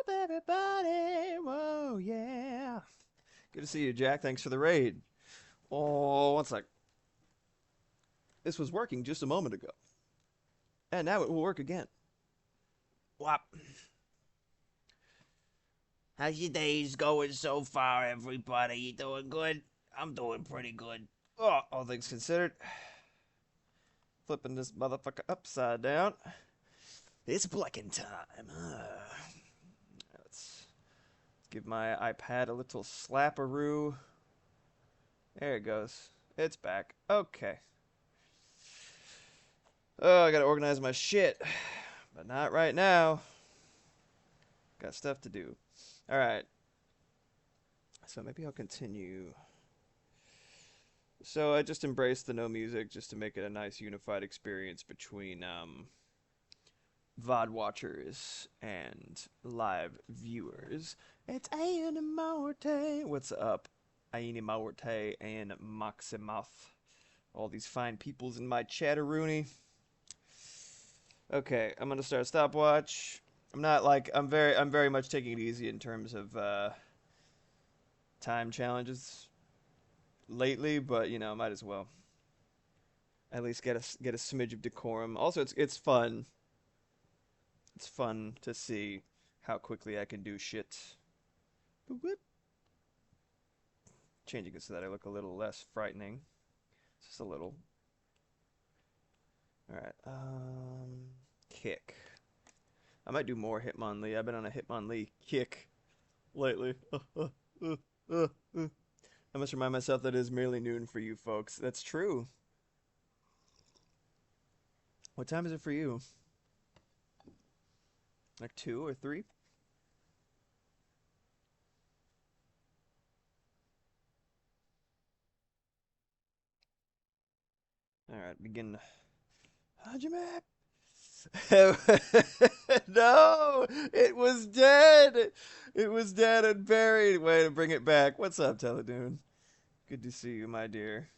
up, everybody? Whoa, yeah. Good to see you, Jack. Thanks for the raid. Oh, one sec. This was working just a moment ago. And now it will work again. Whop. How's your days going so far, everybody? You doing good? I'm doing pretty good. Oh, all things considered. Flipping this motherfucker upside down. It's blecking time. Let's give my iPad a little slapperoo. There it goes. It's back. Okay. Oh, I gotta organize my shit. But not right now. Got stuff to do. Alright. So maybe I'll continue. So I just embraced the no music just to make it a nice unified experience between VOD watchers and live viewers. It's Animating. What's up? Animating and Maximoff. All these fine peoples in my chatteroony. Okay, I'm gonna start a stopwatch. I'm very much taking it easy in terms of time challenges lately, but you know, might as well at least get a smidge of decorum. Also, it's fun. It's fun to see how quickly I can do shit. Boop, boop. Changing it so that I look a little less frightening, just a little. All right, kick. I might do more Hitmonlee. I've been on a Hitmonlee kick lately. I must remind myself that it is merely noon for you folks. That's true. What time is it for you? Like 2 or 3? Alright, begin. Hajime! No! It was dead! It was dead and buried. Way to bring it back. What's up, Teledoon? Good to see you, my dear.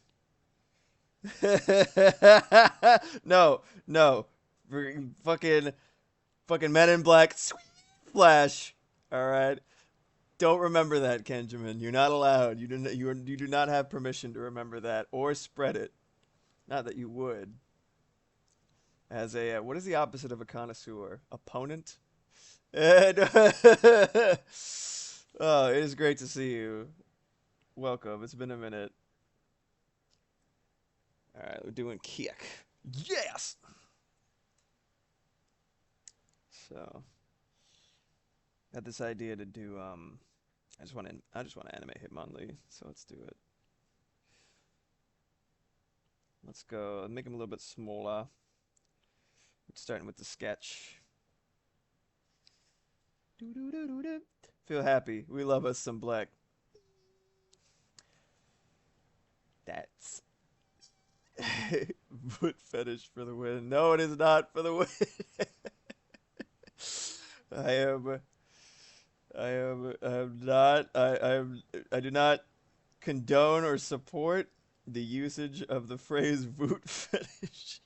No, no. Fucking Men in Black sweet flash. All right. Don't remember that, Kenjamin. You're not allowed. You do not have permission to remember that or spread it. Not that you would. As a what is the opposite of a connoisseur? Opponent. And oh, it is great to see you. Welcome. It's been a minute. All right, we're doing kick. Yes. So, had this idea to do I just want to animate Hitmonlee, so let's do it. Let's go make him a little bit smaller. Starting with the sketch. Feel happy. We love us some black. That's foot fetish for the win. No, it is not for the win. I am I do not condone or support the usage of the phrase voot fetish.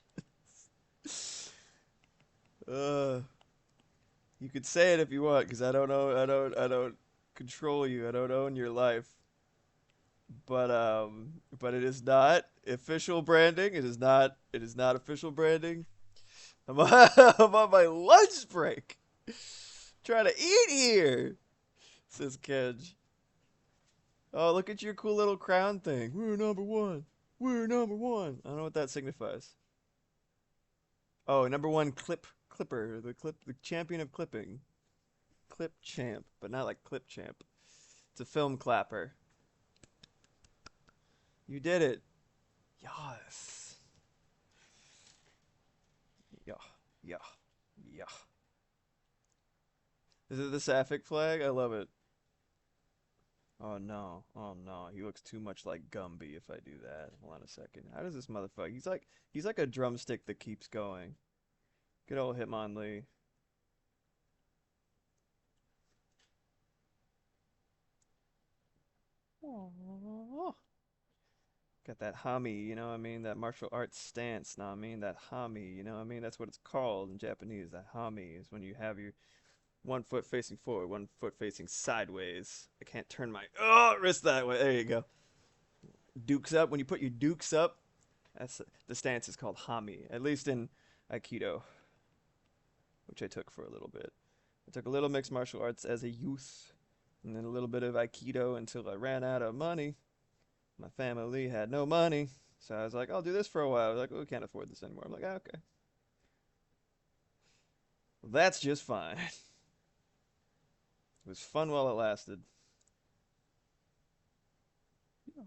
You could say it if you want, because I don't know, I don't control you. I don't own your life. But it is not official branding. It is not official branding. I'm on my lunch break. Trying to eat here, says Kedge. Oh, look at your cool little crown thing. We're number one. We're number one. I don't know what that signifies. Oh, number one clipper, the champion of clipping. Clip champ, but not like clip champ. It's a film clapper. You did it. Yes. Yeah. Yeah. Yeah. Is it the Sapphic flag? I love it. Oh no. Oh no. He looks too much like Gumby if I do that. Hold on a second. How does this motherfucker? He's like a drumstick that keeps going. Good old Hitmonlee. Aww. Got that hami, you know what I mean? That martial arts stance, know what I mean? That hami, you know what I mean? That's what it's called in Japanese. That hami is when you have One foot facing forward, one foot facing sideways. I can't turn my wrist that way. There you go. Dukes up. When you put your dukes up, that's the stance is called hami. At least in Aikido, which I took for a little bit. I took a little mixed martial arts as a youth, and then a little bit of Aikido until I ran out of money. My family had no money, so I was like, I'll do this for a while. I was like, oh, we can't afford this anymore. I'm like, okay. Well, that's just fine. It was fun while it lasted. He's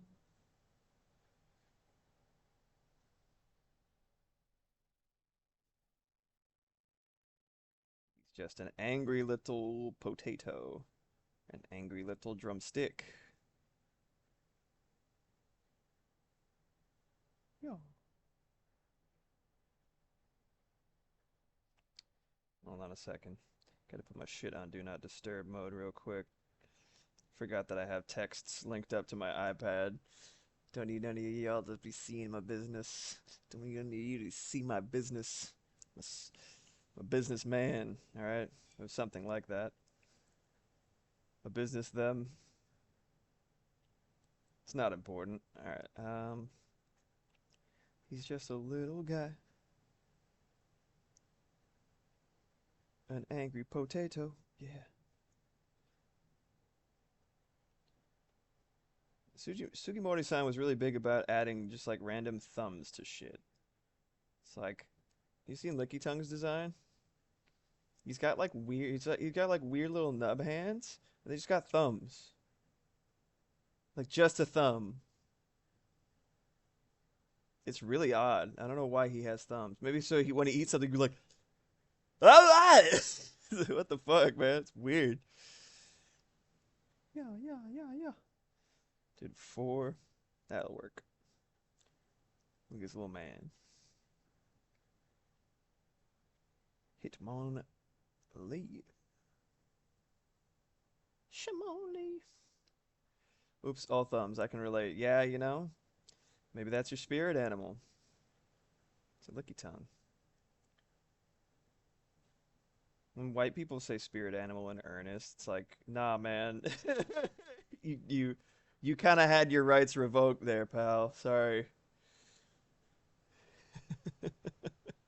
just an angry little potato, an angry little drumstick. Yeah. Hold on a second. Gotta put my shit on Do Not Disturb mode real quick. Forgot that I have texts linked up to my iPad. Don't need none of y'all to be seeing my business. Don't need any of you to see my business. I'm a businessman, alright? Or something like that. A business them. It's not important. Alright, he's just a little guy. An angry potato. Yeah. Sugimori-san was really big about adding just like random thumbs to shit. It's like, you seen Licky Tongue's design? He's got like weird. He's got like weird little nub hands, and they just got thumbs. Like just a thumb. It's really odd. I don't know why he has thumbs. Maybe so he when he eats something, he's like, ah! What the fuck, man? It's weird. Yeah, yeah, yeah, yeah. Did 4. That'll work. Look at this little man. Hitmon Lee. Shimon Lee. Oops, all thumbs. I can relate. Yeah, you know, maybe that's your spirit animal. It's a licky tongue. When white people say spirit animal in earnest, it's like, nah, man. You kind of had your rights revoked there, pal. Sorry.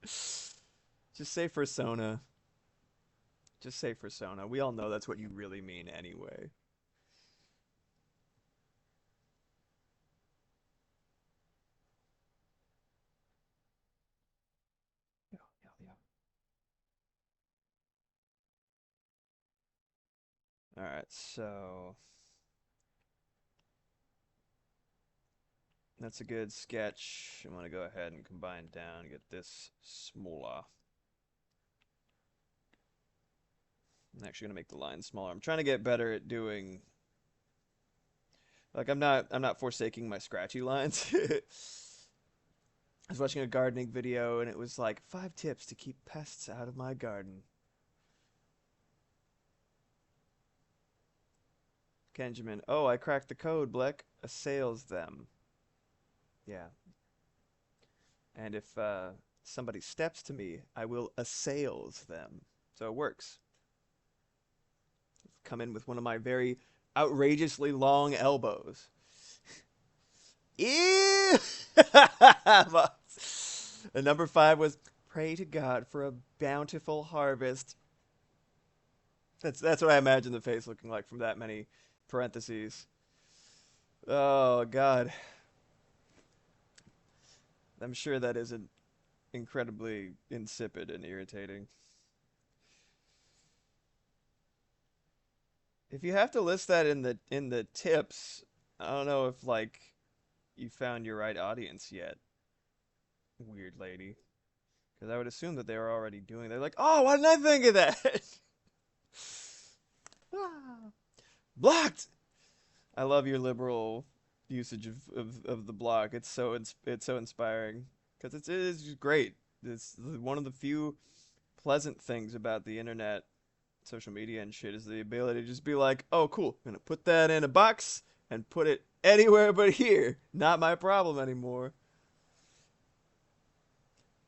Just say persona. Just say persona. We all know that's what you really mean anyway. Yeah, yeah, yeah. All right, so that's a good sketch. I'm gonna go ahead and combine down and get this smaller. I'm actually gonna make the line smaller. I'm trying to get better at doing like I'm not forsaking my scratchy lines. I was watching a gardening video and it was like 5 tips to keep pests out of my garden. Kenjamin, oh, I cracked the code, Bleck. Assails them. Yeah. And if somebody steps to me, I will assails them. So it works. Come in with one of my very outrageously long elbows. Ew! And number 5 was pray to God for a bountiful harvest. That's what I imagine the face looking like from that many parentheses. Oh God. I'm sure that isn't incredibly insipid and irritating. If you have to list that in the tips, I don't know if like you found your right audience yet, weird lady. Because I would assume that they were already doing. They're like, oh, why didn't I think of that? Ah, blocked. I love your liberal usage of the block. It's so inspiring because it is great. It's one of the few pleasant things about the internet, social media and shit is the ability to just be like, oh, cool. I'm gonna put that in a box and put it anywhere but here. Not my problem anymore.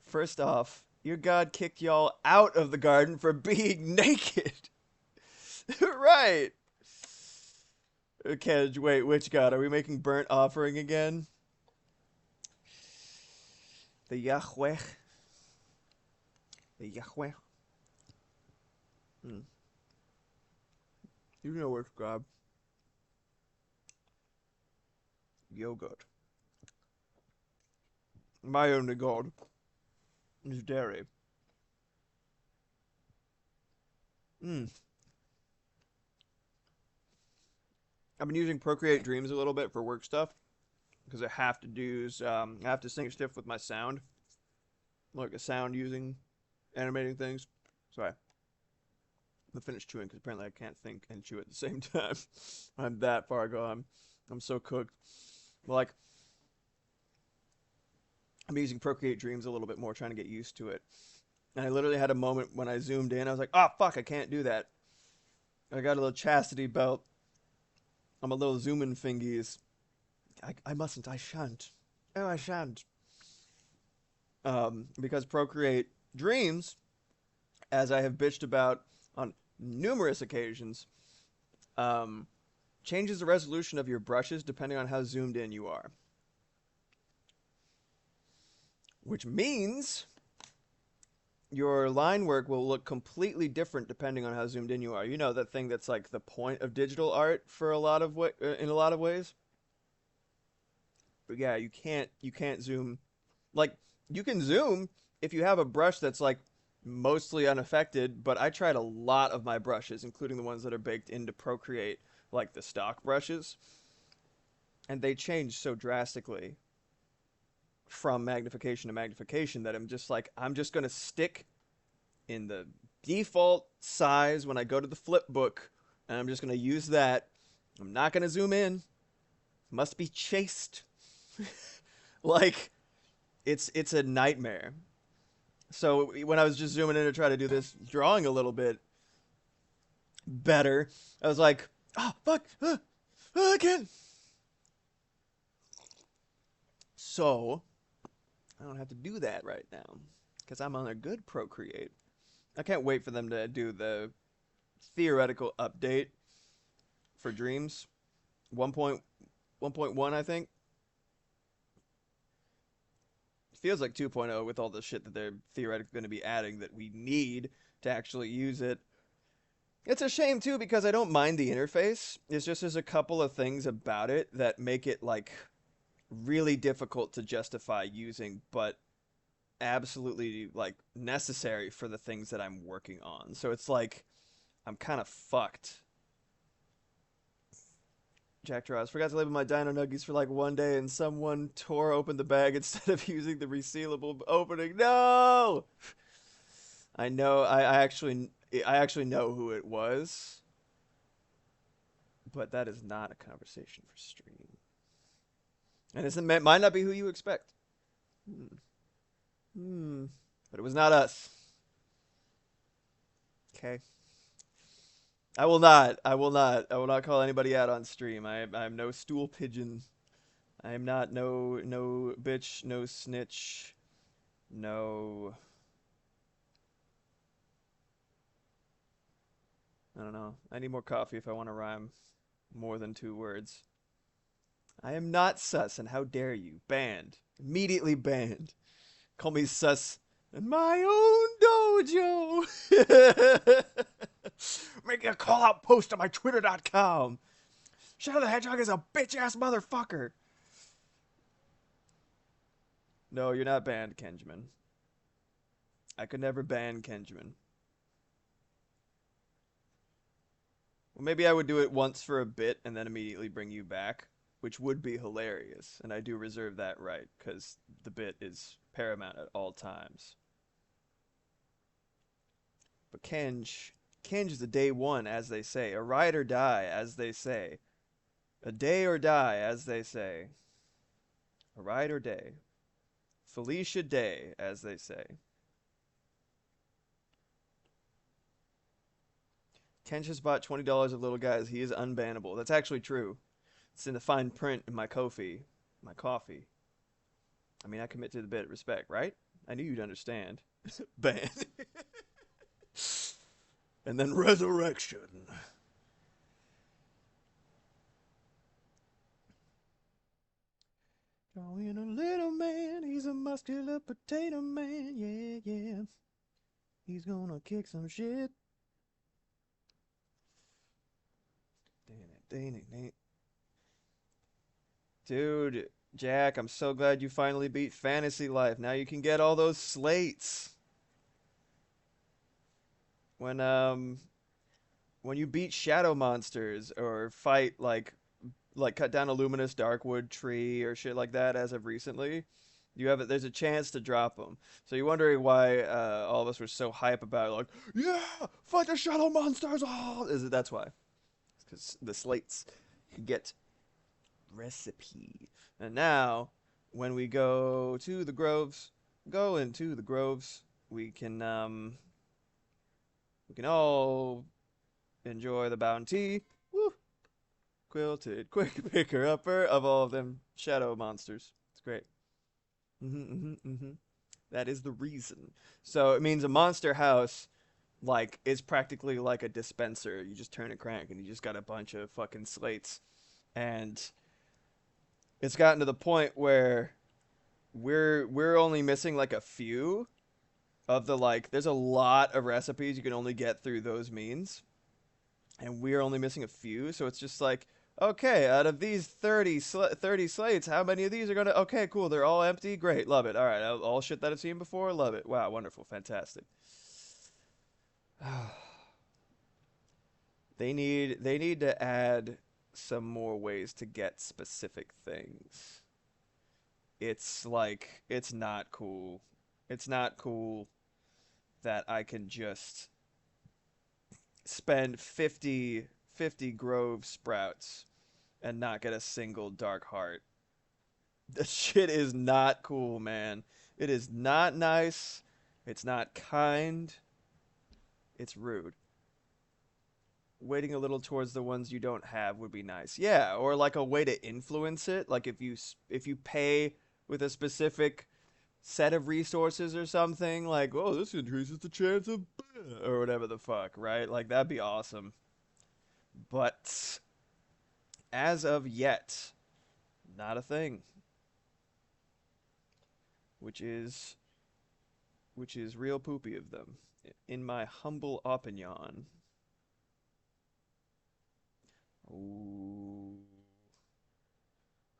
First off, your god kicked y'all out of the garden for being naked. Right. Okay, wait, which god? Are we making burnt offering again? The Yahweh. The Yahweh. Hmm. You know which god. Yogurt. My only god is dairy. Hmm. I've been using Procreate Dreams a little bit for work stuff because I have to do I have to sync stuff with my sound, like a sound using animating things. So I'm finished chewing because apparently I can't think and chew at the same time. I'm that far gone. I'm so cooked. Like I'm using Procreate Dreams a little bit more, trying to get used to it. And I literally had a moment when I zoomed in. I was like, "Oh fuck, I can't do that." I got a little chastity belt. I'm a little zooming fingies. I mustn't. I shan't. Oh, I shan't. Because Procreate Dreams, as I have bitched about on numerous occasions, um, changes the resolution of your brushes depending on how zoomed in you are. Which means your line work will look completely different depending on how zoomed in you are. You know that thing that's like the point of digital art for a lot of in a lot of ways. But yeah, you can't zoom. Like you can zoom if you have a brush that's like mostly unaffected, but I tried a lot of my brushes, including the ones that are baked into Procreate, like the stock brushes, and they change so drastically from magnification to magnification that I'm just gonna stick in the default size when I go to the flip book, and I'm just gonna use that. I'm not gonna zoom in. Must be chaste. Like it's a nightmare. So when I was just zooming in to try to do this drawing a little bit better, I was like, oh fuck, again. So I don't have to do that right now because I'm on a good Procreate. I can't wait for them to do the theoretical update for Dreams 1.1, I think. Feels like 2.0 with all the shit that they're theoretically going to be adding that we need to actually use it. It's a shame too because I don't mind the interface. It's just there's a couple of things about it that make it like really difficult to justify using, but absolutely like necessary for the things that I'm working on. So it's like I'm kind of fucked. Jack Draws forgot to label my Dino Nuggies for like one day, and someone tore open the bag instead of using the resealable opening. No, I know. I actually know who it was, but that is not a conversation for stream, and it might not be who you expect. Hmm. Hmm. But it was not us. Okay. I will not. I will not. I will not call anybody out on stream. I'm no stool pigeon. I am not no bitch, no snitch, no. I don't know. I need more coffee if I want to rhyme more than 2 words. I am not sus, and how dare you? Banned. Immediately banned. Call me sus in my own dojo. Make a call out post on my twitter.com. Shadow the Hedgehog is a bitch ass motherfucker. No, you're not banned, Kenjamin. I could never ban Kenjamin. Well, maybe I would do it once for a bit and then immediately bring you back, which would be hilarious. And I do reserve that right, because the bit is paramount at all times. But Kenj is a day one, as they say. A ride or die, as they say. A day or die, as they say. A ride or day. Felicia Day, as they say. Kenj has bought $20 of Little Guys. He is unbannable. That's actually true. It's in the fine print in my Ko-fi. My coffee. I mean, I commit to the bit of respect, right? I knew you'd understand. Ban. and then resurrection. Drawing a little man, he's a muscular potato man, yeah, yeah. He's gonna kick some shit. Dude, Jack, I'm so glad you finally beat Fantasy Life. Now you can get all those slates. When when you beat shadow monsters or fight like cut down a luminous darkwood tree or shit like that as of recently, there's a chance to drop them. So you're wondering why all of us were so hype about like, yeah, fight the shadow monsters. Oh, that's why. Because the slates you get recipe. And now when we go into the groves, we can all enjoy the bounty. Woo! Quilted quick picker upper of all of them shadow monsters. It's great. That is the reason. So it means a monster house is practically like a dispenser. You just turn a crank and you just got a bunch of fucking slates. And it's gotten to the point where we're only missing like a few of the there's a lot of recipes you can only get through those means, and we're only missing a few. So it's just like, okay, out of these 30 slates, how many of these are gonna, okay, cool, they're all empty, great, love it, all right, all shit that I've seen before, love it, wow, wonderful, fantastic. They need to add some more ways to get specific things. It's not cool. It's not cool that I can just spend 50 Grove Sprouts and not get a single Dark Heart. That shit is not cool, man. It is not nice. It's not kind. It's rude. Waiting a little towards the ones you don't have would be nice. Yeah, or like a way to influence it. Like if you pay with a specific set of resources or something, like, oh, this increases the chance of or whatever the fuck, right? Like that'd be awesome. But as of yet, not a thing. Which is real poopy of them, in my humble opinion. Ooh.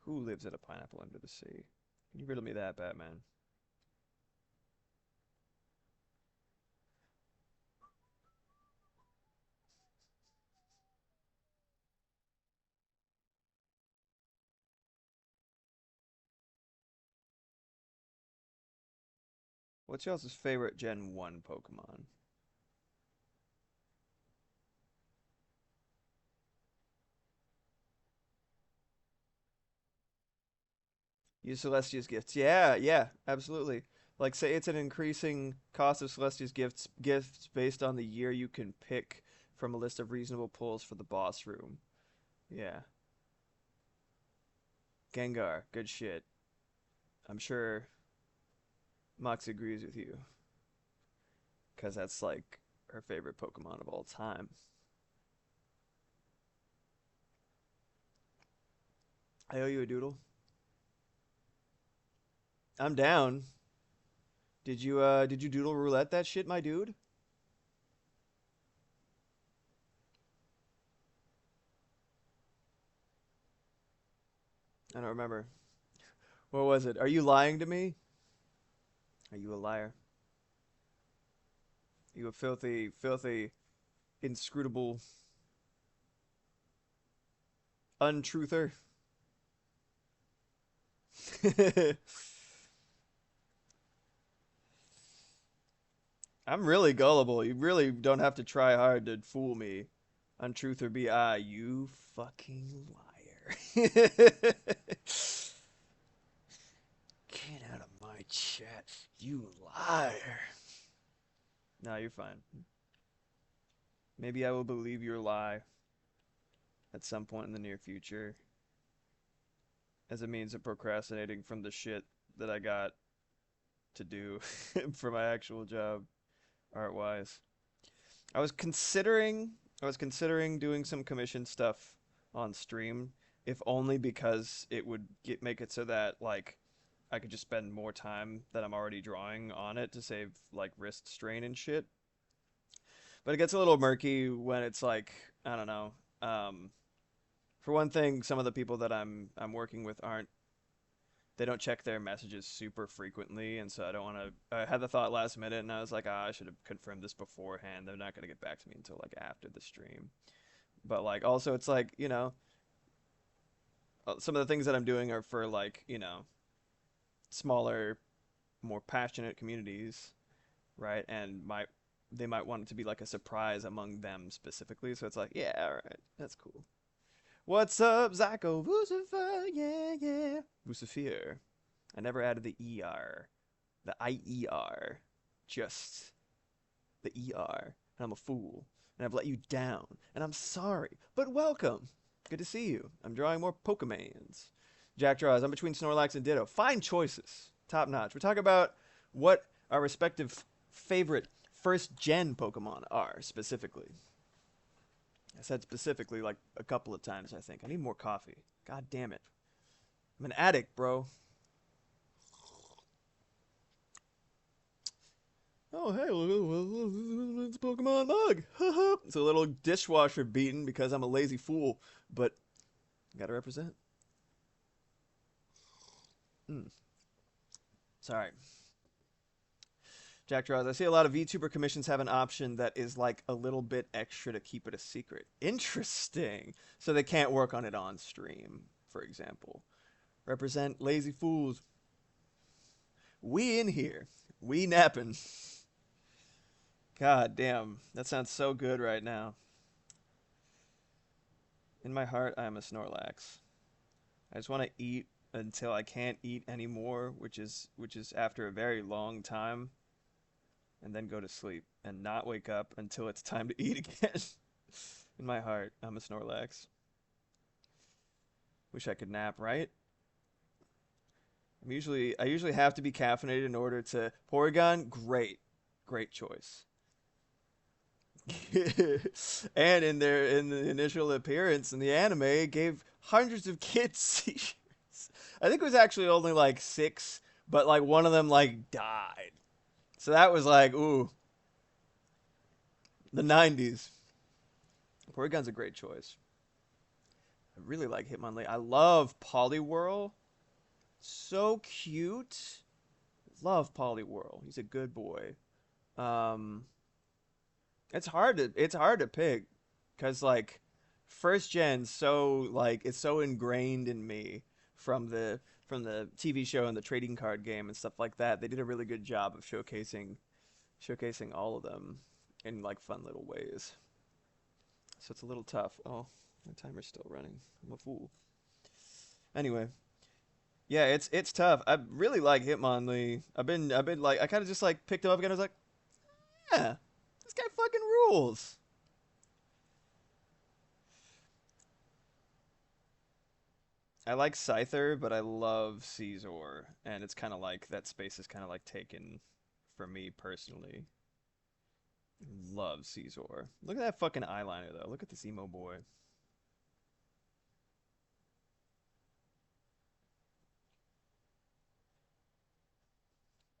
Who lives at a pineapple under the sea? Can you riddle me that, Batman? What's y'all's favorite Gen 1 Pokemon? Use Celestia's gifts. Yeah, yeah, absolutely. Like, say it's an increasing cost of Celestia's gifts based on the year you can pick from a list of reasonable pulls for the boss room. Yeah. Gengar, good shit. I'm sure Mox agrees with you, because that's like her favorite Pokemon of all time. I owe you a doodle. I'm down. Did you doodle roulette that shit, my dude? I don't remember. What was it? Are you lying to me? Are you a liar? You a filthy, inscrutable untruther? I'm really gullible. You really don't have to try hard to fool me. Untruther be I, you fucking liar. Get out of my chat, you liar. No, you're fine. Maybe I will believe your lie at some point in the near future as a means of procrastinating from the shit that I got to do for my actual job, art wise. I was considering I was considering doing some commission stuff on stream, if only because it would make it so that like I could just spend more time that I'm already drawing on it to save like wrist strain and shit. But it gets a little murky when it's like I don't know. Um, for one thing, some of the people that I'm working with aren't they don't check their messages super frequently, and so I don't want to. I had the thought last minute, and I was like, I should have confirmed this beforehand. They're not gonna get back to me until like after the stream. But like, also, it's like some of the things that I'm doing are for like smaller, more passionate communities, right? And they might want it to be like a surprise among them specifically. So it's like, yeah, all right, that's cool. What's up, Zyko Vucifer? Yeah, yeah. Vucifer. I never added the ER. The IER. Just the ER. And I'm a fool. And I've let you down. And I'm sorry. But welcome. Good to see you. I'm drawing more Pokemans. Jack draws. I'm between Snorlax and Ditto. Fine choices. Top notch. We're talking about what our respective favorite first gen Pokemon are specifically. I said specifically like a couple of times, I think. I need more coffee. God damn it. I'm an addict, bro. Oh, hey, look, it's a Pokemon mug. It's a little dishwasher beaten because I'm a lazy fool, but gotta represent. Sorry. Jack draws. I see a lot of VTuber commissions have an option that is like a little bit extra to keep it a secret. Interesting. So they can't work on it on stream, for example. Represent lazy fools. We in here. We napping. God damn. That sounds so good right now. In my heart, I am a Snorlax. I just want to eat until I can't eat anymore, which is after a very long time, and then go to sleep and not wake up until it's time to eat again. In my heart, I'm a Snorlax. Wish I could nap, right? I usually have to be caffeinated in order to Porygon. Great choice. And in the initial appearance in the anime, it gave hundreds of kids seizures. I think it was actually only like 6, but like one of them like died. So that was like, ooh, the 90s. Porygon's a great choice. I really like Hitmonlee. I love Poliwhirl. So cute. Love Poliwhirl. He's a good boy. Um, it's hard to pick because like first gen so like it's so ingrained in me from the TV show and the trading card game and stuff like that. They did a really good job of showcasing all of them in like fun little ways. So it's a little tough. Oh, my timer's still running. I'm a fool. Anyway, yeah, it's tough. I really like Hitmonlee. I've been like I kind of just like picked him up again. I was like, yeah, this guy fucking rules. I like Scyther, but I love Caesar, and it's kind of like that space is kind of like taken for me personally. Love Caesar. Look at that fucking eyeliner though. Look at this emo boy.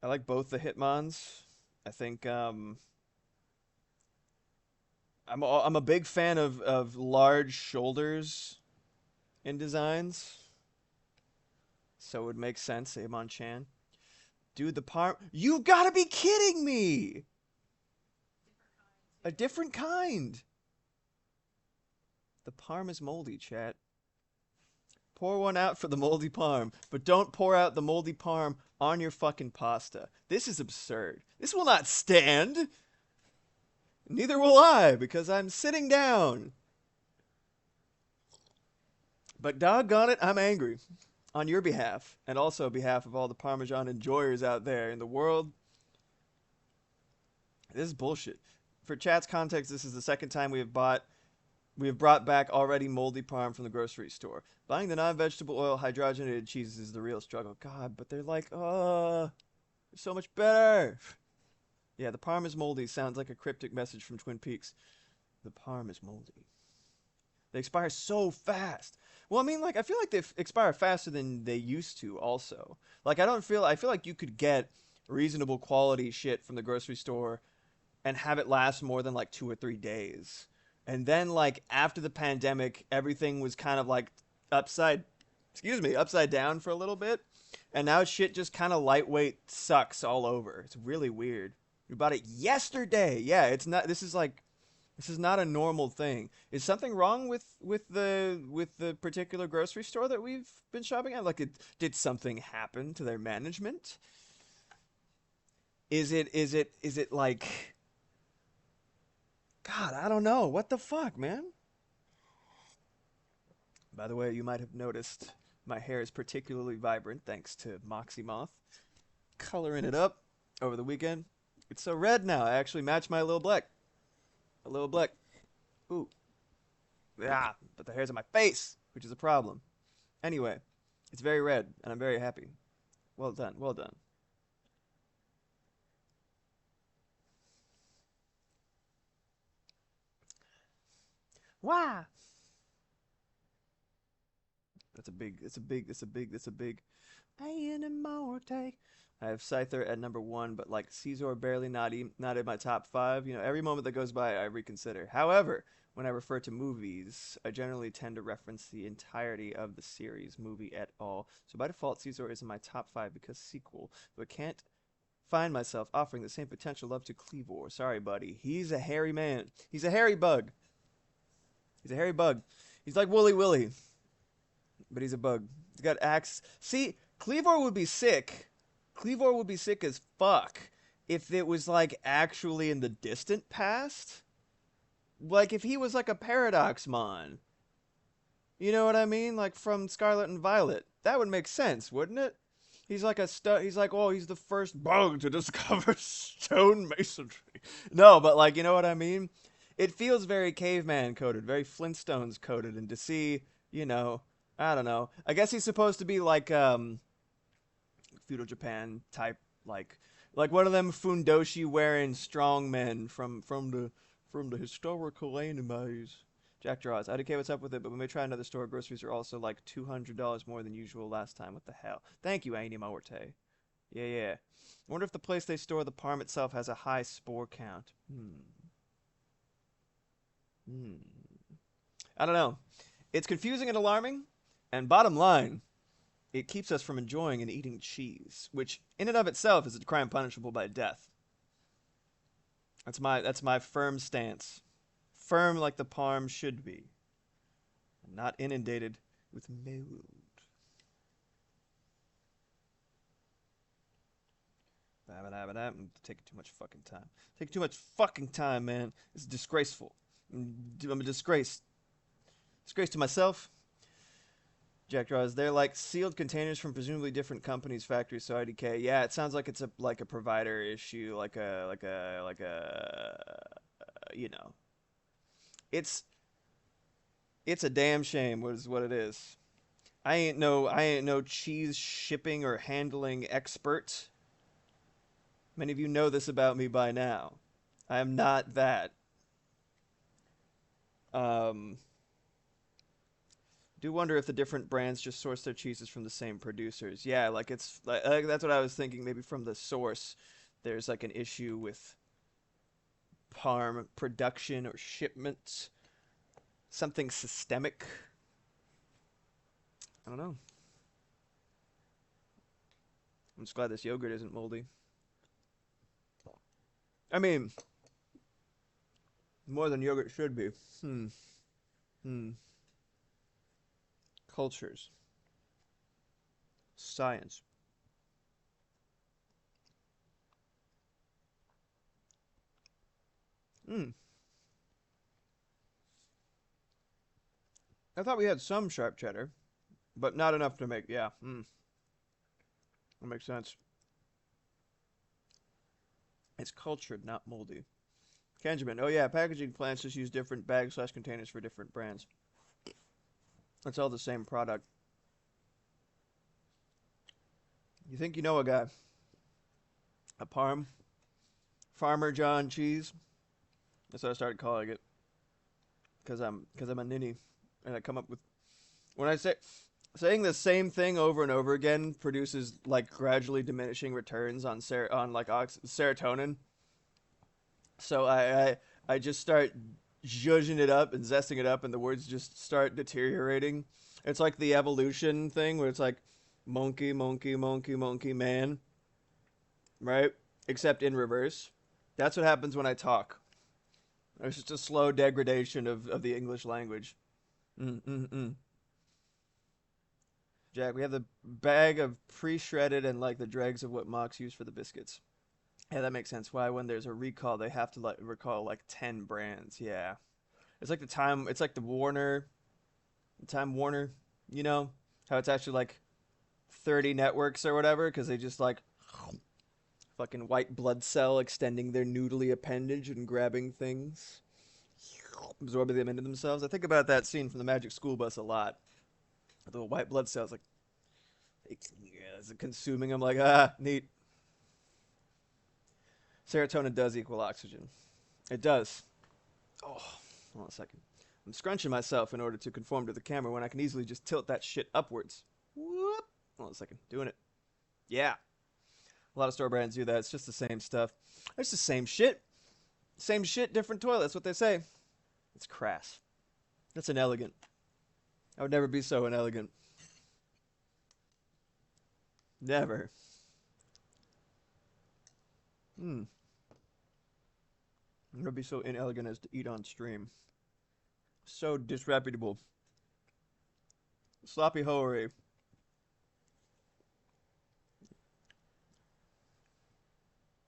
I like both the Hitmons. I think I'm a big fan of large shoulders in designs, so it would make sense. Amon-chan. Dude, the parm. You gotta be kidding me! A different kind. The parm is moldy, chat. Pour one out for the moldy parm, but don't pour out the moldy parm on your fucking pasta. This is absurd. This will not stand. Neither will I, because I'm sitting down. But doggone it, I'm angry. On your behalf, and also behalf of all the Parmesan enjoyers out there in the world. This is bullshit. For chat's context, this is the second time we have brought back already moldy parm from the grocery store. Buying the non-vegetable oil hydrogenated cheeses is the real struggle. God, but they're like, they're so much better. Yeah, the parm is moldy sounds like a cryptic message from Twin Peaks. The parm is moldy. They expire so fast. Well, I mean, like, I feel like they expire faster than they used to, also. Like, I feel like you could get reasonable quality shit from the grocery store and have it last more than like 2 or 3 days. And then, like, after the pandemic, everything was kind of like upside, upside down for a little bit. And now shit just kind of lightweight sucks all over. It's really weird. We bought it yesterday. Yeah, it's not, this is not a normal thing. Is something wrong with the particular grocery store that we've been shopping at? Like, did something happen to their management? Is it like, God, I don't know. What the fuck, man? By the way, you might have noticed my hair is particularly vibrant thanks to Moxie Moth coloring it up over the weekend. It's so red now. I actually match my little black. A little black. Ooh. Yeah, but the hair's on my face, which is a problem. Anyway, it's very red, and I'm very happy. Well done, well done. Wow. That's a big. Animating. I have Scyther at number one, but like Caesar barely not in my top five. You know, every moment that goes by, I reconsider. However, when I refer to movies, I generally tend to reference the entirety of the series movie at all. So by default, Caesar is in my top five because sequel, but can't find myself offering the same potential love to Cleavor. Sorry, buddy. He's a hairy man. He's a hairy bug. He's a hairy bug. He's like Wooly Willy, but he's a bug. He's got axe. See, Cleavor would be sick. Cleavor would be sick as fuck if it was like actually in the distant past. Like if he was like a Paradox Mon. You know what I mean? Like from Scarlet and Violet. That would make sense, wouldn't it? He's like, oh, he's the first bug to discover stone masonry. No, but like, you know what I mean? It feels very caveman coded, very Flintstones coded, and to see, you know, I don't know. I guess he's supposed to be like feudal Japan type, like one of them fundoshi wearing strong men from the historical animes. Jack Draws. IDK, what's up with it? But we may try another store. Groceries are also like $200 more than usual last time. What the hell? Thank you, Anima Orte. Yeah, yeah. I wonder if the place they store the parm itself has a high spore count. Hmm. I don't know. It's confusing and alarming. And bottom line, it keeps us from enjoying and eating cheese, which in and of itself is a crime punishable by death. That's my firm stance. Firm like the parm should be. Not inundated with mold. I'm taking too much fucking time. Taking too much fucking time, man. It's disgraceful. I'm a disgrace. Disgrace to myself. Jack Draws. They're like sealed containers from presumably different companies' factories. So IDK. Yeah, it sounds like it's a provider issue, like a you know. It's it's a damn shame. What it is. I ain't no cheese shipping or handling expert. Many of you know this about me by now. I am not that. Um, do wonder if the different brands just source their cheeses from the same producers. Yeah, like it's like that's what I was thinking. Maybe from the source, there's like an issue with parm production or shipment, something systemic. I don't know. I'm just glad this yogurt isn't moldy. I mean, more than yogurt should be. Hmm. Hmm. Cultures. Science. Hmm. I thought we had some sharp cheddar, but not enough to make. Yeah. Hmm. That makes sense. It's cultured, not moldy. Kenjamin. Oh yeah, packaging plants just use different bags slash containers for different brands. It's all the same product. You think you know a guy. A parm Farmer John cheese. That's what I started calling it. Cause I'm a ninny, and I come up with when I say saying the same thing over and over again produces like gradually diminishing returns on serotonin. So I just start zhuzhing it up and zesting it up, and the words just start deteriorating. It's like the evolution thing where it's like monkey, monkey, monkey, monkey, man, right? Except in reverse. That's what happens when I talk. There's just a slow degradation of the English language. Mm-mm-mm. Jack, we have the bag of pre-shredded and like the dregs of what Mox used for the biscuits. Yeah, that makes sense. Why when there's a recall, they have to like recall like 10 brands. Yeah, it's like the time. It's like the Time Warner. You know how it's actually like 30 networks or whatever because they just like fucking white blood cell extending their noodly appendage and grabbing things, absorbing them into themselves. I think about that scene from the Magic School Bus a lot. The white blood cells like, yeah, is it consuming them? Like neat. Serotonin does equal oxygen. It does. Oh, hold on a second. I'm scrunching myself in order to conform to the camera when I can easily just tilt that shit upwards. Whoop. Hold on a second. Doing it. Yeah. A lot of store brands do that. It's just the same stuff. It's the same shit. Same shit, different toilet. That's what they say. It's crass. That's inelegant. I would never be so inelegant. Never. Hmm. Never be so inelegant as to eat on stream. So disreputable. Sloppy hoery.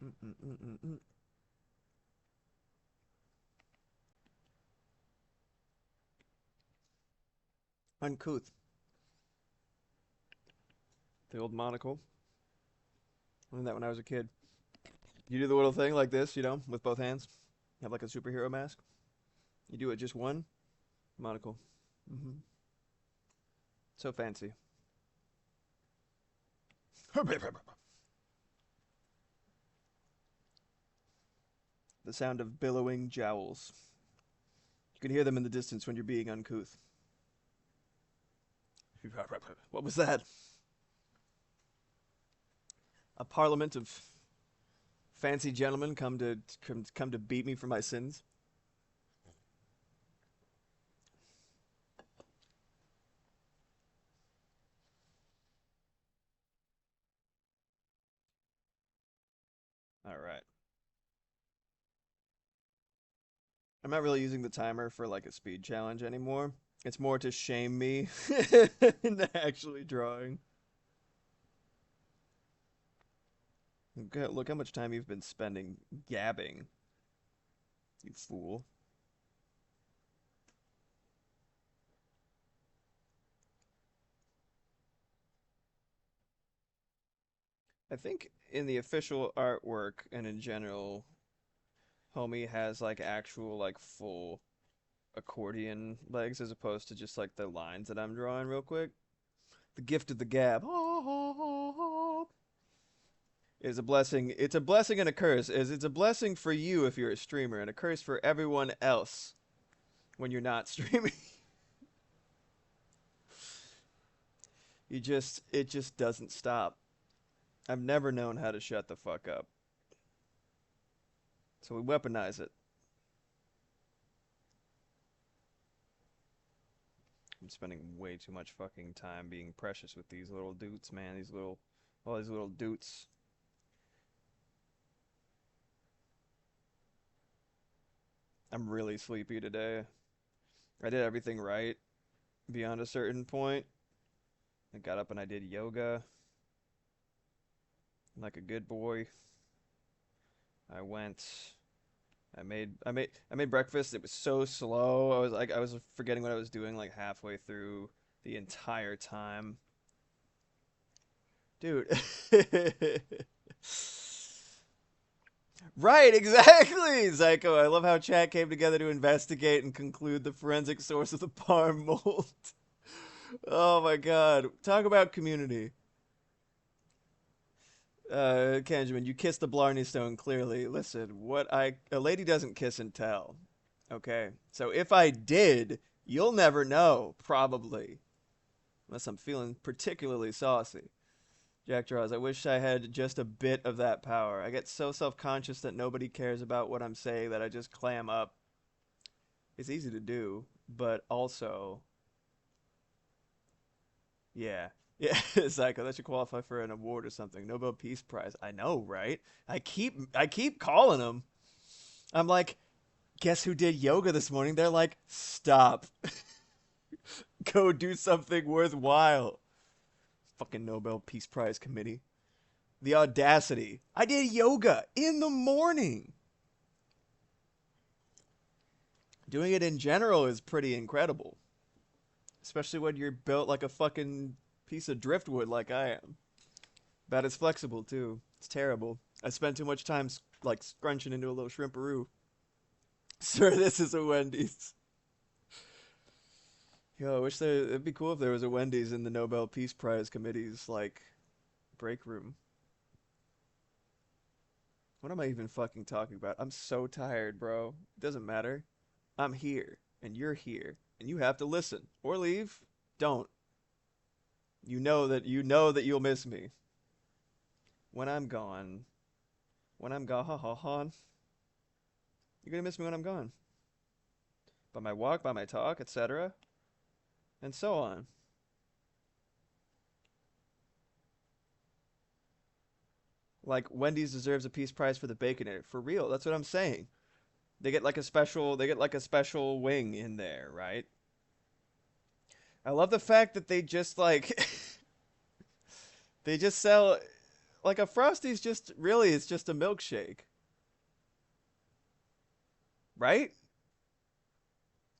Mm-mm-mm-mm-mm. Uncouth. The old monocle. I learned that when I was a kid. You do the little thing like this, you know, with both hands. You have like a superhero mask. You do it just one monocle. Hmm. So fancy. The sound of billowing jowls. You can hear them in the distance when you're being uncouth. What was that? A parliament of fancy gentlemen come to beat me for my sins? All right. I'm not really using the timer for like a speed challenge anymore. It's more to shame me into actually drawing. Look how much time you've been spending gabbing, you fool. I think in the official artwork and in general, Homie has like actual like full accordion legs as opposed to just like the lines that I'm drawing real quick. The gift of the gab is a blessing. It's a blessing and a curse. It's a blessing for you if you're a streamer and a curse for everyone else when you're not streaming. It just doesn't stop. I've never known how to shut the fuck up. So we weaponize it. I'm spending way too much fucking time being precious with these little dudes, man. All these little dudes. I'm really sleepy today. I did everything right beyond a certain point. I got up and I did yoga like a good boy. I went. I made breakfast. It was so slow. I was forgetting what I was doing like halfway through the entire time. Dude. Right, exactly, Zyko. I love how chat came together to investigate and conclude the forensic source of the parm mold. Oh my god. Talk about community. Kenjamin, you kissed the Blarney Stone clearly. Listen, a lady doesn't kiss and tell. Okay, so if I did, you'll never know, probably, unless I'm feeling particularly saucy. Jack Draws, I wish I had just a bit of that power. I get so self-conscious that nobody cares about what I'm saying that I just clam up. It's easy to do, but also, yeah. Yeah, Psycho, that should qualify for an award or something. Nobel Peace Prize. I know, right? I keep calling them. I'm like, guess who did yoga this morning? They're like, stop. Go do something worthwhile. Fucking Nobel Peace Prize committee. The audacity. I did yoga in the morning. Doing it in general is pretty incredible. Especially when you're built like a fucking piece of driftwood like I am. About as flexible, too. It's terrible. I spent too much time like scrunching into a little shrimperoo. Sir, this is a Wendy's. Yo, I wish it'd be cool if there was a Wendy's in the Nobel Peace Prize committee's like break room. What am I even fucking talking about? I'm so tired, bro. It doesn't matter. I'm here, and you're here, and you have to listen or leave. Don't. You know that you'll miss me when I'm gone. When I'm gone, you're gonna miss me when I'm gone. By my walk, by my talk, etc., and so on. Like Wendy's deserves a Peace Prize for the Baconator. For real, that's what I'm saying. They get like a special wing in there, right? I love the fact that they just like they just sell like a Frosty's just really it's just a milkshake, right?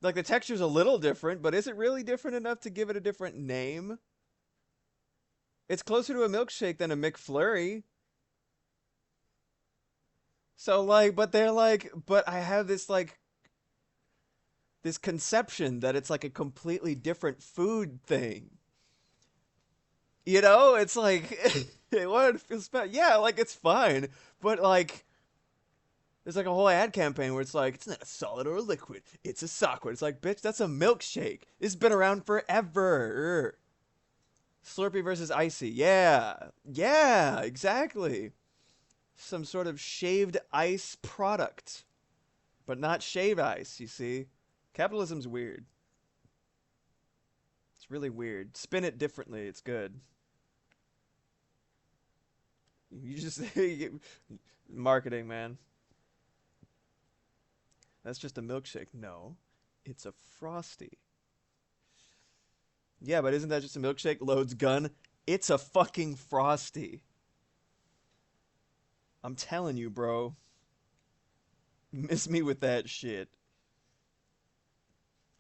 Like the texture's a little different, but is it really different enough to give it a different name? It's closer to a milkshake than a McFlurry. So like, but I have this conception that it's like a completely different food thing. You know, it's like what feels special. Yeah, like it's fine, but like there's like a whole ad campaign where it's like it's not a solid or a liquid, it's a sock. It's like, bitch, that's a milkshake. It's been around forever. Slurpee versus Icy. Yeah, yeah, exactly. Some sort of shaved ice product, but not shave ice. You see, capitalism's weird. It's really weird. Spin it differently. It's good. You just marketing, man. That's just a milkshake. No, it's a frosty. Yeah, but isn't that just a milkshake? Loads gun. It's a fucking frosty. I'm telling you, bro. Miss me with that shit.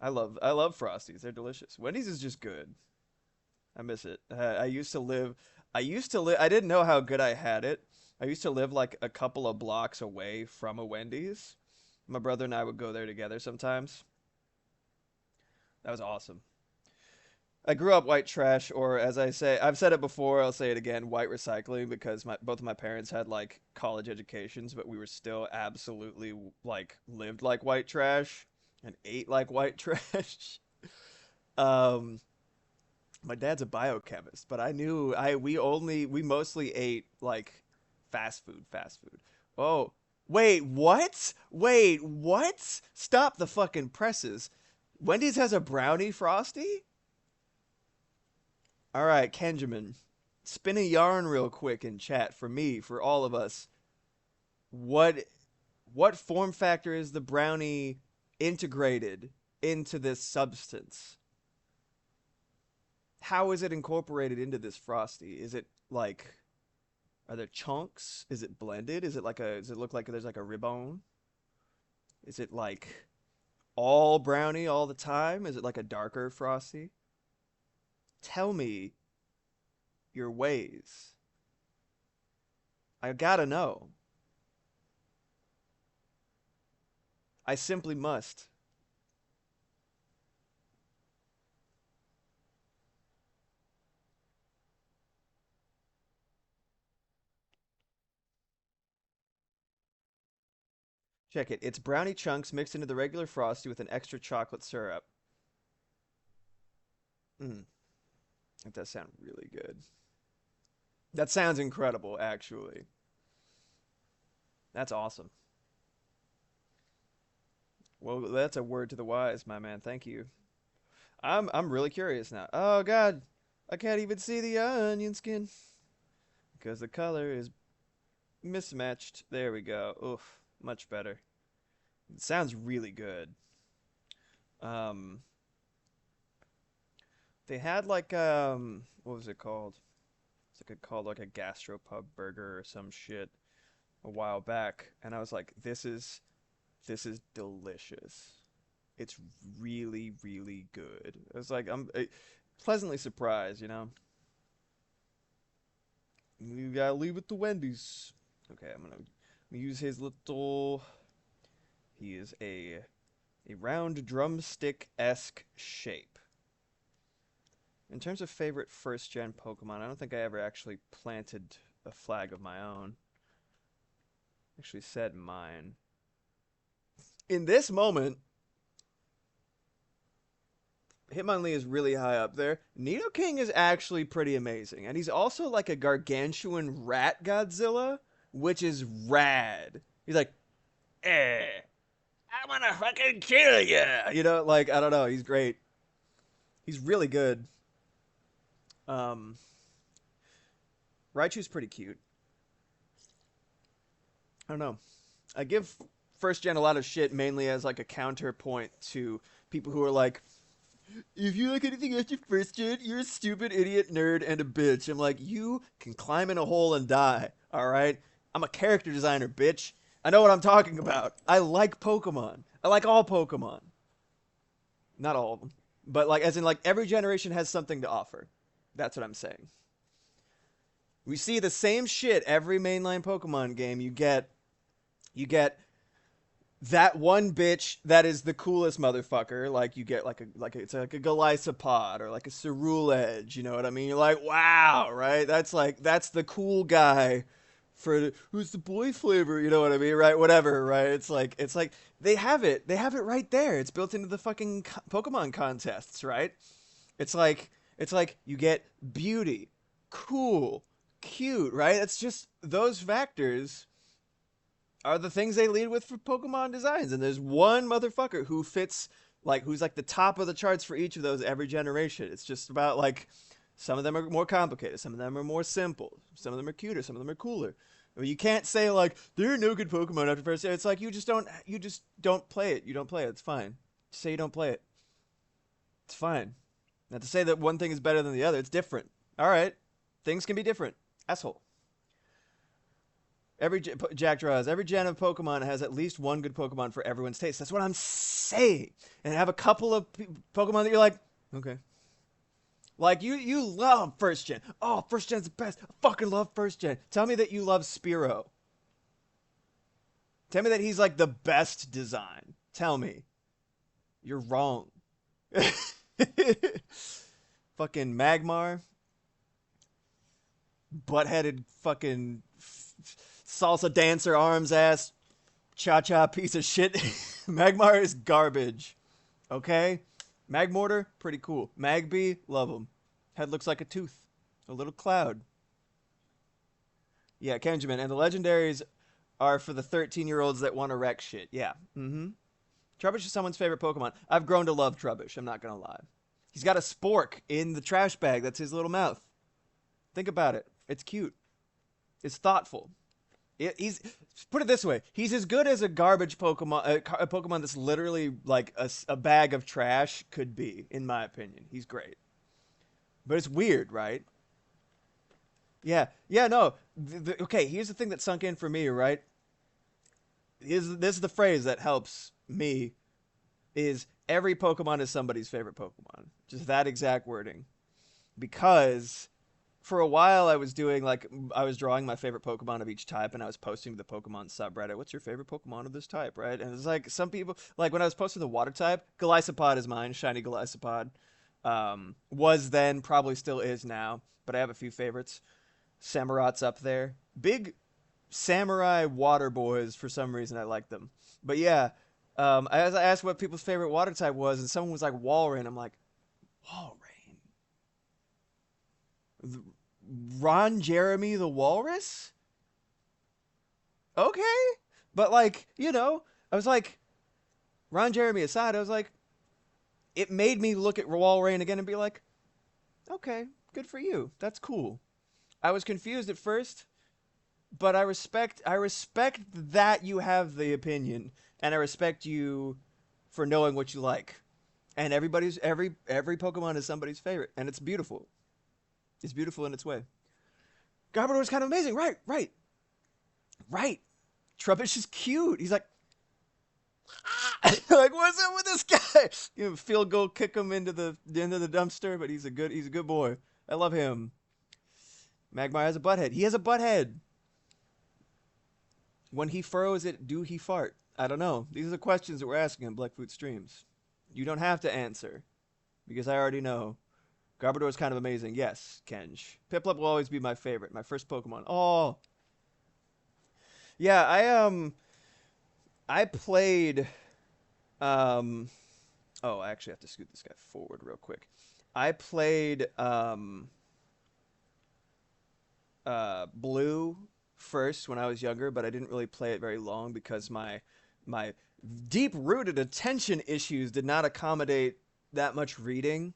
I love frosties. They're delicious. Wendy's is just good. I miss it. I used to live. I didn't know how good I had it. I used to live like a couple of blocks away from a Wendy's. My brother and I would go there together sometimes. That was awesome. I grew up white trash, or as I say, I've said it before, I'll say it again, white recycling, because both of my parents had like college educations, but we were still absolutely like lived like white trash and ate like white trash. Um, my dad's a biochemist, but I knew I we mostly ate like fast food. Oh, wait, what? Wait, what? Stop the fucking presses. Wendy's has a brownie frosty? All right, Kenjamin, spin a yarn real quick in chat for me, for all of us. What what form factor is the brownie integrated into this substance? How is it incorporated into this frosty? Is it like are there chunks? Is it blended? Does it look like there's like a ribbon? Is it like all brownie all the time? Is it like a darker frosty? Tell me your ways. I gotta know. I simply must. Check it. It's brownie chunks mixed into the regular Frosty with an extra chocolate syrup. Mm, that does sound really good. That sounds incredible, actually. That's awesome. Well, that's a word to the wise, my man. Thank you. I'm really curious now. Oh God, I can't even see the onion skin because the color is mismatched. There we go. Oof, much better. It sounds really good. Um, they had like what was it called? It's like called like a gastropub burger or some shit a while back, and I was like, this is delicious. It's really really good. It's like pleasantly surprised, you know. You gotta leave it to Wendy's. Okay, I'm gonna use his little. He is a round drumstick esque shape. In terms of favorite first gen Pokemon, I don't think I ever actually planted a flag of my own. Actually said mine. In this moment, Hitmonlee is really high up there. Nidoking is actually pretty amazing. And he's also like a gargantuan rat Godzilla, which is rad. He's like, eh, I'm gonna fucking kill you. You know, like, I don't know. He's great. He's really good. Um, Raichu's pretty cute. I don't know. I give first gen a lot of shit mainly as like a counterpoint to people who are like, if you like anything after first gen, you're a stupid idiot nerd and a bitch. I'm like, you can climb in a hole and die. All right. I'm a character designer, bitch. I know what I'm talking about. I like Pokemon. I like all Pokemon. Not all of them, but like as in like every generation has something to offer. That's what I'm saying. We see the same shit every mainline Pokemon game. You get that one bitch that is the coolest motherfucker. Like you get it's like a Golisopod or like a Cerulege. You know what I mean? You're like, wow, right? That's the cool guy for who's the boy flavor. You know what I mean? Right? Whatever. Right? It's like they have it. They have it right there. It's built into the fucking Pokemon contests. Right? It's like you get beauty, cool, cute. Right? It's just those factors are the things they lead with for Pokemon designs. And there's one motherfucker who fits who's like the top of the charts for each of those every generation. It's just about like some of them are more complicated, some of them are more simple, some of them are cuter, some of them are cooler. I mean, you can't say like there are no good Pokemon after first. It's like you just don't play it. You don't play it. It's fine. Just say you don't play it. It's fine. Not to say that one thing is better than the other. It's different. All right. Things can be different. Asshole. Jack draws. Every gen of Pokemon has at least one good Pokemon for everyone's taste. That's what I'm saying. And have a couple of Pokemon that you're like, okay. Like you love first gen. Oh, first gen's the best. I fucking love first gen. Tell me that you love Spearow. Tell me that he's like the best design. Tell me. You're wrong. Fucking Magmar, butt-headed fucking salsa dancer arms ass cha-cha piece of shit. Magmar is garbage. Okay? Magmortar, pretty cool. Magby, love him. Head looks like a tooth. A little cloud. Yeah, Kenjamin. And the legendaries are for the 13-year-olds that want to wreck shit. Yeah. Mm-hmm. Trubbish is someone's favorite Pokemon. I've grown to love Trubbish. I'm not going to lie. He's got a spork in the trash bag. That's his little mouth. Think about it. It's cute. It's thoughtful. He's put it this way: he's as good as a garbage Pokemon, a Pokemon that's literally like a bag of trash could be, in my opinion. He's great, but it's weird, right? Yeah, yeah, no. Okay, here's the thing that sunk in for me, right? This is the phrase that helps me: is every Pokemon is somebody's favorite Pokemon. Just that exact wording, because for a while I was drawing my favorite Pokemon of each type and I was posting to the Pokemon subreddit, what's your favorite Pokemon of this type, right? And it's like some people like when I was posting the water type, Golisopod is mine, shiny Golisopod. Was then, probably still is now, but I have a few favorites. Samurot's up there. Big samurai water boys for some reason. I like them. But yeah, I asked what people's favorite water type was, and someone was like Walrein. I'm like, Walrein? Th- Ron Jeremy the Walrus? Okay, but like I was like Ron Jeremy aside, I was like, it made me look at Walrein again and be like, okay, good for you. That's cool. I was confused at first, but I respect that you have the opinion, and I respect you for knowing what you like. And every Pokemon is somebody's favorite, and it's beautiful. It's beautiful in its way. Garbodor is kind of amazing, right? Right, right. Trubbish is cute. He's like, like what's up with this guy? Field goal, kick him into the dumpster, but he's a good boy. I love him. Magmar has a butthead. He has a butthead. When he furrows it, do he fart? I don't know. These are the questions that we're asking on Blackfoot streams. You don't have to answer, because I already know. Garbodor is kind of amazing. Yes, Kenj. Piplup will always be my favorite. My first Pokemon. Oh, yeah. I played. Um. Oh, I actually have to scoot this guy forward real quick. I played Blue first when I was younger, but I didn't really play it very long because my deep-rooted attention issues did not accommodate that much reading.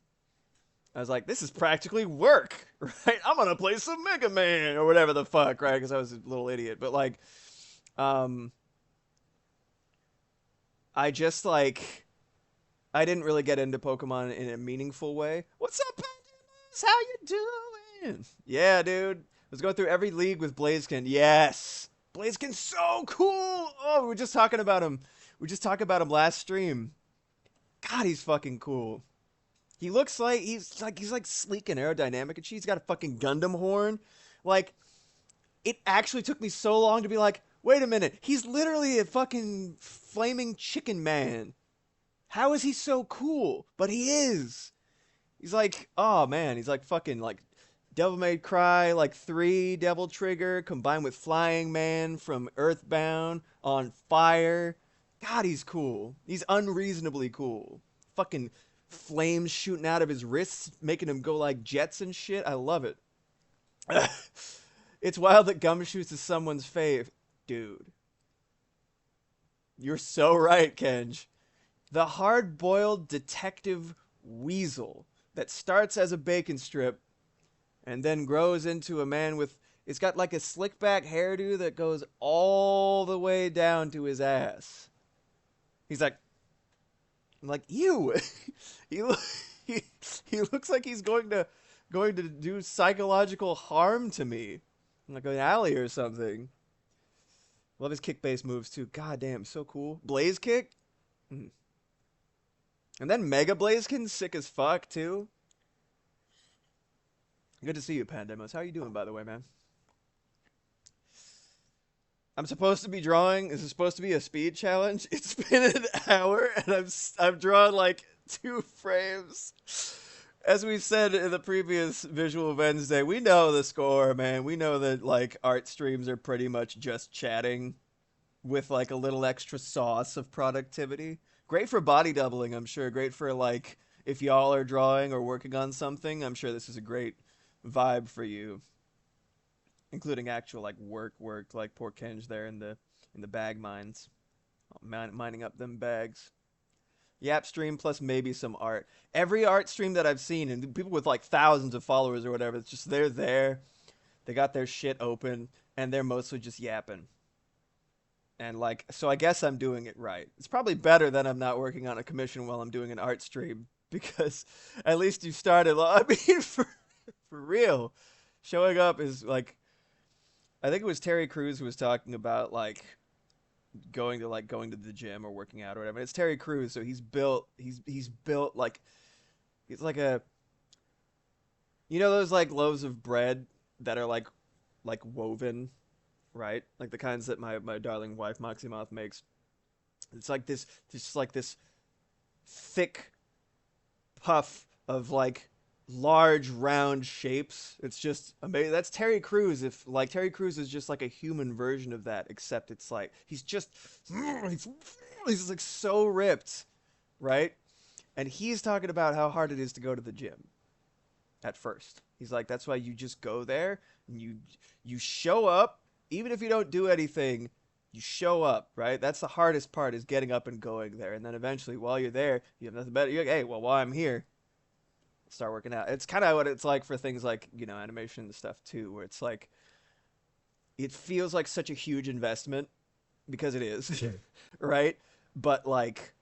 I was like, this is practically work, right? I'm gonna play some Mega Man or whatever the fuck, right? Because I was a little idiot. But like, um, I just like I didn't really get into Pokemon in a meaningful way. What's up, Pandamus? How you doing? Yeah, dude. Let's go through every league with Blaziken. Yes, Blaziken's so cool. Oh, we were just talking about him. We just talked about him last stream. God, he's fucking cool. He looks like he's like sleek and aerodynamic and shit. He's got a fucking Gundam horn. Like, it actually took me so long to be like, wait a minute, he's literally a fucking flaming chicken man. How is he so cool? But he is. He's like, oh man, he's like fucking like Devil May Cry, like 3 Devil Trigger combined with Flying Man from Earthbound on fire. God, he's cool. He's unreasonably cool. Fucking flames shooting out of his wrists, making him go like jets and shit. I love it. It's wild that Gumshoes is someone's fave. Dude. You're so right, Kenj. The hard-boiled detective weasel that starts as a bacon strip and then grows into a man with... It's got like a slick-back hairdo that goes all the way down to his ass. He's like... I'm like, ew! he, he, he looks like he's going to do psychological harm to me. Like an alley or something. Love his kick-based moves, too. God damn, so cool. Blaze kick? Mm. And then Mega Blaziken's sick as fuck, too. Good to see you, Pandemos. How you doing, by the way, man? I'm supposed to be drawing. This is supposed to be a speed challenge. It's been an hour, and I've drawn like 2 frames. As we said in the previous Visual Wednesday, we know the score, man. We know that like art streams are pretty much just chatting with like a little extra sauce of productivity. Great for body doubling, I'm sure. Great for like if y'all are drawing or working on something. I'm sure this is a great vibe for you, including actual like work like poor Kenj there in the bag mines, mining up them bags. Yap stream plus maybe some art. Every art stream that I've seen, and people with like thousands of followers or whatever, it's just they're there, they got their shit open, and they're mostly just yapping. And like, so I guess I'm doing it right. It's probably better that I'm not working on a commission while I'm doing an art stream, because at least you started. I mean, for real, showing up is like, I think it was Terry Crews who was talking about like going to the gym or working out or whatever. It's Terry Crews, so he's built like he's like a those like loaves of bread that are like woven, right? Like the kinds that my darling wife Moxie Moth makes. It's like this just like this thick puff of like large round shapes. It's just amazing. That's Terry Crews. If like Terry Crews is just like a human version of that, except it's like he's, he's like so ripped, right? And he's talking about how hard it is to go to the gym at first. He's like, that's why you just go there and you show up, even if you don't do anything. You show up, right? That's the hardest part is getting up and going there. And then eventually, while you're there, you have nothing better. You're like, hey, well, while I'm here, start working out. It's kind of what it's like for things like, animation and stuff too, where it's like it feels like such a huge investment because it is, right? But like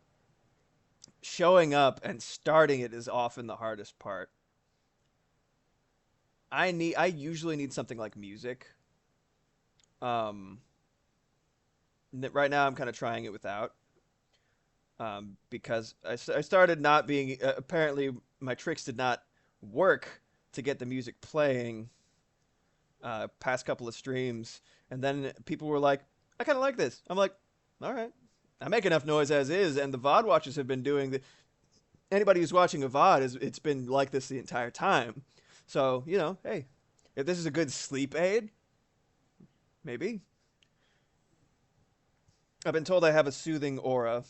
showing up and starting it is often the hardest part. I usually need something like music. Um right now I'm kind of trying it without because I started not being apparently my tricks did not work to get the music playing past couple of streams, and then people were like, "I kind of like this." I'm like, "All right, I make enough noise as is," and the VOD watchers have been doing the. Anybody who's watching a VOD is it's been like this the entire time. So hey, if this is a good sleep aid, maybe. I've been told I have a soothing aura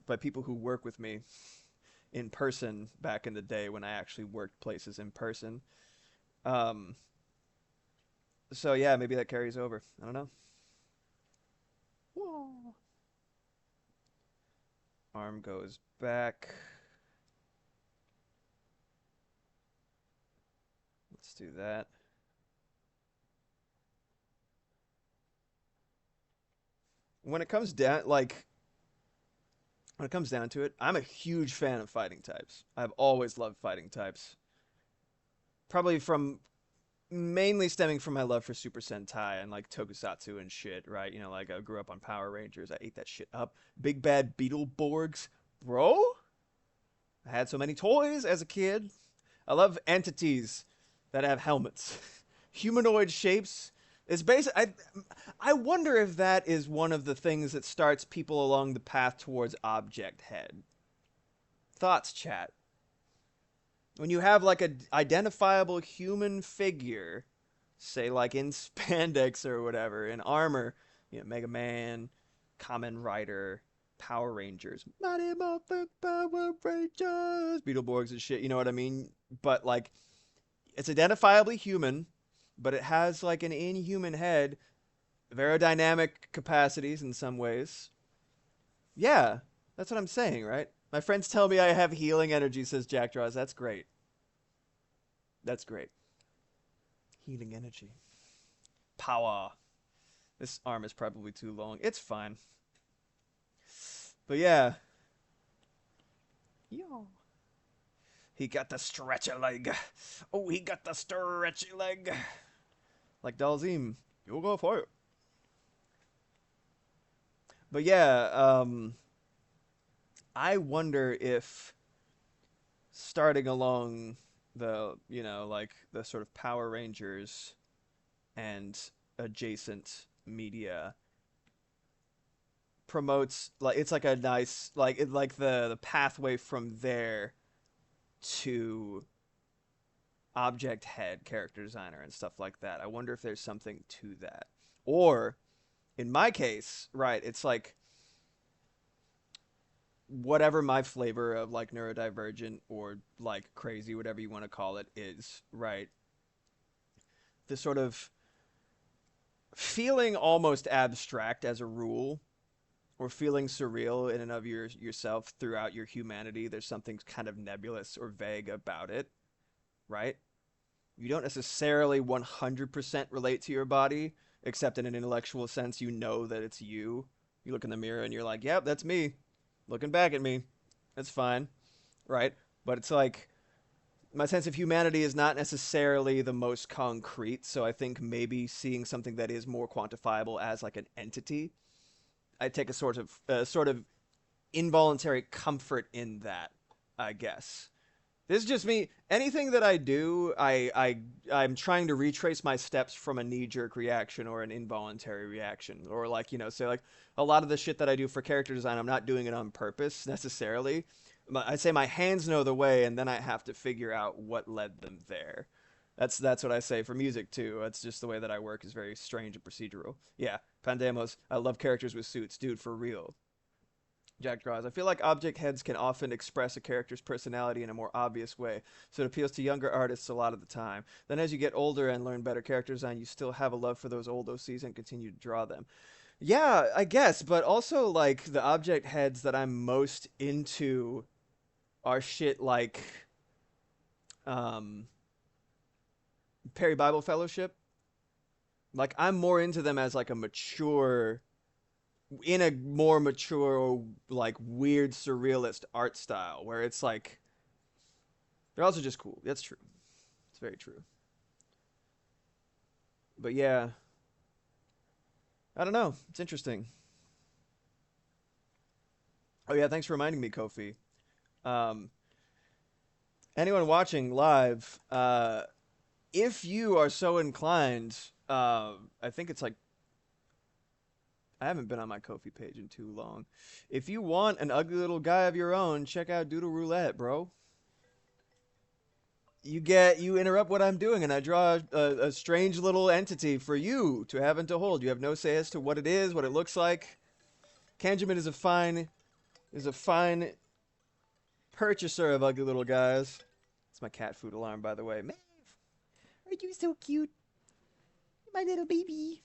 by people who work with me in person back in the day when I actually worked places in person. Um, so yeah, maybe that carries over. I don't know. Whoa. Arm goes back. Let's do that. When it comes down, like when it comes down to it, I'm a huge fan of fighting types. I've always loved fighting types. Probably from mainly stemming from my love for Super Sentai and like Tokusatsu and shit, right? Like I grew up on Power Rangers. I ate that shit up. Big Bad Beetleborgs, bro. I had so many toys as a kid. I love entities that have helmets, humanoid shapes. It's basic. I wonder if that is one of the things that starts people along the path towards object head. Thoughts, chat. When you have like a identifiable human figure, say like in spandex or whatever, in armor, Mega Man, Kamen Rider, Power Rangers, Mighty Morphin Power Rangers, Beetleborgs and shit, you know what I mean? But like, it's identifiably human, but it has like an inhuman head, aerodynamic capacities in some ways. Yeah, that's what I'm saying, right? My friends tell me I have healing energy, says Jack Draws. That's great. That's great. Healing energy. Power. This arm is probably too long. It's fine. But yeah. Yo. He got the stretchy leg. Oh, he got the stretchy leg. Like Dalzim. You'll go for it. But yeah, I wonder if starting along the, like the sort of Power Rangers and adjacent media promotes like it's like a nice like the pathway from there to object head character designer and stuff like that. I wonder if there's something to that. Or in my case, right, it's like whatever my flavor of like neurodivergent or like crazy, whatever you want to call it, is, right? The sort of feeling almost abstract as a rule, or feeling surreal in and of yourself throughout your humanity. There's something kind of nebulous or vague about it, right? You don't necessarily 100% relate to your body, except in an intellectual sense, you know that it's you. You look in the mirror and you're like, yep, that's me. Looking back at me. That's fine, right? But it's like, my sense of humanity is not necessarily the most concrete, so I think maybe seeing something that is more quantifiable as like an entity, I take a sort of involuntary comfort in that, I guess. This is just me. Anything that I do, I'm trying to retrace my steps from a knee-jerk reaction or an involuntary reaction, or like say like a lot of the shit that I do for character design, I'm not doing it on purpose necessarily. I'd say my hands know the way, and then I have to figure out what led them there. That's what I say for music too. That's just the way that I work is very strange and procedural. Yeah, Pandemos. I love characters with suits, dude, for real. Jack draws. I feel like object heads can often express a character's personality in a more obvious way, so it appeals to younger artists a lot of the time. Then as you get older and learn better character design, you still have a love for those old OCs and continue to draw them. Yeah, I guess, but also like the object heads that I'm most into are shit like um Perry Bible Fellowship. Like I'm more into them as like a mature in a more mature like weird surrealist art style where it's like they're also just cool. That's true. It's very true. But yeah, I don't know. It's interesting. Oh yeah, thanks for reminding me, Kofi. Um, anyone watching live, if you are so inclined, I think it's like I haven't been on my Kofi page in too long. If you want an ugly little guy of your own, check out Doodle Roulette, bro. You interrupt what I'm doing, and I draw a strange little entity for you to have and to hold. You have no say as to what it is, what it looks like. Kanjamin is a fine purchaser of ugly little guys. It's my cat food alarm, by the way. Maeve, are you so cute? My little baby.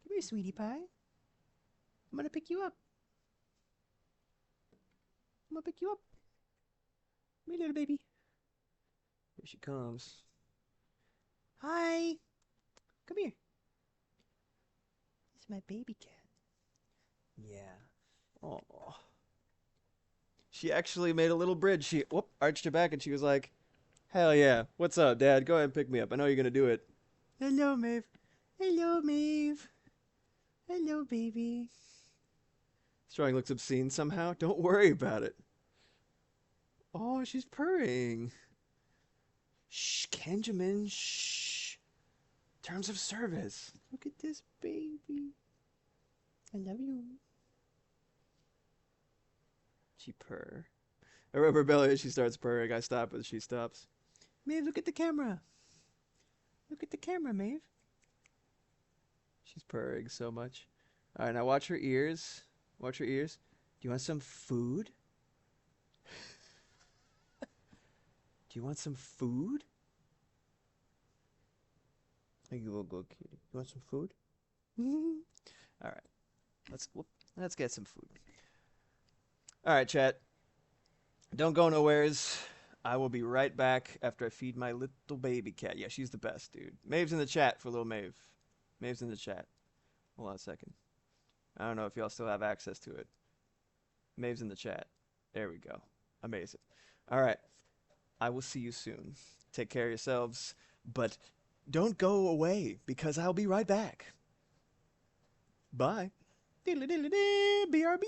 Come here, sweetie pie. I'm gonna pick you up. I'm gonna pick you up. My little baby. Here she comes. Hi. Come here. This is my baby cat. Yeah. Oh. She actually made a little bridge. She arched her back and she was like, "Hell yeah. What's up, Dad? Go ahead and pick me up. I know you're gonna do it." Hello, Maeve. Hello, Maeve. Hello, baby. This drawing looks obscene somehow. Don't worry about it. Oh, she's purring. Shh, Kenjamin. Shh. Terms of service. Look at this baby. I love you. She purr. I rub her belly as she starts purring. I stop as she stops. Maeve, look at the camera. Look at the camera, Maeve. She's purring so much. All right, now watch her ears. Watch her ears. Do you want some food? Do you want some food? Are you a good kitty? You want some food? All right. Let's get some food. All right, chat. Don't go nowheres. I will be right back after I feed my little baby cat. Yeah, she's the best, dude. Maeve's in the chat for little Maeve. Maeve's in the chat. Hold on a second. I don't know if y'all still have access to it. Maeve's in the chat. There we go. Amazing. All right. I will see you soon. Take care of yourselves, but don't go away because I'll be right back. Bye. BRB.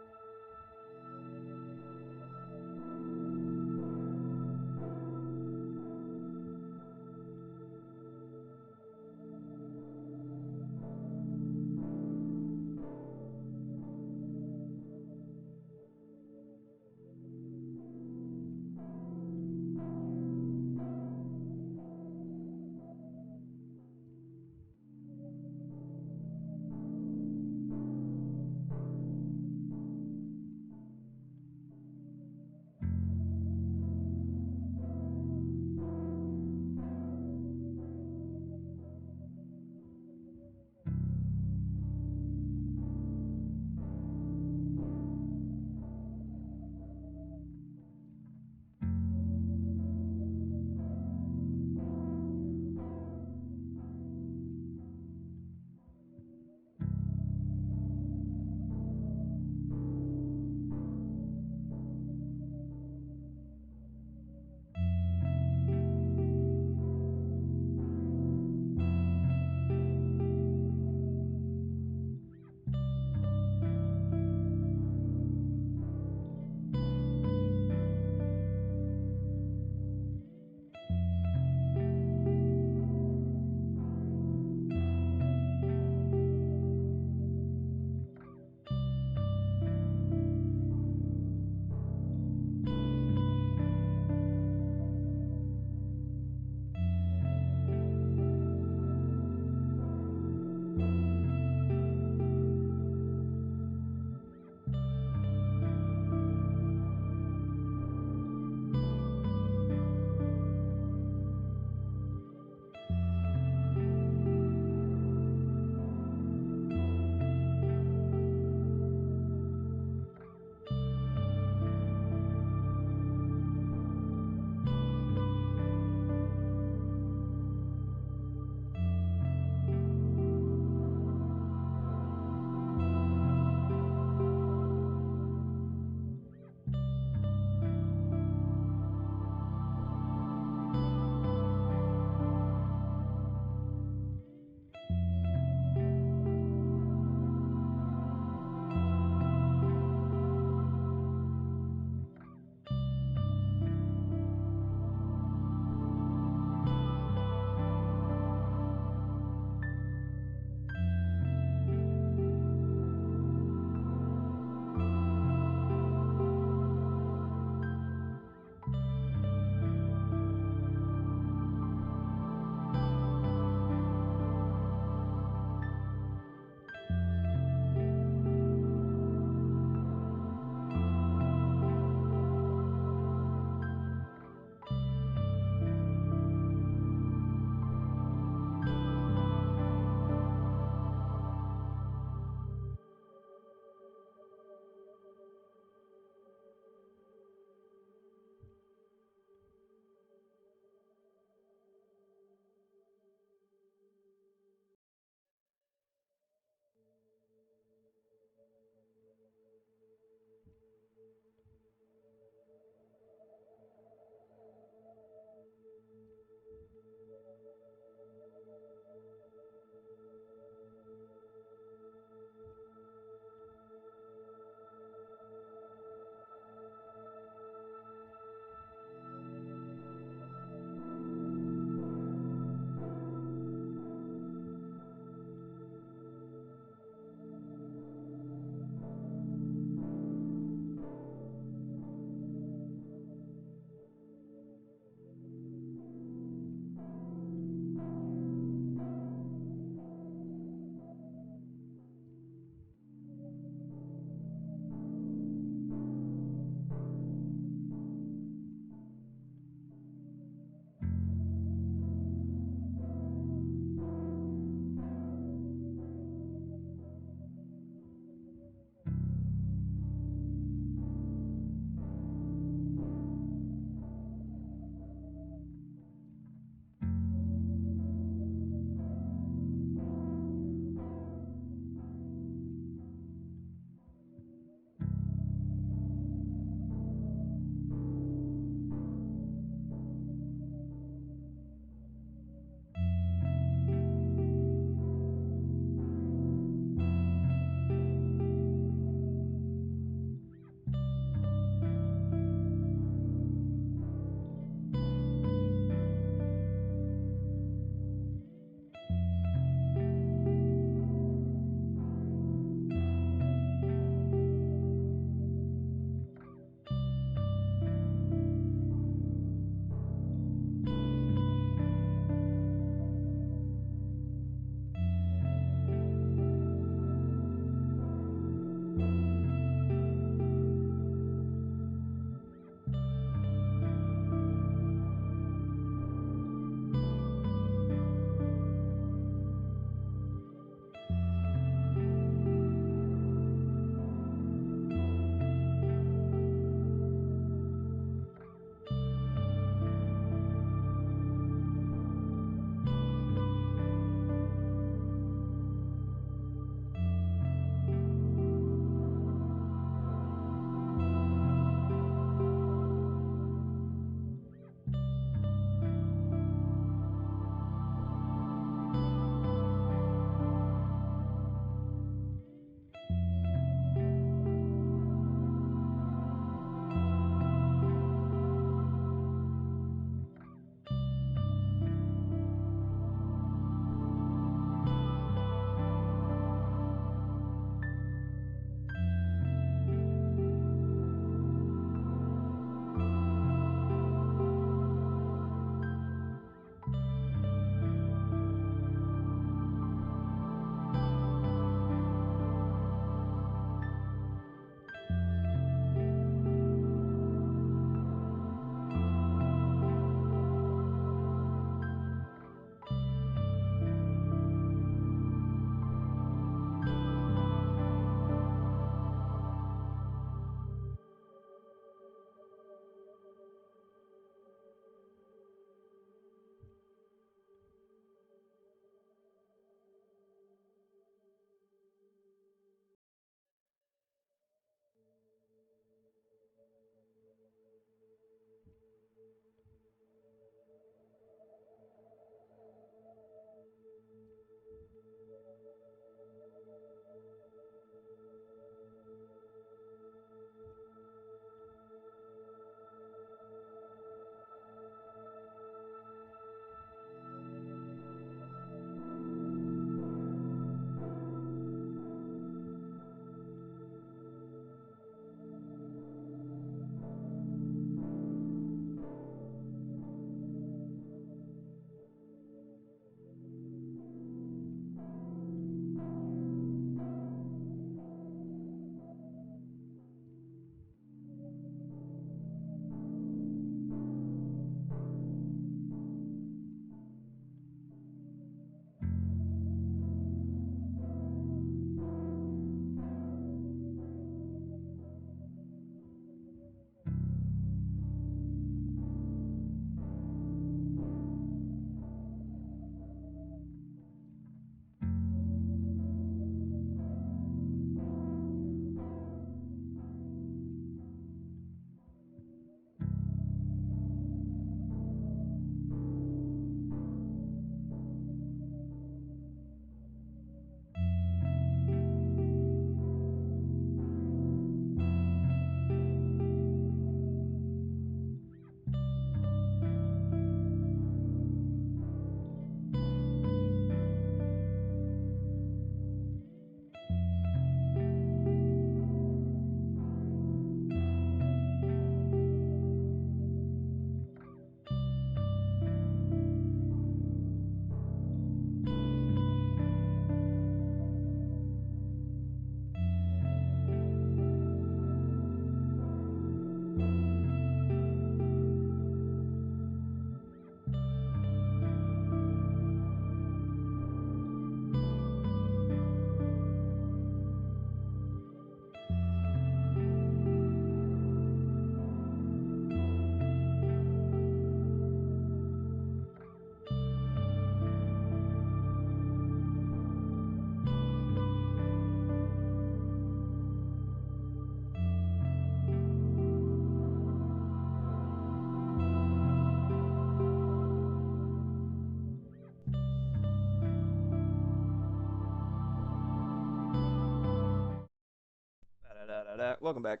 Welcome back.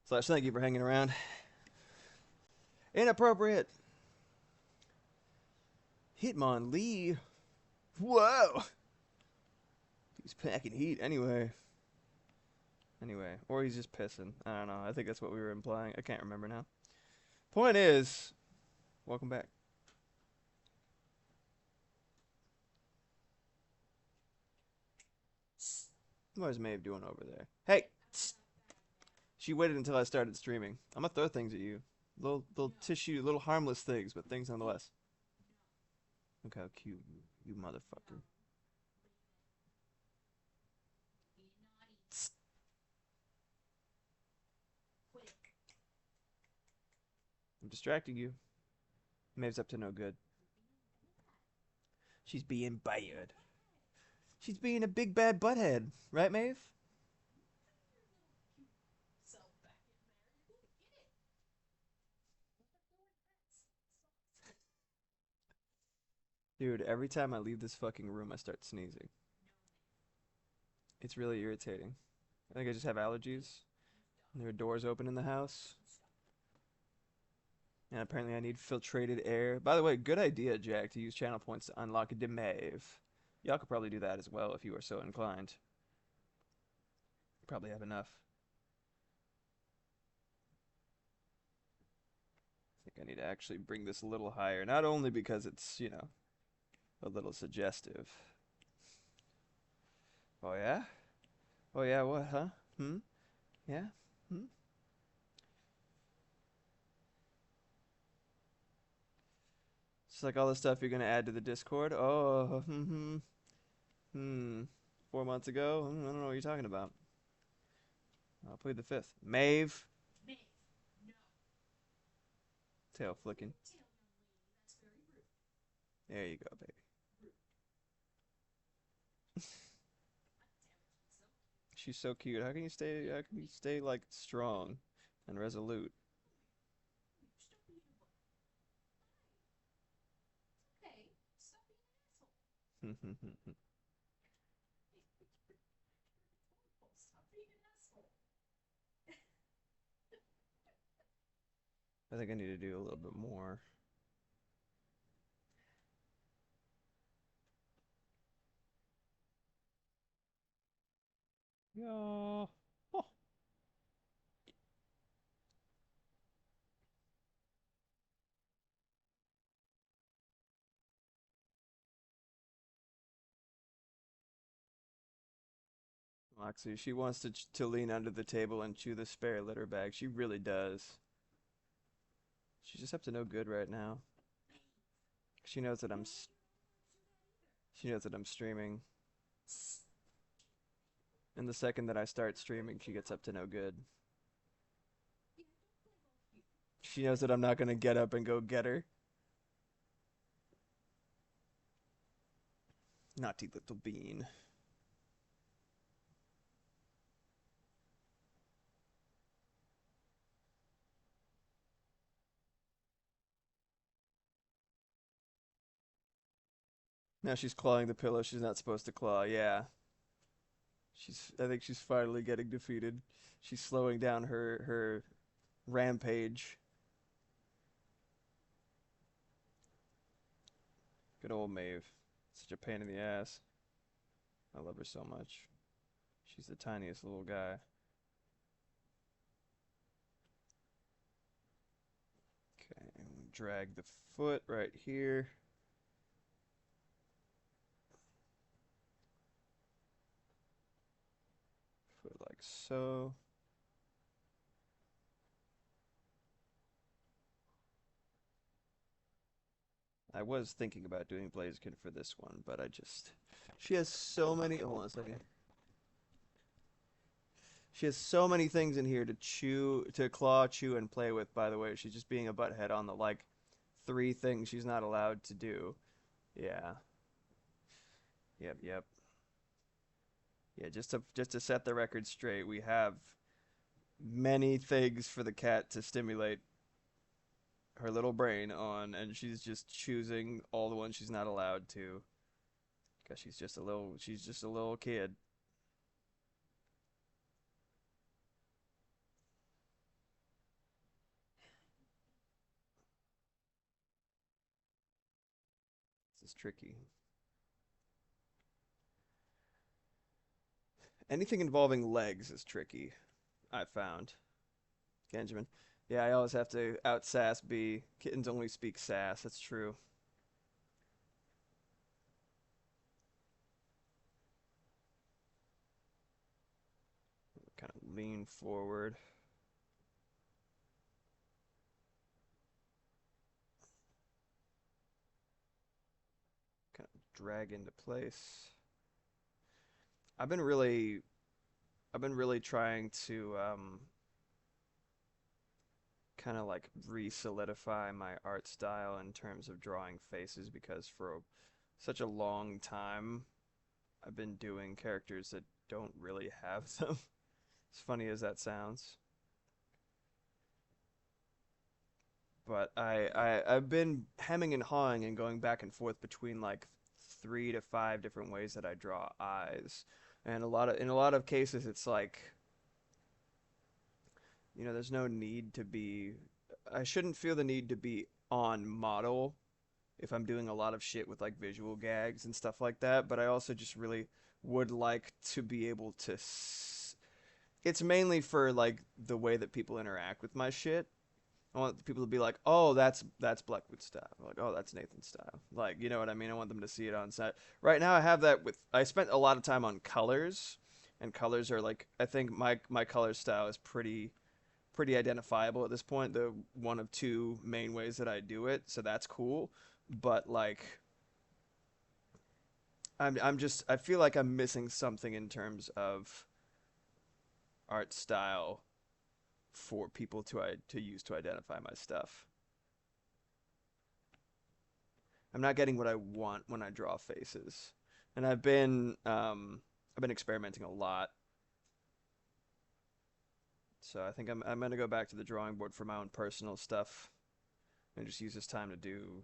Slash, thank you for hanging around. Inappropriate. Hitmonlee. Whoa. He's packing heat anyway. Or he's just pissing. I don't know. I think that's what we were implying. I can't remember now. Point is, welcome back. What is Maeve doing over there? Hey! She waited until I started streaming. I'm gonna throw things at you. Little tissue, little harmless things, but things nonetheless. Look how cute you motherfucker. I'm distracting you. Maeve's up to no good. She's being bad. She's being a big bad butthead. Right, Maeve? Dude, every time I leave this fucking room, I start sneezing. It's really irritating. I think I just have allergies. There are doors open in the house. And apparently I need filtrated air. By the way, good idea, Jack, to use channel points to unlock a Maeve. Y'all could probably do that as well if you are so inclined. Probably have enough. I think I need to actually bring this a little higher. Not only because it's, you know, a little suggestive. Oh, yeah? Oh, yeah, what, huh? Hmm? Yeah? Hmm? It's like all the stuff you're gonna add to the Discord. Oh, 4 months ago. I don't know what you're talking about. I'll plead the fifth. Maeve. Tail flicking. There you go, baby. She's so cute. How can you stay? How can you stay like strong and resolute? I think I need to do a little bit more. Yeah. Oh. Moxie, she wants to lean under the table and chew the spare litter bag. She really does. She's just up to no good right now. She knows that she knows that I'm streaming. And the second that I start streaming, she gets up to no good. She knows that I'm not gonna get up and go get her. Naughty little bean. Now she's clawing the pillow she's not supposed to claw. Yeah. I think she's finally getting defeated. She's slowing down her rampage. Good old Maeve. Such a pain in the ass. I love her so much. She's the tiniest little guy. Okay, drag the foot right here. Foot like so. I was thinking about doing Blaziken for this one, but she has so many. Hold on a second. She has so many things in here to claw, chew, and play with. By the way, she's just being a butthead on the like 3 things she's not allowed to do. Yeah. Yep. Yeah, just to set the record straight, we have many things for the cat to stimulate her little brain on, and she's just choosing all the ones she's not allowed to. Because she's just a little kid. tricky. Anything involving legs is tricky, I found. Benjamin. Yeah, I always have to out sass B. Kittens only speak sass. That's true. Kind of lean forward. Kind of drag into place. I've been really, I've been really trying to kind of like re-solidify my art style in terms of drawing faces because for such a long time I've been doing characters that don't really have them. As funny as that sounds. But I've been hemming and hawing and going back and forth between like 3 to 5 different ways that I draw eyes. And in a lot of cases it's like, there's no need to be I shouldn't feel the need to be on model if I'm doing a lot of shit with like visual gags and stuff like that, but I also just really would like to be able to it's mainly for like the way that people interact with my shit. I want people to be like, "Oh, that's Blackwood style." Like, "Oh, that's Nathan style." Like, you know what I mean? I want them to see it on set. Right now, I have that with. I spent a lot of time on colors, and colors are like I think my color style is pretty identifiable at this point. The one of two main ways that I do it, so that's cool. But like, I'm just I feel like I'm missing something in terms of art style for people to use to identify my stuff. I'm not getting what I want when I draw faces, and I've been experimenting a lot. So I think I'm gonna go back to the drawing board for my own personal stuff and just use this time to do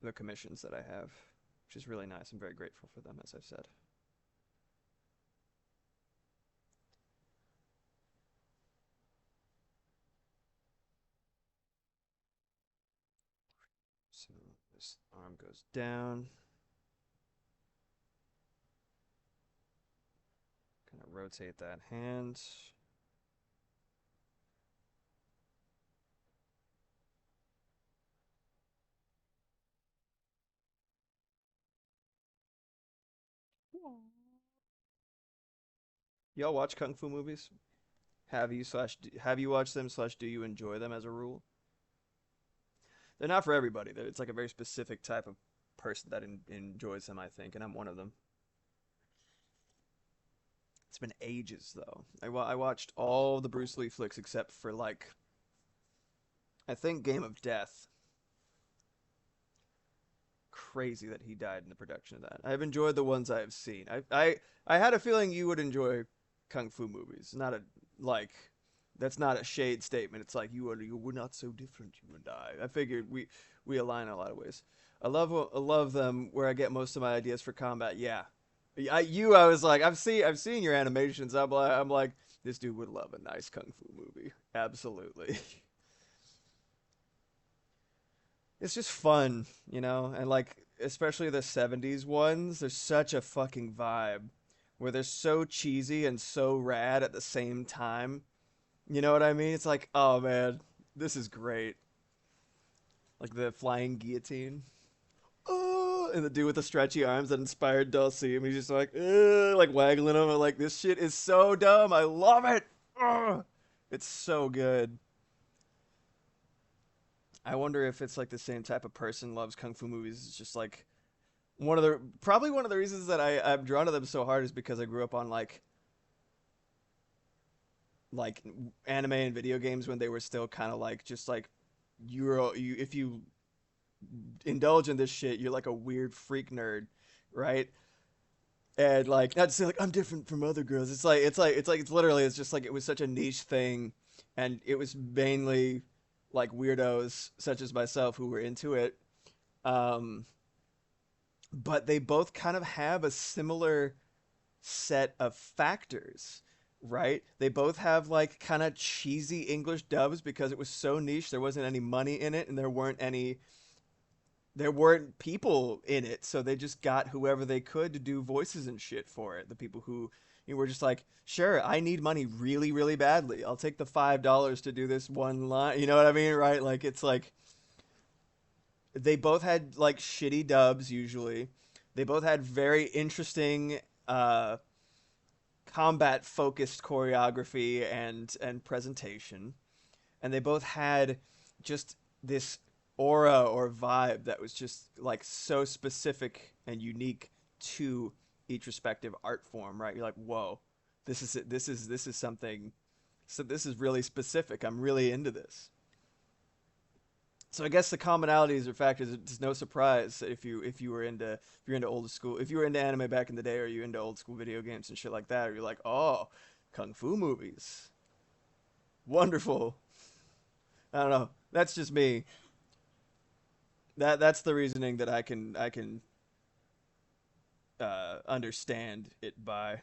the commissions that I have, which is really nice. I'm very grateful for them, as I've said. So this arm goes down, kind of rotate that hand. Y'all watch kung fu movies? Have you watched them slash do you enjoy them as a rule? They're not for everybody. It's like a very specific type of person that enjoys them, I think, and I'm one of them. It's been ages though. I watched all the Bruce Lee flicks except for like I think Game of Death. Crazy that he died in the production of that. I've enjoyed the ones I have seen. I had a feeling you would enjoy kung fu movies. Not a like that's not a shade statement. It's like we're not so different, you and I. I figured we align in a lot of ways. I love them where I get most of my ideas for combat. Yeah, I was like I've seen your animations. I'm like this dude would love a nice kung fu movie. Absolutely. It's just fun, and like especially the 70s ones, there's such a fucking vibe where they're so cheesy and so rad at the same time. You know what I mean? It's like, oh man, this is great. Like the flying guillotine. Oh, and the dude with the stretchy arms that inspired Dulcie. He's just like waggling them. I'm like, this shit is so dumb. I love it. Ugh. It's so good. I wonder if it's like the same type of person loves kung fu movies. It's just like probably one of the reasons that I'm drawn to them so hard is because I grew up on like anime and video games when they were still kind of like just like you if you indulge in this shit you're like a weird freak nerd, right? And like not to say like I'm different from other girls. It's literally it's just like it was such a niche thing, and it was mainly like weirdos such as myself who were into it. Um, but they both kind of have a similar set of factors, right? They both have like kind of cheesy English dubs because it was so niche, there wasn't any money in it, and there weren't people in it, so they just got whoever they could to do voices and shit for it. The people who were just like, sure, I need money really, really badly. I'll take the $5 to do this one line. You know what I mean, right? Like it's like they both had like shitty dubs usually. They both had very interesting combat focused choreography and presentation, and they both had just this aura or vibe that was just like so specific and unique to each respective art form, right? You're like, whoa, this is something. So this is really specific. I'm really into this. So I guess the commonalities or factors. It's no surprise if you're into old school, if you were into anime back in the day, or you into old school video games and shit like that, or you're like, oh, kung fu movies, wonderful. I don't know. That's just me. That's the reasoning that I can understand it by.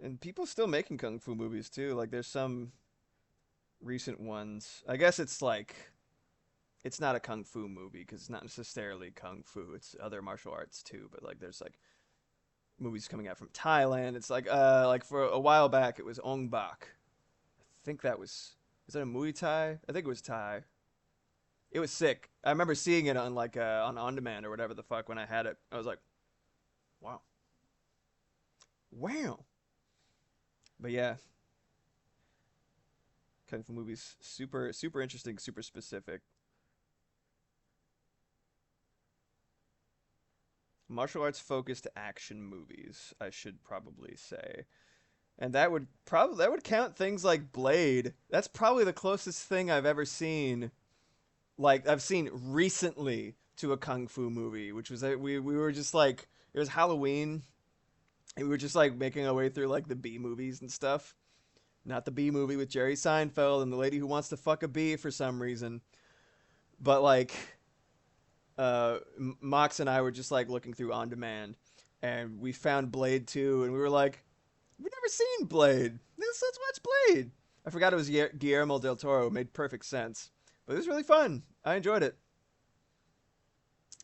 And people still making kung fu movies too. Like there's some recent ones. I guess it's like it's not a kung fu movie because it's not necessarily kung fu. It's other martial arts too. But like there's like movies coming out from Thailand. It's like for a while back it was Ong Bak. I think that was that a Muay Thai? I think it was Thai. It was sick. I remember seeing it on like on demand or whatever the fuck when I had it. I was like, wow, wow. But yeah, kung fu movies super interesting, super specific. Martial arts focused action movies, I should probably say. And that would count things like Blade. That's probably the closest thing I've ever seen, like I've seen recently, to a kung fu movie, which was we were just like it was Halloween and we were just like making our way through like the B movies and stuff. Not the B movie with Jerry Seinfeld and the lady who wants to fuck a bee for some reason, but like Mox and I were just like looking through on demand, and we found Blade 2, and we were like, we've never seen Blade. Let's watch Blade. I forgot it was Guillermo del Toro. It made perfect sense, but it was really fun. I enjoyed it.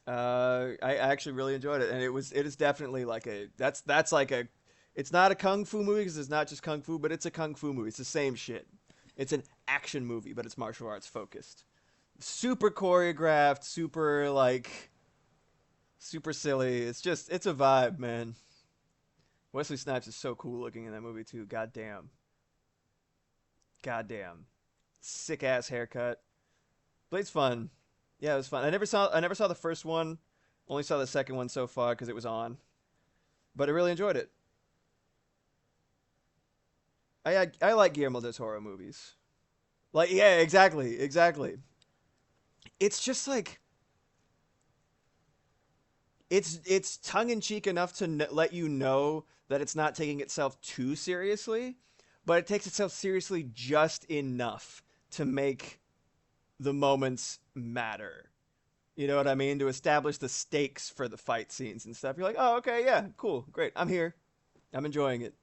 I actually really enjoyed it, and it is definitely like a that's like a it's not a kung fu movie because it's not just kung fu, but it's a kung fu movie. It's the same shit. It's an action movie, but it's martial arts focused. Super choreographed, super like super silly. It's a vibe, man. Wesley Snipes is so cool looking in that movie too. Goddamn, goddamn, sick ass haircut. Blade's fun. Yeah, it was fun. I never saw the first one. Only saw the second one so far because it was on. But I really enjoyed it. I like Guillermo del Toro movies. Like yeah, exactly, exactly. It's just like it's tongue in cheek enough to let you know that it's not taking itself too seriously, but it takes itself seriously just enough to make the moments matter. You know what I mean? To establish the stakes for the fight scenes and stuff. You're like, oh, okay, yeah, cool, great. I'm here. I'm enjoying it.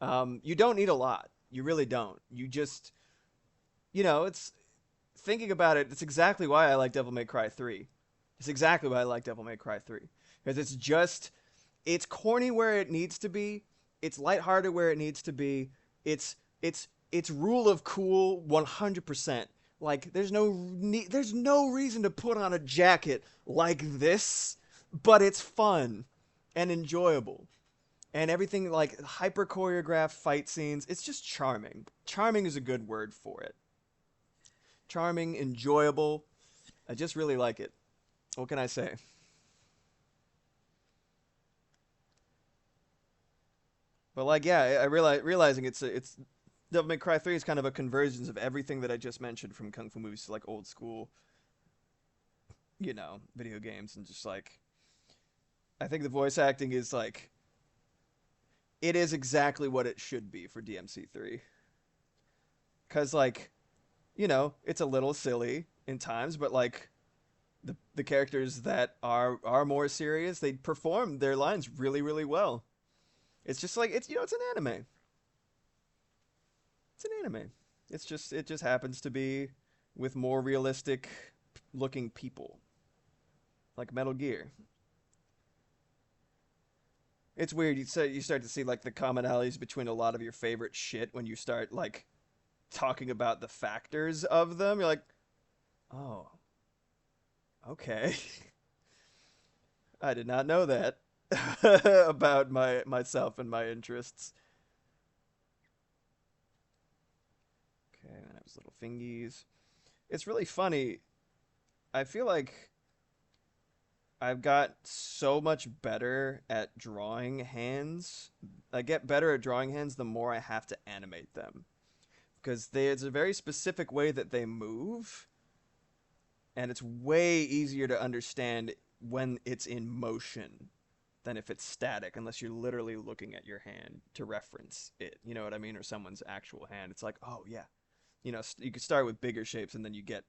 You don't need a lot. You really don't. You just, it's thinking about it. It's exactly why I like Devil May Cry 3. It's exactly why I like Devil May Cry 3. Because it's corny where it needs to be. It's lighthearted where it needs to be. It's rule of cool 100%. Like there's no reason to put on a jacket like this, but it's fun and enjoyable. And everything like hyper choreographed fight scenes, it's just charming. Charming is a good word for it. Charming, enjoyable. I just really like it. What can I say? But like, yeah, I realizing it's Devil May Cry 3 is kind of a convergence of everything that I just mentioned from kung fu movies to like old school, video games and just like I think the voice acting is like it is exactly what it should be for DMC3. Cuz like, it's a little silly in times, but like the characters that are more serious, they perform their lines really really well. It's just like it's an anime. It's an anime. It just happens to be with more realistic looking people, like Metal Gear. It's weird. You start to see like the commonalities between a lot of your favorite shit when you start like talking about the factors of them. You're like, oh, okay. I did not know that about myself and my interests. Okay, and I have his little fingies. It's really funny. I feel like I've got so much better at drawing hands. I get better at drawing hands the more I have to animate them because it's a very specific way that they move, and it's way easier to understand when it's in motion than if it's static, unless you're literally looking at your hand to reference it. You know what I mean? Or someone's actual hand. It's like, oh yeah, you know, you could start with bigger shapes and then you get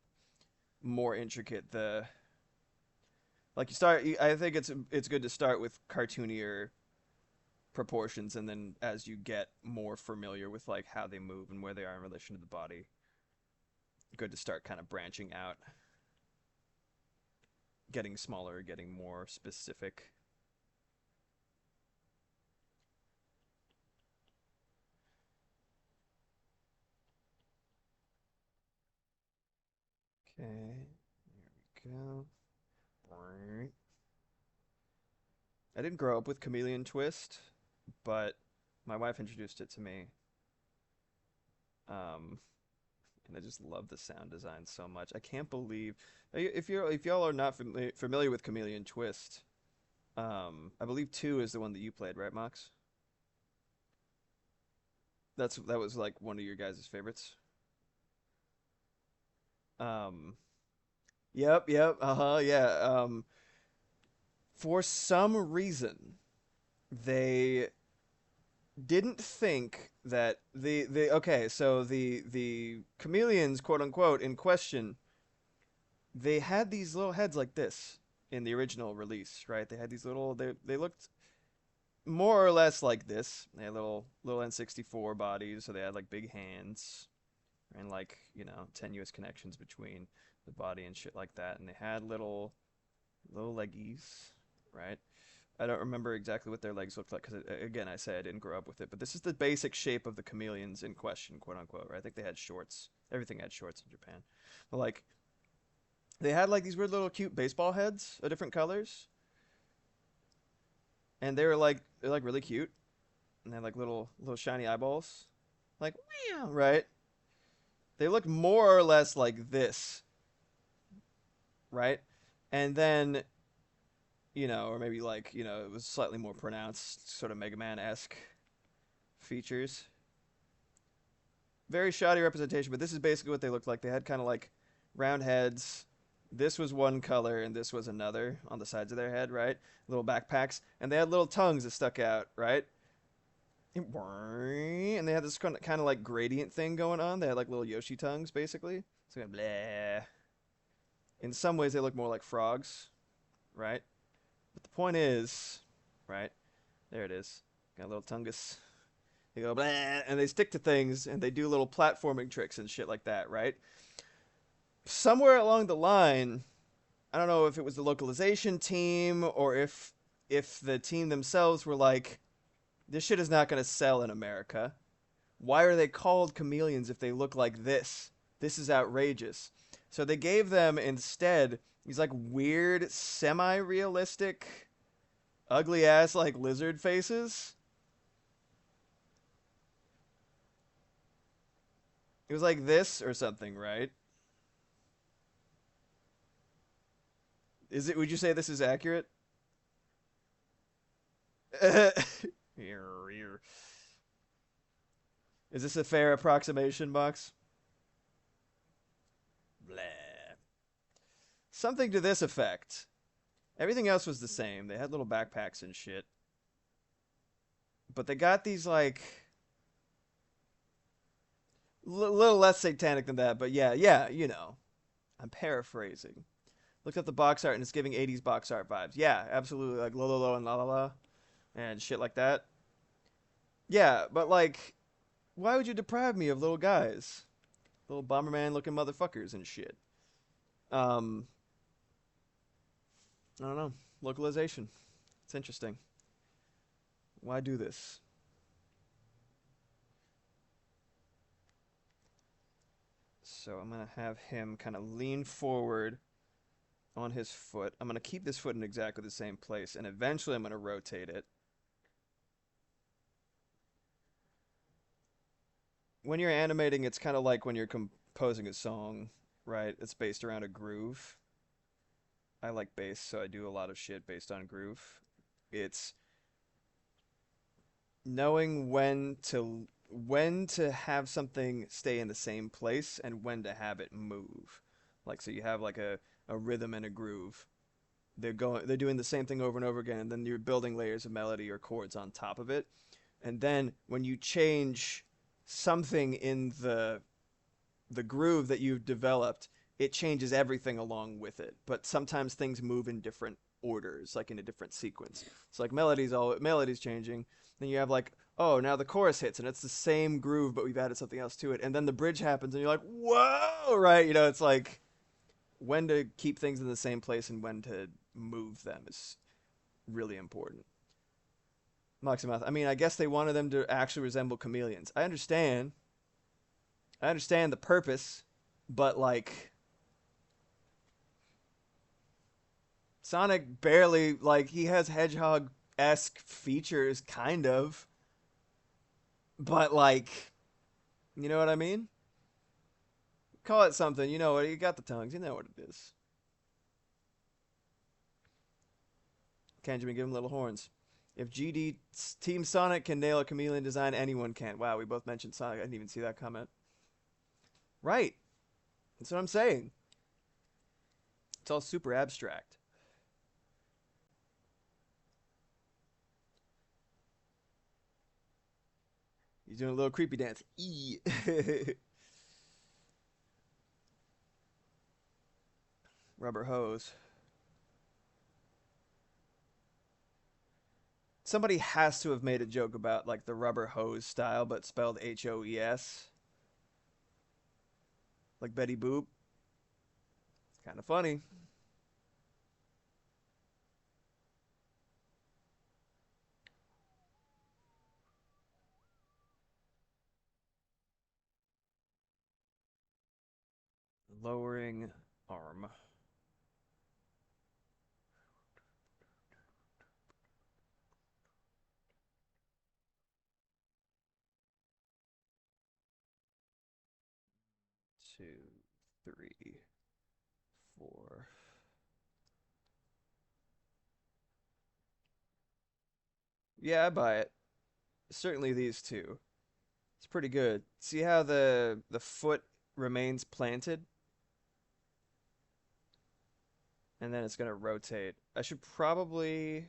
more intricate. I think it's good to start with cartoonier proportions, and then as you get more familiar with like how they move and where they are in relation to the body, good to start kind of branching out, getting smaller, getting more specific. Okay, here we go. I didn't grow up with Chameleon Twist, but my wife introduced it to me. Um, and I just love the sound design so much. I can't believe if y'all are not familiar with Chameleon Twist, I believe 2 is the one that you played, right, Mox? That was like one of your guys' favorites. Um, yep, uh-huh, yeah. For some reason, they didn't think that the chameleons, quote unquote, in question, they had these little heads like this in the original release, right? They had these little they looked more or less like this. They had little N64 bodies, so they had like big hands and like, you know, tenuous connections between the body and shit like that. And they had little leggies, right? I don't remember exactly what their legs looked like because, again, I say I didn't grow up with it. But this is the basic shape of the chameleons in question, quote unquote. Right? I think they had shorts. Everything had shorts in Japan. But like, they had like these weird little cute baseball heads of different colors, and they're like really cute, and they had like little shiny eyeballs, like meow, right? They looked more or less like this, right? And then, you know, or maybe like, you know, it was slightly more pronounced, sort of Mega Man esque features. Very shoddy representation, but this is basically what they looked like. They had kind of like round heads. This was one color and this was another on the sides of their head, right? Little backpacks. And they had little tongues that stuck out, right? And they had this kind of like gradient thing going on. They had like little Yoshi tongues, basically. So blah. In some ways, they look more like frogs, right? But the point is, right? There it is. Got a little tungus. They go blah, and they stick to things, and they do little platforming tricks and shit like that, right? Somewhere along the line, I don't know if it was the localization team or if the team themselves were like, this shit is not going to sell in America. Why are they called chameleons if they look like this? This is outrageous. So they gave them instead these like weird, semi-realistic, ugly ass like lizard faces. It was like this or something, right? Is it? Would you say this is accurate? Is this a fair approximation, Box? Blah. Something to this effect. Everything else was the same. They had little backpacks and shit. But they got these like little less satanic than that, but yeah, you know. I'm paraphrasing. Looked at the box art and it's giving 80s box art vibes. Yeah, absolutely, like lo and la la la and shit like that. Yeah, but like Why would you deprive me of little guys? Little Bomberman looking motherfuckers and shit. Um, I don't know. Localization. It's interesting. Why do this? So I'm going to have him kind of lean forward on his foot. I'm going to keep this foot in exactly the same place, and eventually I'm going to rotate it. When you're animating, it's kind of like when you're composing a song, right? It's based around a groove. I like bass, so I do a lot of shit based on groove. It's knowing when to have something stay in the same place and when to have it move. Like so you have like a rhythm and a groove. They're doing the same thing over and over again, and then you're building layers of melody or chords on top of it. And then when you change something in the groove that you've developed, it changes everything along with it. But sometimes things move in different orders, like in a different sequence. It's like melodies changing. Then you have like, oh, now the chorus hits and it's the same groove, but we've added something else to it. And then the bridge happens and you're like, whoa, right? You know, it's like when to keep things in the same place and when to move them is really important. Maximath. I mean, I guess they wanted them to actually resemble chameleons. I understand the purpose, but like Sonic barely like he has hedgehog-esque features kind of, but like you know what I mean? Call it something, you know what? You got the tongues, you know what it is. Kenjamin, give him little horns. If GD Team Sonic can nail a chameleon design, anyone can. Wow, we both mentioned Sonic. I didn't even see that comment. Right. That's what I'm saying. It's all super abstract. He's doing a little creepy dance. Rubber hose. Somebody has to have made a joke about like the rubber hose style, but spelled HOES, like Betty Boop. It's kind of funny. Lowering arm. 2, 3, 4. Yeah, I buy it. Certainly these two. It's pretty good. See how the foot remains planted, and then it's gonna rotate. I should probably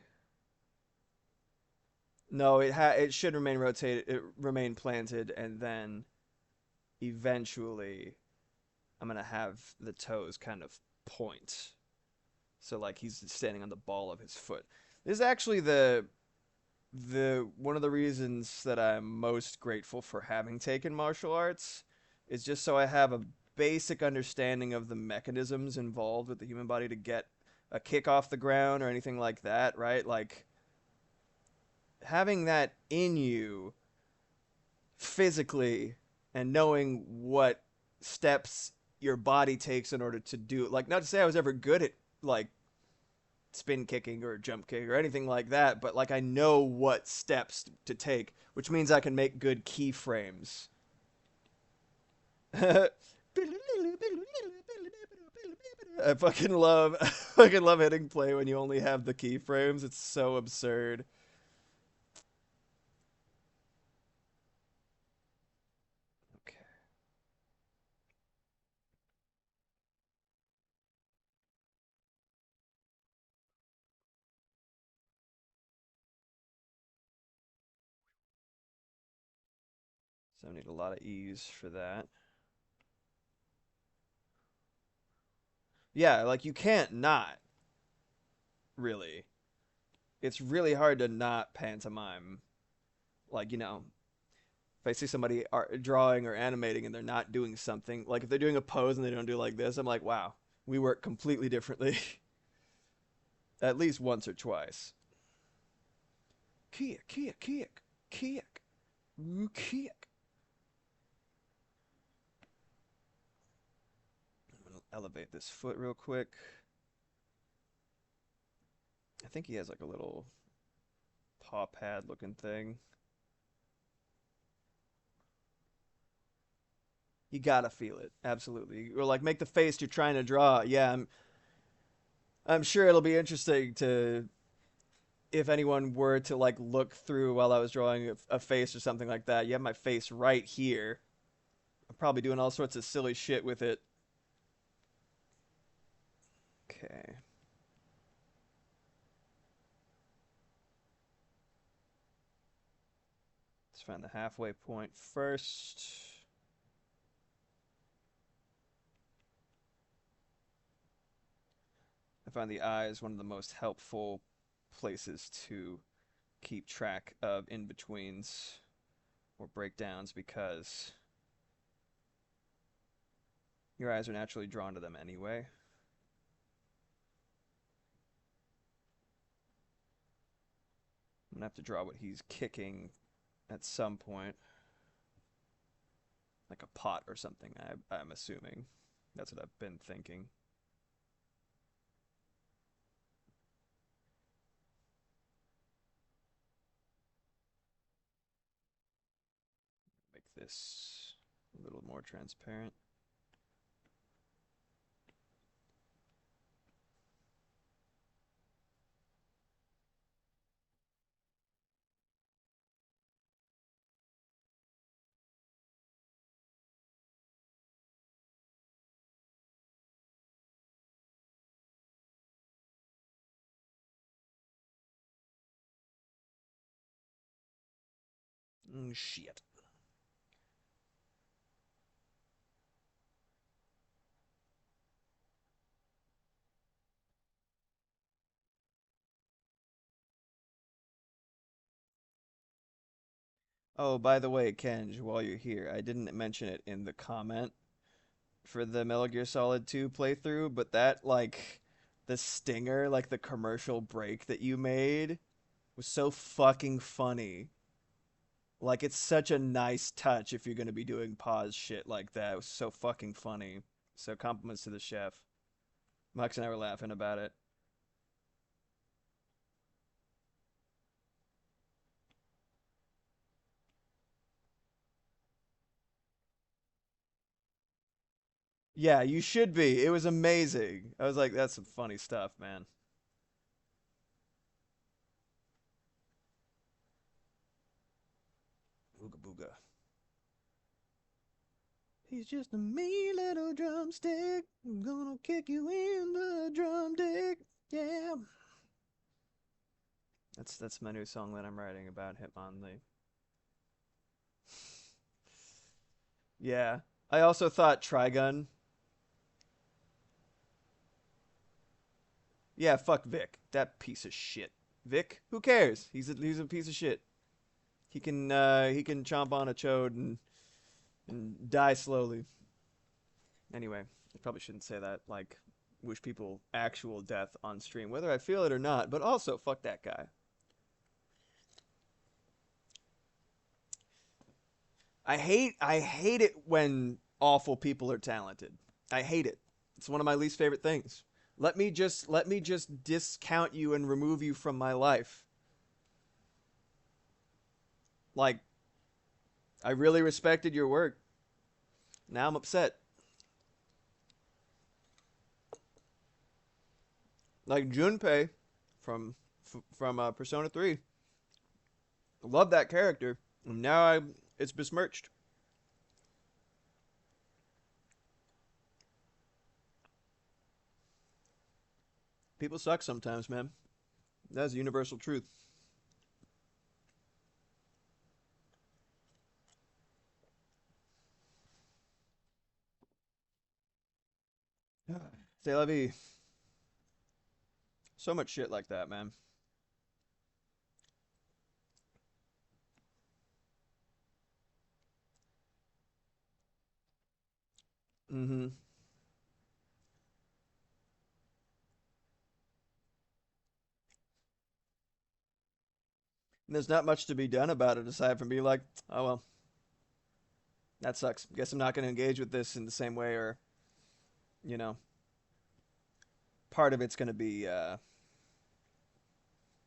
no. It should remain rotated. It remain planted, and then eventually I'm gonna have the toes kind of point. So like he's standing on the ball of his foot. This is actually the one of the reasons that I'm most grateful for having taken martial arts is just so I have a basic understanding of the mechanisms involved with the human body to get a kick off the ground or anything like that, right? Like having that in you physically and knowing what steps your body takes in order to do it. Like not to say I was ever good at like spin kicking or jump kick or anything like that, but like I know what steps to take, which means I can make good keyframes. I fucking love hitting play when you only have the keyframes. It's so absurd. Okay. So I need a lot of ease for that. Yeah, like you can't not, really. It's really hard to not pantomime. Like, you know, If I see somebody drawing or animating and they're not doing something, like if they're doing a pose and they don't do like this, I'm like, wow, we work completely differently. At least once or twice. Kick, kick, kick, kick, kick. I'm gonna elevate this foot real quick. I think he has like a little paw pad looking thing. You gotta feel it, absolutely. Or like make the face you're trying to draw. Yeah, I'm sure it'll be interesting to if anyone were to like look through while I was drawing a face or something like that. You have my face right here. I'm probably doing all sorts of silly shit with it. Okay. Let's find the halfway point first. I find the eye is one of the most helpful places to keep track of in-betweens or breakdowns because your eyes are naturally drawn to them anyway. I'm gonna have to draw what he's kicking at some point. Like a pot or something, I'm assuming. That's what I've been thinking. Make this a little more transparent. Shit. Oh, by the way, Kenj, while you're here, I didn't mention it in the comment for the Metal Gear Solid 2 playthrough, but that, like, the stinger, like the commercial break that you made was so fucking funny. Like, it's such a nice touch if you're gonna be doing pause shit like that. It was so fucking funny. So compliments to the chef. Max and I were laughing about it. Yeah, you should be. It was amazing. I was like, that's some funny stuff, man. Ooga booga. He's just a mean little drumstick. I'm gonna kick you in the drum dick. Yeah. That's my new song that I'm writing about Hitmonlee. Yeah. I also thought Trigun. Yeah, fuck Vic. That piece of shit. Vic? Who cares? He's a piece of shit. He can chomp on a chode and die slowly. Anyway, I probably shouldn't say that. Like, wish people actual death on stream, whether I feel it or not. But also, fuck that guy. I hate it when awful people are talented. I hate it. It's one of my least favorite things. Let me just discount you and remove you from my life. Like, I really respected your work. Now I'm upset. Like Junpei from Persona 3. Love that character. And now it's besmirched. People suck sometimes, man. That's universal truth. C'est la vie. So much shit like that, man. Mm-hmm. And there's not much to be done about it aside from being like, oh well, that sucks. Guess I'm not going to engage with this in the same way, or you know, part of it's going to be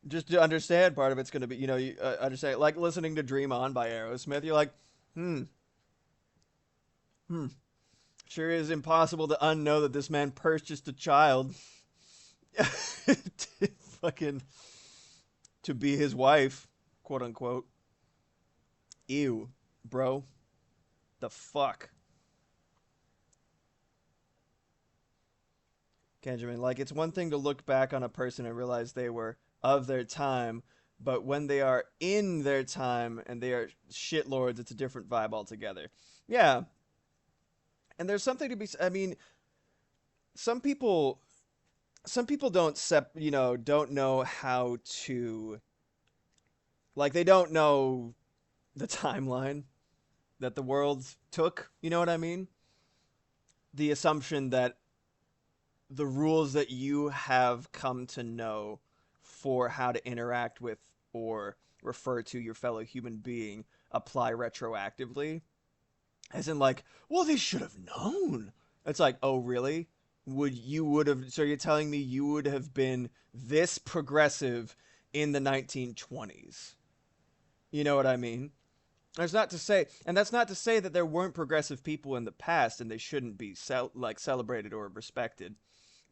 just to understand. Part of it's going to be, you understand, like listening to "Dream On" by Aerosmith. You're like, hmm, hmm. Sure is impossible to unknow that this man purchased a child, to fucking to be his wife, quote unquote. Ew, bro. The fuck, Benjamin. Like, it's one thing to look back on a person and realize they were of their time, but when they are in their time and they are shitlords, it's a different vibe altogether. Yeah, and there's something to be. I mean, some people, some people don't know how to, like, they don't know the timeline that the world took. You know what I mean? The assumption that the rules that you have come to know for how to interact with or refer to your fellow human being apply retroactively. As in, like, well, they should have known. It's like, oh, really? Would have? So you're telling me you would have been this progressive in the 1920s? You know what I mean? That's not to say, and that's not to say that there weren't progressive people in the past and they shouldn't be celebrated or respected.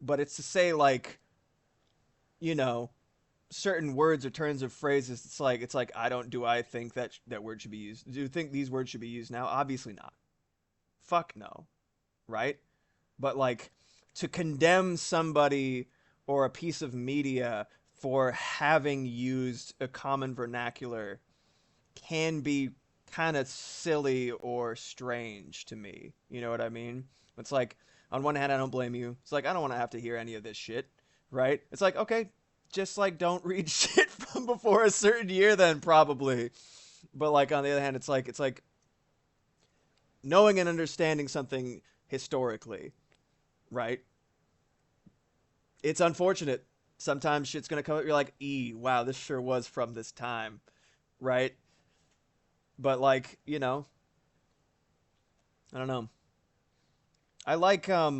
But it's to say, like, you know certain words or turns of phrases. It's like I think that word should be used. Do you think these words should be used now? Obviously not. Fuck no. Right? But, like, to condemn somebody or a piece of media for having used a common vernacular can be kind of silly or strange to me. You know what I mean? It's like, on one hand, I don't blame you. It's like, I don't want to have to hear any of this shit, right? It's like, okay, just like don't read shit from before a certain year, then probably. But, like, on the other hand, it's like knowing and understanding something historically, right? It's unfortunate. Sometimes shit's gonna come up. You're like, wow, this sure was from this time, right? But, like, I don't know. I like a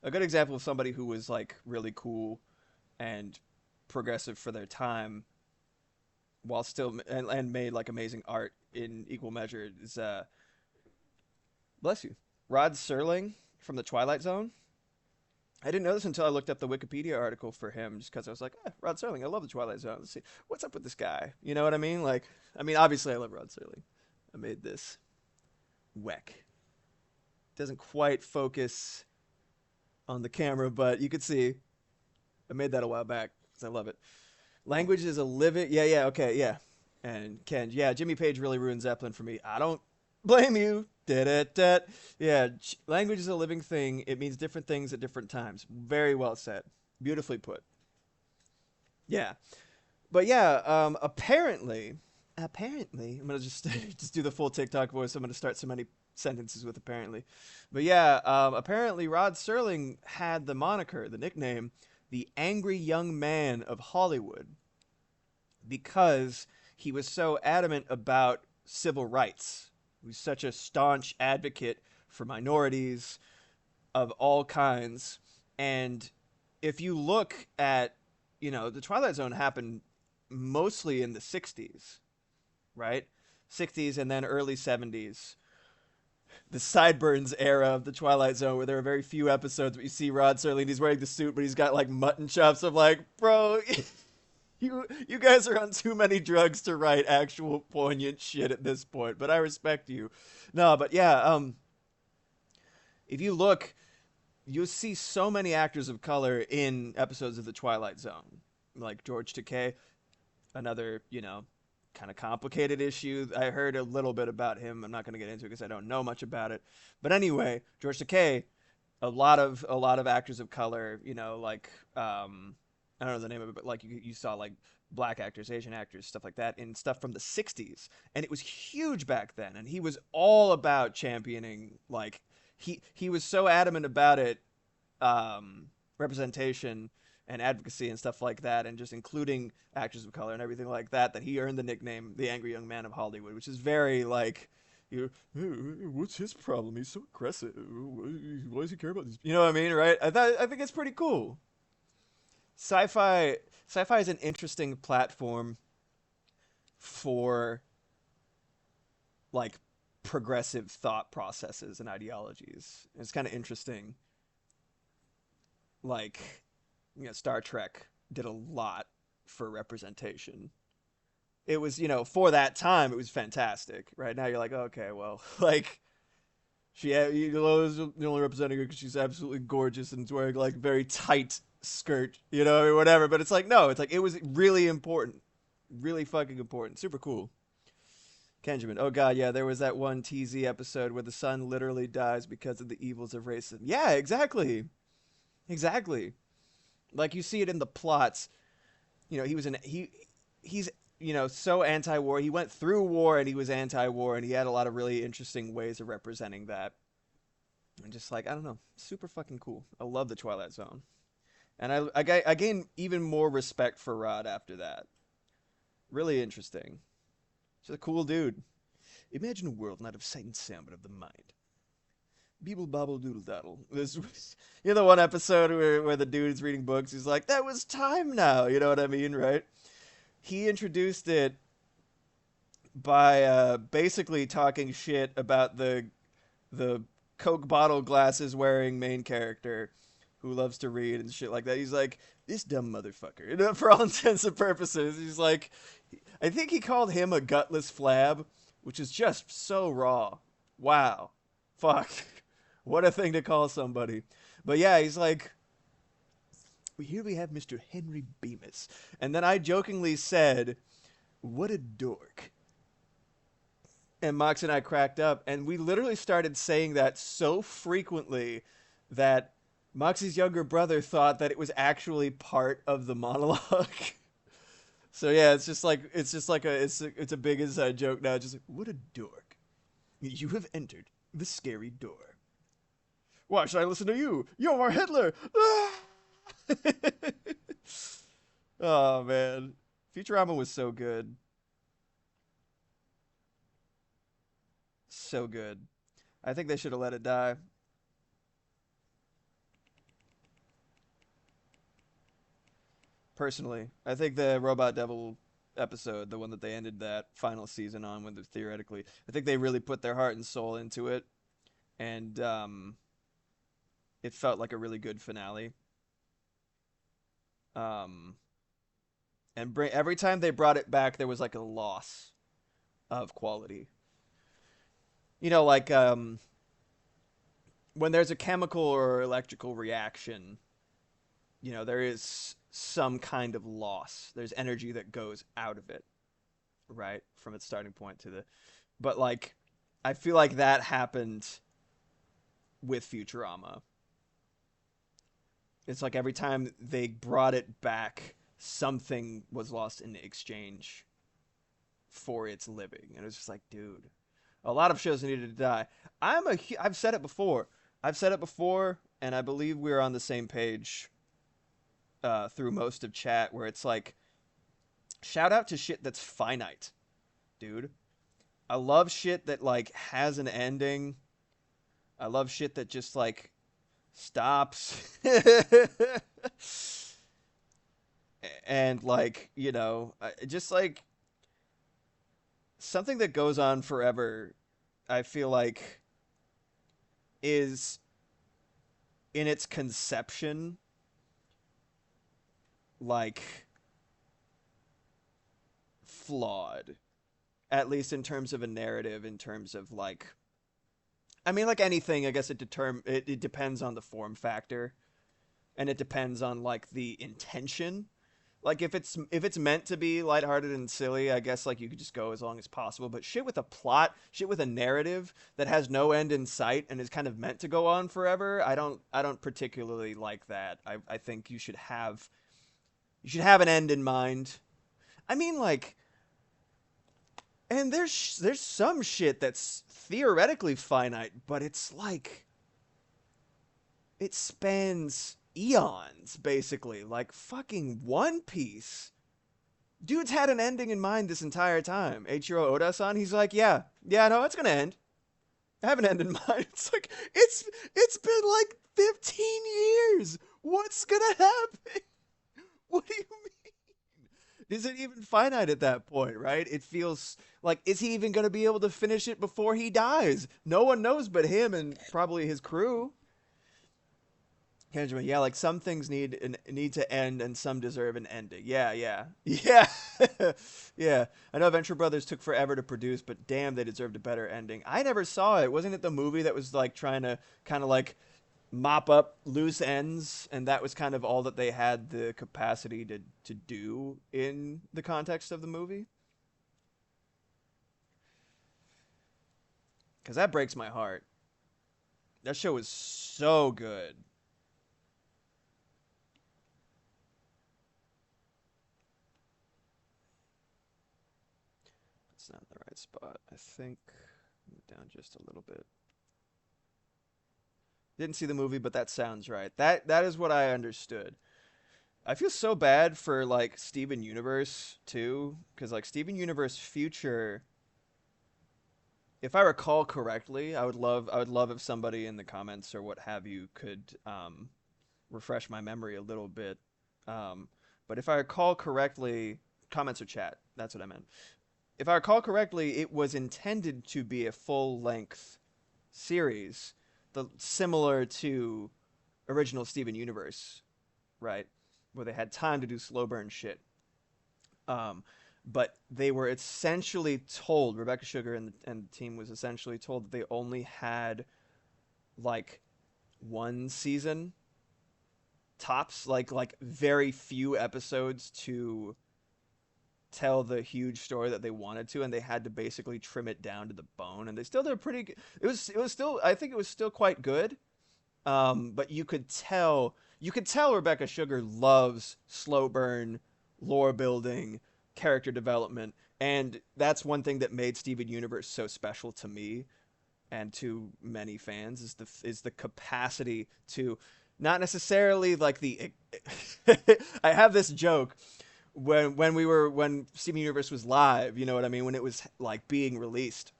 good example of somebody who was, like, really cool and progressive for their time while still and made, like, amazing art in equal measure is bless you, Rod Serling from the Twilight Zone. I didn't know this until I looked up the Wikipedia article for him, just because I was like, Rod Serling, I love the Twilight Zone. Let's see what's up with this guy. You know what I mean? Like, I mean, obviously I love Rod Serling. I made this Weck. Doesn't quite focus on the camera, but you could see I made that a while back because I love it. Language is a living. Yeah, yeah, okay, yeah. And Ken, yeah, Jimmy Page really ruined Zeppelin for me. I don't blame you. Da-da-da. Yeah, language is a living thing. It means different things at different times. Very well said. Beautifully put. Yeah, but yeah, apparently, I'm gonna just just do the full TikTok voice. I'm gonna start so many sentences with apparently, but yeah, apparently Rod Serling had the moniker, the nickname, the angry young man of Hollywood, because he was so adamant about civil rights. He was such a staunch advocate for minorities of all kinds, and if you look at, the Twilight Zone happened mostly in the 60s, right? 60s and then early 70s. The Sideburns era of the Twilight Zone, where there are very few episodes where you see Rod Serling. He's wearing the suit, but he's got, like, mutton chops. I'm like, bro, you guys are on too many drugs to write actual poignant shit at this point. But I respect you. No, but yeah, if you look, you'll see so many actors of color in episodes of the Twilight Zone, like George Takei, another, kind of complicated issue. I heard a little bit about him. I'm not going to get into it because I don't know much about it. But anyway, George Takei, a lot of actors of color, like, I don't know the name of it, but, like, you saw, like, black actors, Asian actors, stuff like that, and stuff from the 60s. And it was huge back then, and he was all about championing, like, he was so adamant about it, representation and advocacy and stuff like that, and just including actors of color and everything like that, that he earned the nickname the Angry Young Man of Hollywood, which is very like, what's his problem? He's so aggressive. Why does he care about these? You know what I mean, right? I think it's pretty cool. Sci-fi is an interesting platform for like progressive thought processes and ideologies. It's kind of interesting. Like, Star Trek did a lot for representation. It was, for that time, it was fantastic. Right now, you're like, okay, well, like, is only representing her because she's absolutely gorgeous and is wearing like very tight skirt, or whatever. But it's like, no, it's like it was really important, really fucking important, super cool. Kenjamin, oh god, yeah, there was that one TZ episode where the son literally dies because of the evils of racism. Yeah, exactly, exactly. Like you see it in the plots. He's so anti-war. He went through war and he was anti-war, and he had a lot of really interesting ways of representing that. And just like, I don't know, super fucking cool. I love the Twilight Zone, and I gained even more respect for Rod after that. Really interesting. Just a cool dude. Imagine a world not of sight and sound, but of the mind. Beeble bobble doodle daddle. This was, the one episode where the dude's reading books. He's like, that was time now. You know what I mean, right? He introduced it by basically talking shit about the Coke bottle glasses wearing main character who loves to read and shit like that. He's like, this dumb motherfucker. For all intents and purposes, he's like, I think he called him a gutless flab, which is just so raw. Wow. Fuck. What a thing to call somebody. But yeah, he's like, here we have Mr. Henry Bemis. And then I jokingly said, what a dork. And Mox and I cracked up, and we literally started saying that so frequently that Moxie's younger brother thought that it was actually part of the monologue. So yeah, it's a big inside joke now. Just like, what a dork. You have entered the scary door. Why should I listen to you? You're Hitler. Oh man, Futurama was so good, so good. I think they should have let it die. Personally, I think the Robot Devil episode, the one that they ended that final season on, when theoretically, I think they really put their heart and soul into it, and it felt like a really good finale. Um, and every time they brought it back, there was like a loss of quality. Like when there's a chemical or electrical reaction, there is some kind of loss. There's energy that goes out of it, right? From its starting point to the. But, like, I feel like that happened with Futurama. It's like every time they brought it back, something was lost in exchange for its living. And it was just like, dude, a lot of shows needed to die. I've said it before. And I believe we're on the same page through most of chat, where it's like, shout out to shit that's finite, dude. I love shit that like has an ending. I love shit that just like stops. And like, just like something that goes on forever, I feel like is in its conception like flawed, at least in terms of a narrative, in terms of like, I mean, like anything, I guess it depends on the form factor, and it depends on like the intention. Like if it's meant to be lighthearted and silly, I guess like you could just go as long as possible. But shit with a plot, shit with a narrative that has no end in sight and is kind of meant to go on forever, I don't particularly like that. I think you should have an end in mind. I mean, like, and there's some shit that's theoretically finite, but it's like it spans eons, basically. Like fucking One Piece. Dude's had an ending in mind this entire time. Eiichiro Oda-san, he's like, yeah, no, it's gonna end. I have an end in mind. It's like it's been like 15 years. What's gonna happen? What do you mean? Is it even finite at that point, right? It feels like, is he even gonna be able to finish it before he dies? No one knows but him and probably his crew. Benjamin, yeah, like some things need to end and some deserve an ending. Yeah. Yeah. I know Venture Brothers took forever to produce, but damn, they deserved a better ending. I never saw it. Wasn't it the movie that was like trying to kind of like mop up loose ends, and that was kind of all that they had the capacity to do in the context of the movie? Because that breaks my heart. That show was so good. It's not in the right spot. I think down just a little bit. Didn't see the movie, but that sounds right. That is what I understood. I feel so bad for like Steven Universe too, because like Steven Universe Future, if I recall correctly, I would love if somebody in the comments or what have you could refresh my memory a little bit. Um, but if I recall correctly, comments or chat, that's what I meant. If I recall correctly, it was intended to be a full length series, similar to original Steven Universe, right? Where they had time to do slow burn shit. Um, but they were essentially told, Rebecca Sugar and the team was essentially told that they only had like one season tops, like very few episodes to tell the huge story that they wanted to, and they had to basically trim it down to the bone, and they still did a pretty good. It was still, I think it was still quite good. But you could tell Rebecca Sugar loves slow burn, lore building, character development, and that's one thing that made Steven Universe so special to me and to many fans is the capacity to not necessarily like the I have this joke when Steven Universe was live, you know what I mean, when it was like being released,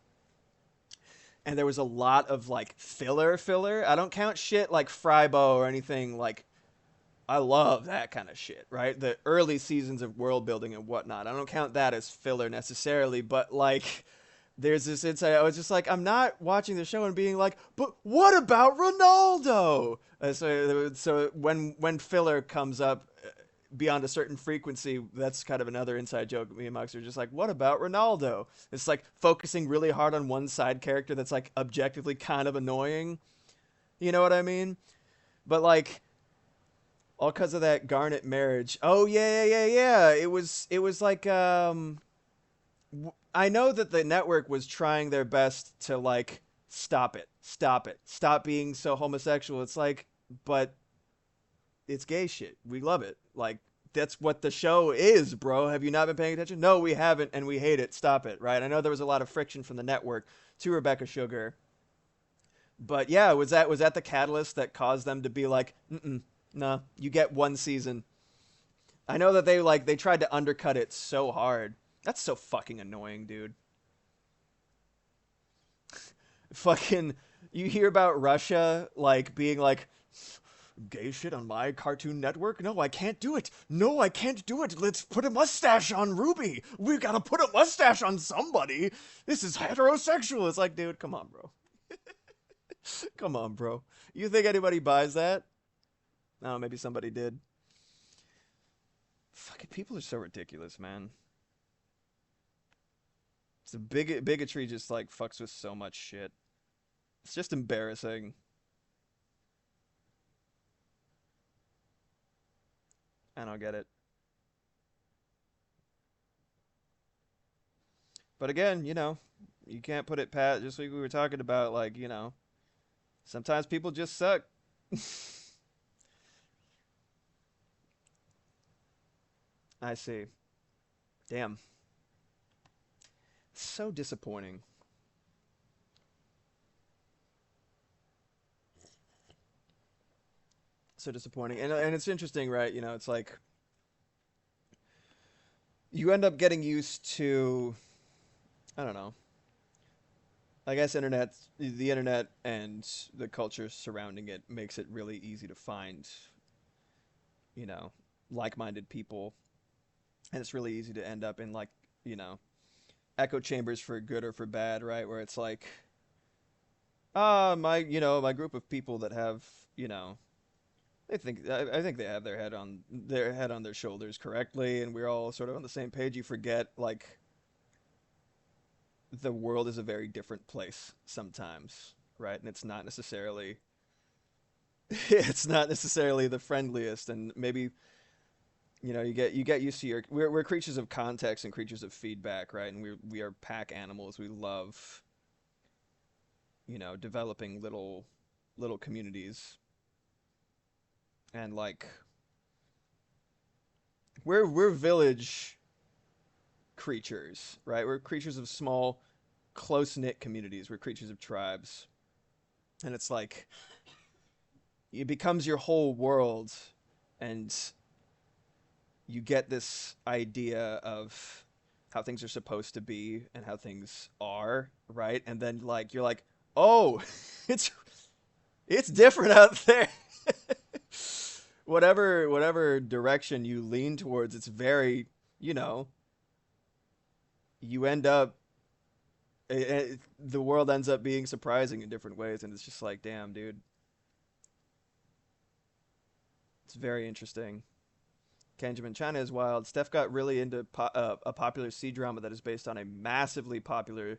and there was a lot of like filler. I don't count shit like Frybo or anything like. I love that kind of shit, right? The early seasons of world building and whatnot. I don't count that as filler necessarily, but like there's this insight. I was just like, I'm not watching the show and being like, but what about Ronaldo? So when filler comes up beyond a certain frequency, that's kind of another inside joke. Me and Max are just like, what about Ronaldo? It's like focusing really hard on one side character that's like objectively kind of annoying. You know what I mean? But like all because of that Garnet marriage. Oh yeah. It was like I know that the network was trying their best to like stop being so homosexual. It's like, but it's gay shit. We love it. Like that's what the show is, bro. Have you not been paying attention? No, we haven't, and we hate it. Stop it, right? I know there was a lot of friction from the network to Rebecca Sugar, but yeah, was that the catalyst that caused them to be like, nah, you get one season. I know that they tried to undercut it so hard. That's so fucking annoying, dude. Fucking, you hear about Russia like being like, gay shit on my Cartoon Network? No, I can't do it. No, I can't do it. Let's put a mustache on Ruby. We gotta put a mustache on somebody. This is heterosexual. It's like, dude, come on, bro. Come on, bro. You think anybody buys that? No, maybe somebody did. Fucking people are so ridiculous, man. It's a bigotry just like fucks with so much shit. It's just embarrassing. I don't get it. But again, you can't put it past, just like we were talking about, like, sometimes people just suck. I see. Damn. So disappointing. so disappointing. And it's interesting, right? You know, it's like you end up getting used to, I don't know. I guess the internet and the culture surrounding it makes it really easy to find, you know, like-minded people, and it's really easy to end up in like, you know, echo chambers for good or for bad, right? Where it's like, my group of people that have, you know, I think they have their head on their shoulders correctly, and we're all sort of on the same page. You forget like the world is a very different place sometimes, right? And it's not necessarily it's not necessarily the friendliest, and maybe you get used to we're creatures of context and creatures of feedback, right? And we are pack animals. We love, developing little communities, and like we're village creatures, right? We're creatures of small, close knit communities. We're creatures of tribes, and it's like it becomes your whole world, and you get this idea of how things are supposed to be and how things are, right? And then like you're like, oh, it's it's different out there. Whatever direction you lean towards, it's very, you know, you end up the world ends up being surprising in different ways, and it's just like, damn, dude, it's very interesting. Kenjamin, China is wild. Steph got really into a popular C drama that is based on a massively popular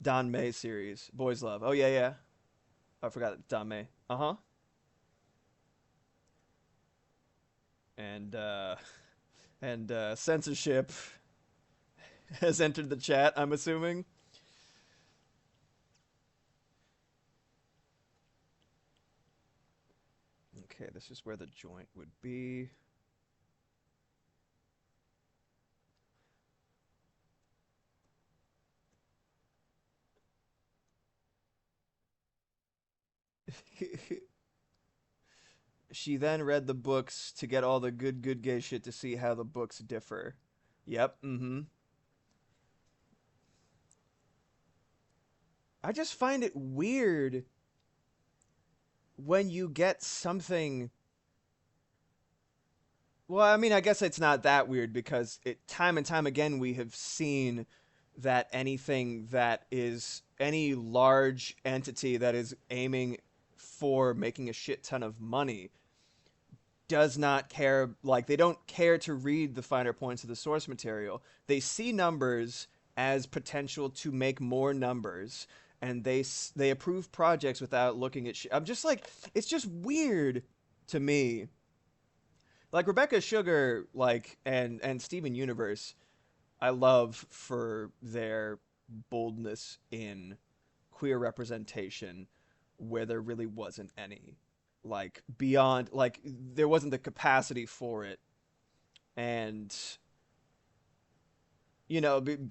Don May series, Boys Love. Oh yeah, yeah. I forgot Don May. Uh huh. And censorship has entered the chat. I'm assuming. Okay, this is where the joint would be. She then read the books to get all the good gay shit to see how the books differ. Yep. Mm-hmm. I just find it weird when you get something. Well, I mean, I guess it's not that weird because time and time again we have seen that anything that is any large entity that is aiming for making a shit ton of money does not care, like they don't care to read the finer points of the source material. They see numbers as potential to make more numbers, and they approve projects without looking at I'm just like, it's just weird to me. Like Rebecca Sugar, like and Steven Universe, I love for their boldness in queer representation where there really wasn't any, like beyond, like there wasn't the capacity for it. And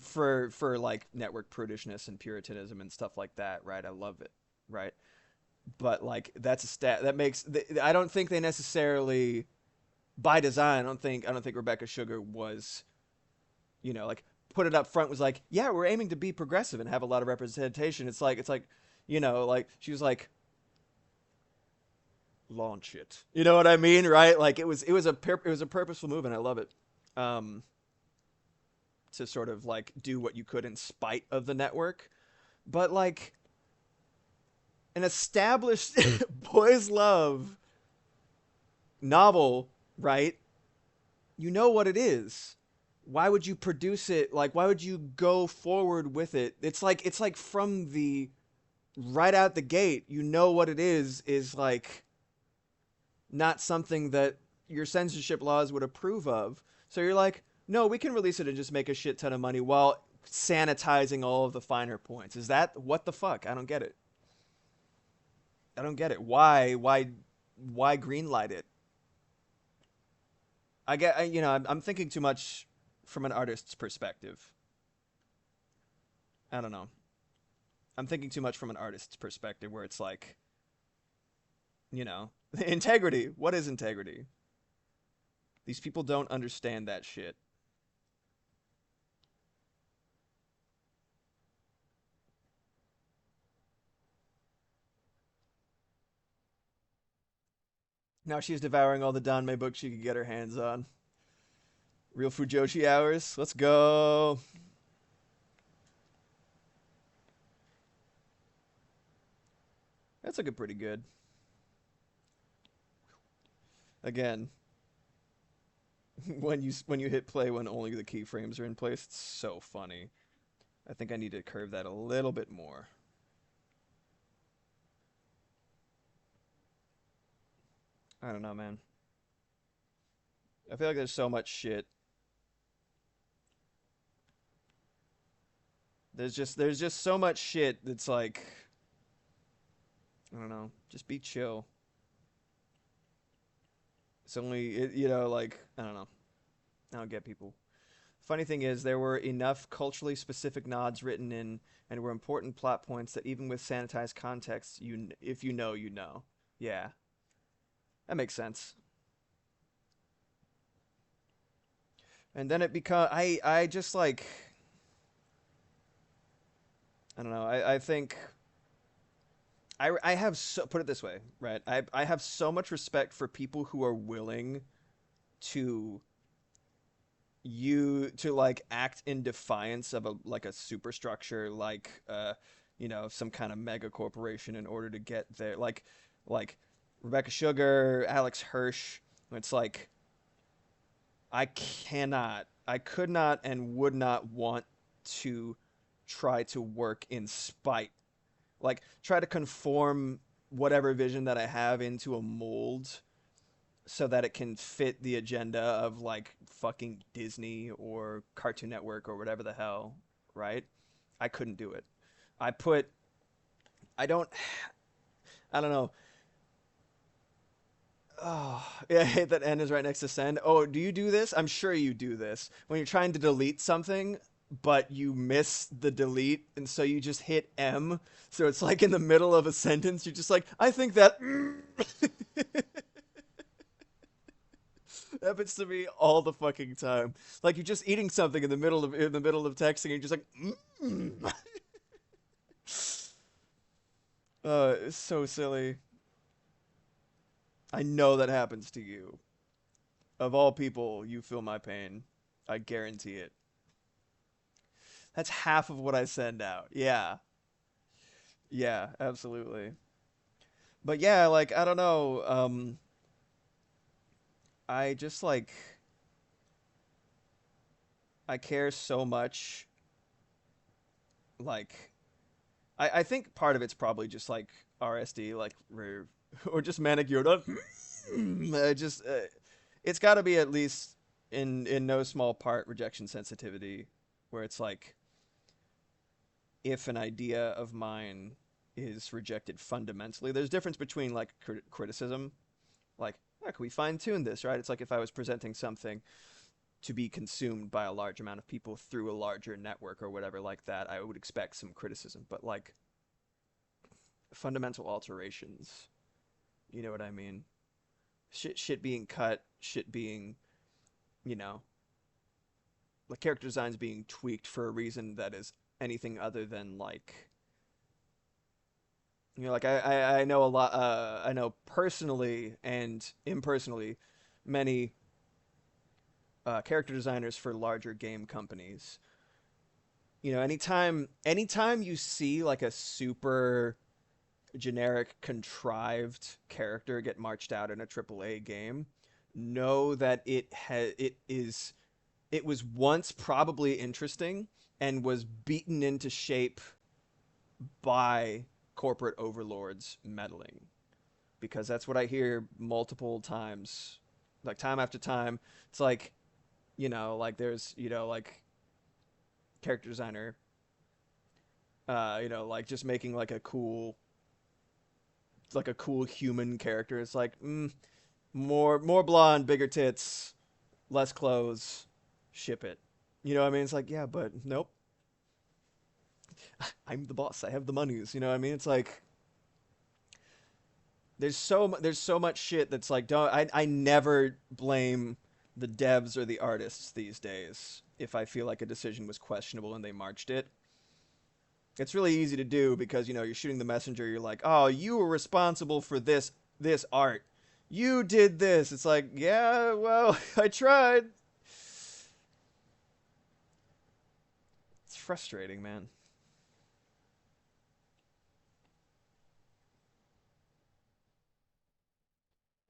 for like network prudishness and puritanism and stuff like that, right? I love it, right? But like that's a stat that makes I don't think they necessarily by design. I don't think Rebecca Sugar was, like put it up front, was like, yeah, we're aiming to be progressive and have a lot of representation. It's like like she was like, launch it. You know what I mean, right? Like it was a purposeful move, and I love it. Um, to sort of like do what you could in spite of the network, but like an established boys love novel, right? You know what it is. Why would you produce it? Like, why would you go forward with it? It's like from the right out the gate, you know what it is like not something that your censorship laws would approve of. So you're like, no, we can release it and just make a shit ton of money while sanitizing all of the finer points. Is that what the fuck? I don't get it. I don't get it. Why greenlight it? I'm thinking too much from an artist's perspective. I don't know. I'm thinking too much from an artist's perspective where it's like, You know, integrity. What is integrity? These people don't understand that shit. Now she's devouring all the Danmei books she could get her hands on. Real Fujoshi hours. Let's go. That's looking pretty good. Again, when you hit play when only the keyframes are in place, it's so funny. I think I need to curve that a little bit more. I don't know, man. I feel like there's so much shit. There's just so much shit that's like I don't know. Just be chill. It's only like I don't know. I don't get people. Funny thing is, there were enough culturally specific nods written in, and were important plot points that even with sanitized context, if you know, you know. Yeah, that makes sense. And then it become I just like I don't know. I think I have so put it this way, right? I have so much respect for people who are willing to like act in defiance of a superstructure like some kind of mega corporation in order to get there, like Rebecca Sugar, Alex Hirsch. It's like I could not and would not want to try to work in spite, like try to conform whatever vision that I have into a mold so that it can fit the agenda of like fucking Disney or Cartoon Network or whatever the hell, right? I couldn't do it. I put I don't I don't know. Oh, yeah, I hate that N is right next to send. Oh, do you do this? I'm sure you do this. When you're trying to delete something, but you miss the delete, and so you just hit M. So it's like in the middle of a sentence, you're just like, I think that happens to me all the fucking time. Like you're just eating something in the middle of texting, and you're just like, it's so silly. I know that happens to you. Of all people, you feel my pain. I guarantee it. That's half of what I send out. Yeah. Yeah, absolutely. But yeah, like I don't know, I just like I care so much like I think part of it's probably just like RSD or just manic Yoda. I just it's got to be at least in no small part rejection sensitivity where it's like if an idea of mine is rejected fundamentally, there's a difference between like criticism, like, how can we fine tune this, right? It's like if I was presenting something to be consumed by a large amount of people through a larger network or whatever like that, I would expect some criticism. But like fundamental alterations, you know what I mean? Shit being cut, shit being, you know, like character designs being tweaked for a reason that is anything other than like like I know a lot. I know personally and impersonally many character designers for larger game companies. Anytime you see like a super generic contrived character get marched out in a AAA game, know that it was once probably interesting and was beaten into shape by corporate overlords meddling, because that's what I hear multiple times, like time after time. It's like, like there's, like character designer, like just making like a cool human character. It's like, more blonde, bigger tits, less clothes, ship it. You know what I mean? It's like, yeah, but nope. I'm the boss. I have the monies. You know what I mean? It's like, There's so much shit that's like don't I never blame the devs or the artists these days if I feel like a decision was questionable and they marched it. It's really easy to do because you're shooting the messenger. You're like, oh, you were responsible for this art. You did this. It's like, yeah, well, I tried. It's frustrating, man.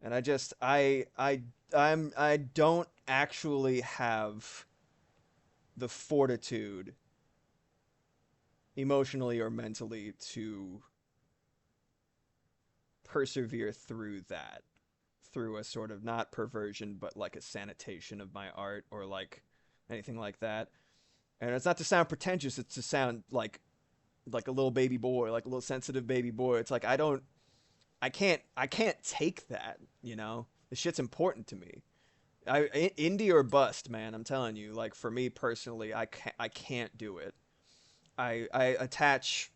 And I don't actually have the fortitude emotionally or mentally to persevere through that, through a sort of not perversion but like a sanitation of my art or like anything like that. And it's not to sound pretentious, it's to sound like a little baby boy, like a little sensitive baby boy. It's like I can't take that, you know? This shit's important to me. Indie or bust, man. I'm telling you. Like for me personally, I can't do it. I attach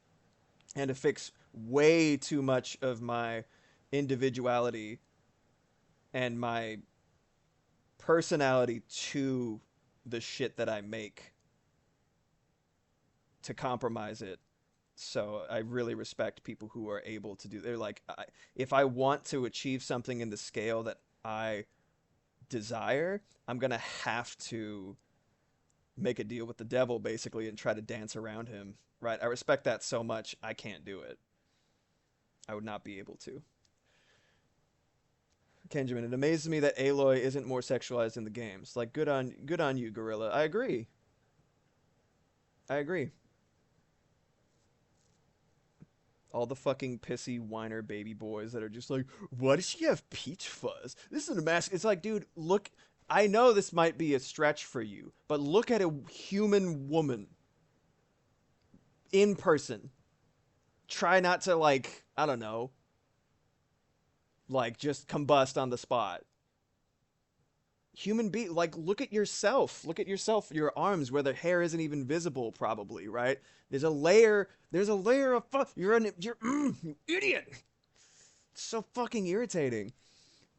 and affix way too much of my individuality and my personality to the shit that I make to compromise it. So I really respect people who are able to do. They're like, if I want to achieve something in the scale that I desire, I'm gonna have to make a deal with the devil basically and try to dance around him. Right? I respect that so much. I can't do it. I would not be able to. Kenjamin, it amazes me that Aloy isn't more sexualized in the games. Like, good on you, Gorilla. I agree. I agree. All the fucking pissy whiner baby boys that are just like, why does she have peach fuzz? This isn't a mask. It's like, dude, look. I know this might be a stretch for you, but look at a human woman in person. Try not to like, I don't know, like just combust on the spot. Human being, like look at yourself, your arms where the hair isn't even visible probably, right? There's a layer of you idiot. It's so fucking irritating.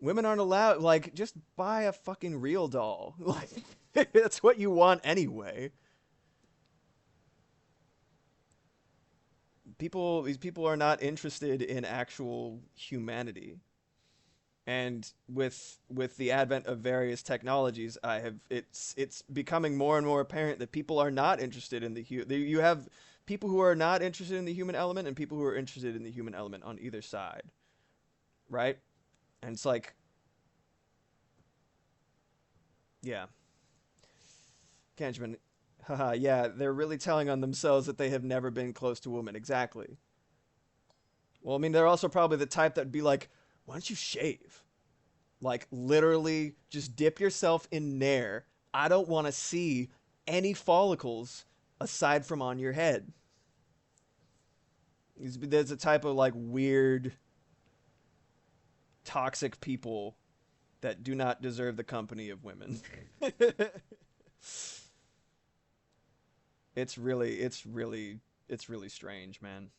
Women aren't allowed, like, just buy a fucking real doll. Like that's what you want anyway. These people are not interested in actual humanity. And with the advent of various technologies, it's becoming more and more apparent that people are not interested in you have people who are not interested in the human element and people who are interested in the human element on either side, right? And it's like, yeah, Kanchman, haha, yeah, they're really telling on themselves that they have never been close to a woman. Exactly. Well, I mean, they're also probably the type that'd be like, why don't you shave? Like literally just dip yourself in Nair. I don't want to see any follicles aside from on your head. There's a type of like weird toxic people that do not deserve the company of women. It's really strange, man.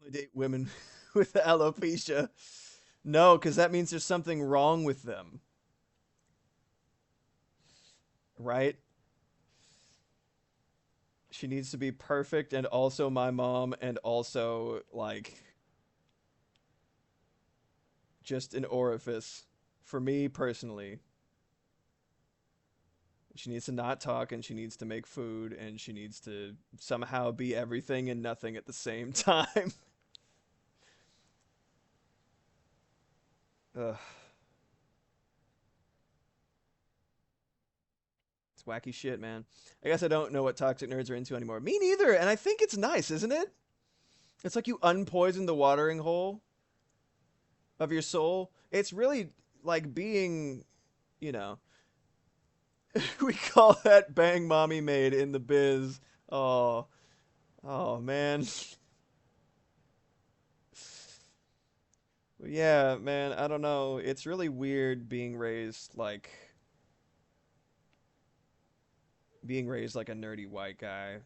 Only date women with alopecia. No, because that means there's something wrong with them, right? She needs to be perfect and also my mom and also like just an orifice for me personally. She needs to not talk and she needs to make food and she needs to somehow be everything and nothing at the same time. Ugh, it's wacky shit, man. I guess I don't know what toxic nerds are into anymore. Me neither, and I think it's nice, isn't it? It's like you unpoison the watering hole of your soul. It's really like being, you know, We call that bang mommy made in the biz. Oh, oh man. Yeah, man, I don't know. It's really weird being raised like a nerdy white guy,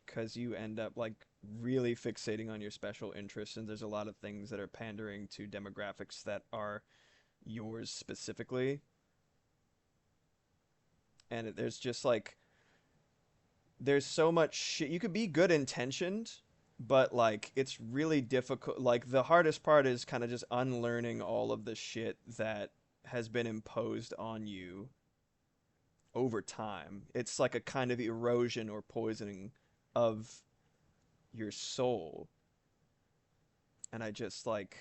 because you end up like really fixating on your special interests, and there's a lot of things that are pandering to demographics that are yours specifically. And there's just like there's so much shit. You could be good intentioned, but like it's really difficult. Like the hardest part is kind of just unlearning all of the shit that has been imposed on you over time. It's like a kind of erosion or poisoning of your soul. And I just like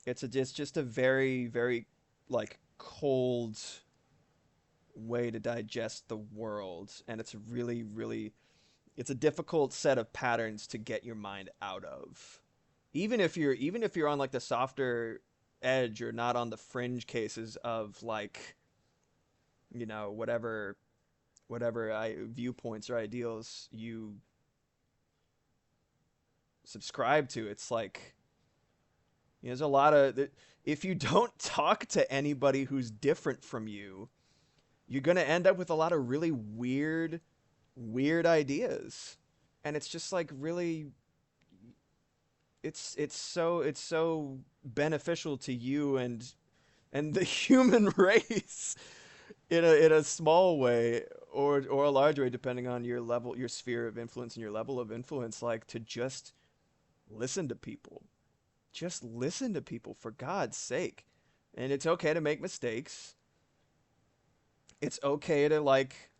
it's just a very very like cold way to digest the world, and it's really really it's a difficult set of patterns to get your mind out of. Even if you're on like the softer edge or not on the fringe cases of like, whatever viewpoints or ideals you subscribe to, it's like there's a lot of if you don't talk to anybody who's different from you, you're going to end up with a lot of really weird ideas. And it's just like really it's so beneficial to you and the human race in a small way or a large way depending on your level, your sphere of influence and your level of influence, like to just listen to people. Just listen to people, for God's sake. And it's okay to make mistakes. It's okay to like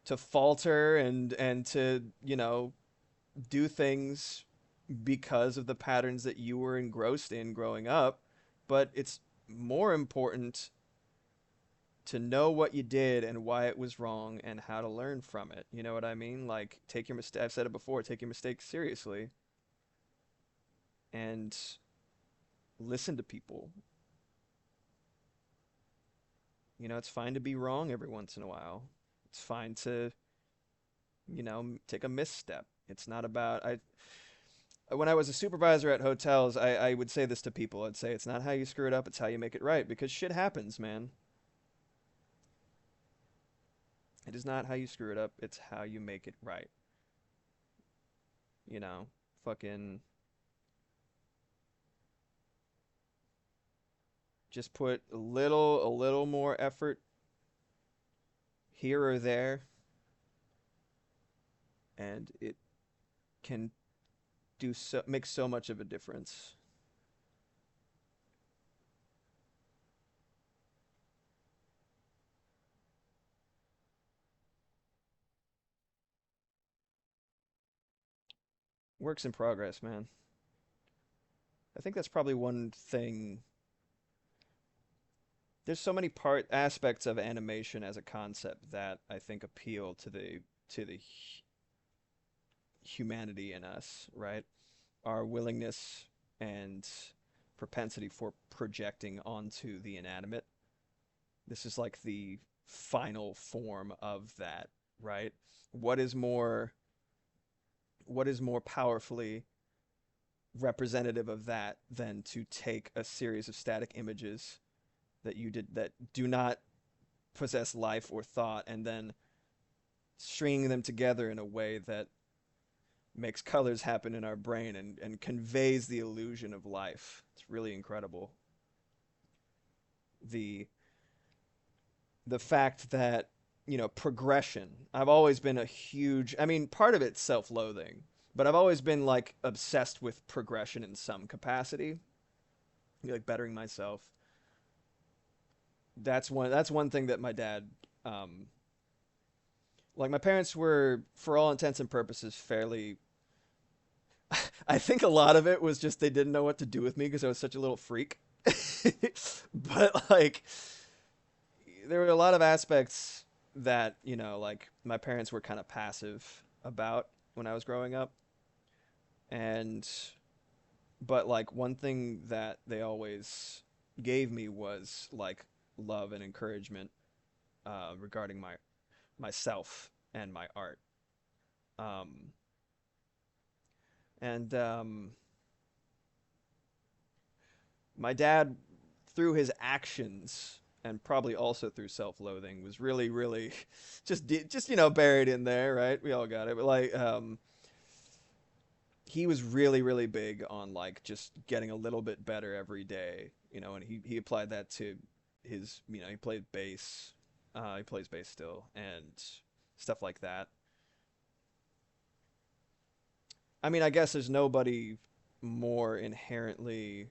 to falter and to, do things because of the patterns that you were engrossed in growing up, but it's more important to know what you did and why it was wrong and how to learn from it. You know what I mean? Like take your mistake. I've said it before. Take your mistakes seriously and listen to people. It's fine to be wrong every once in a while. It's fine to, take a misstep. It's not about I when I was a supervisor at hotels, I would say this to people. I'd say it's not how you screw it up, it's how you make it right, because shit happens, man. It is not how you screw it up, it's how you make it right. You know, fucking just put a little more effort here or there, and it can do so make so much of a difference. Works in progress, man. I think that's probably one thing. There's so many part aspects of animation as a concept that I think appeal to the humanity in us, right? Our willingness and propensity for projecting onto the inanimate. This is like the final form of that, right? What is more what is more powerfully representative of that than to take a series of static images that do not possess life or thought, and then stringing them together in a way that makes colors happen in our brain and conveys the illusion of life. It's really incredible. The the fact that, progression. I've always been a huge, I mean, part of it's self-loathing, but I've always been like obsessed with progression in some capacity, like bettering myself. That's one thing that my dad, um like my parents were, for all intents and purposes, fairly. I think a lot of it was just they didn't know what to do with me because I was such a little freak. But like there were a lot of aspects that, like my parents were kind of passive about when I was growing up. And but like one thing that they always gave me was like love and encouragement. regarding myself and my art. Um, and My dad, through his actions and probably also through self-loathing, was really, really just buried in there, right? We all got it, but like he was really, really big on like just getting a little bit better every day, and he applied that to his, he played bass, he plays bass still, and stuff like that. I mean, I guess there's nobody more inherently.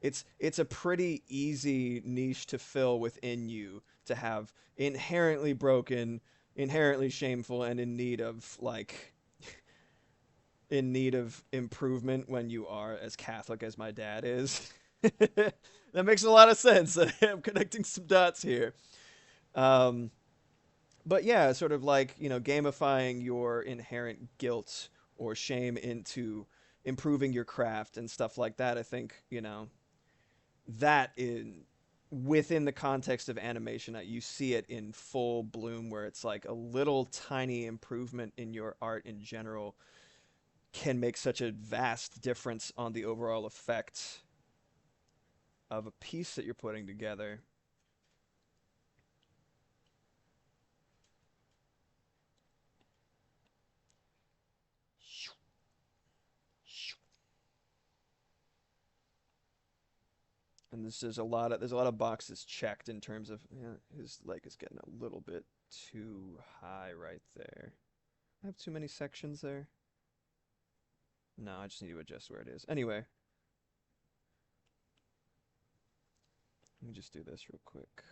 It's a pretty easy niche to fill within you to have inherently broken, inherently shameful, and in need of improvement when you are as Catholic as my dad is. That makes a lot of sense. I'm connecting some dots here. Um, but yeah, sort of like, gamifying your inherent guilt or shame into improving your craft and stuff like that. I think, that in within the context of animation, you see it in full bloom where it's like a little tiny improvement in your art in general can make such a vast difference on the overall effect of a piece that you're putting together. And there's a lot of boxes checked in terms of, his leg is getting a little bit too high right there. I have too many sections there. No, I just need to adjust where it is. Anyway, let me just do this real quick.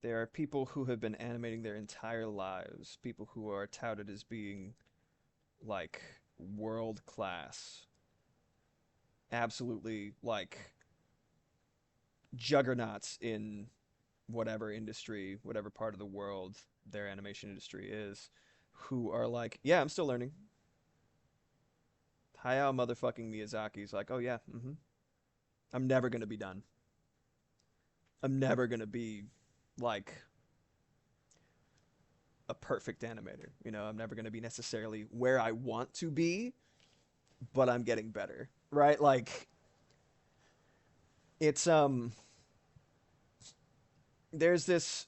There are people who have been animating their entire lives, people who are touted as being like world class, absolutely like juggernauts in whatever industry, whatever part of the world their animation industry is, who are like, yeah, I'm still learning. Hayao motherfucking Miyazaki's like, oh yeah, I'm never gonna be done. I'm never gonna be like a perfect animator. I'm never gonna be necessarily where I want to be, but I'm getting better. Right? Like it's there's this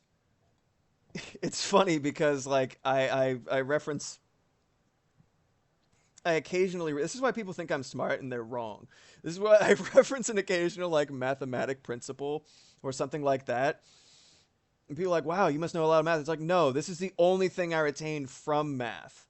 it's funny because like I reference I occasionally this is why people think I'm smart and they're wrong. This is why I reference an occasional like mathematic principle or something like that. And people are like, "Wow, you must know a lot of math." It's like, "No, this is the only thing I retained from math."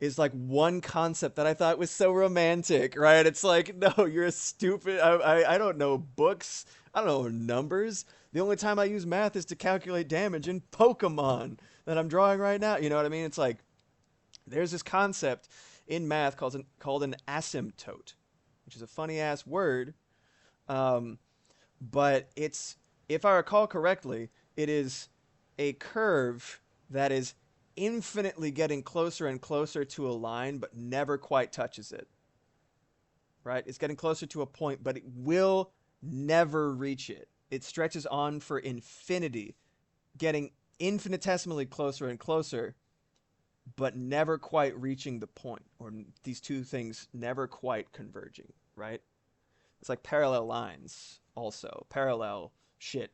Is like one concept that I thought was so romantic, right? It's like, no, you're a stupid. I don't know books. I don't know numbers. The only time I use math is to calculate damage in Pokemon that I'm drawing right now. You know what I mean? It's like there's this concept in math called an asymptote, which is a funny ass word. Um, but it's, if I recall correctly, it is a curve that is infinitely getting closer and closer to a line, but never quite touches it. Right? It's getting closer to a point, but it will never reach it. It stretches on for infinity, getting infinitesimally closer and closer, but never quite reaching the point, or these two things never quite converging. Right? It's like parallel lines, also parallel shit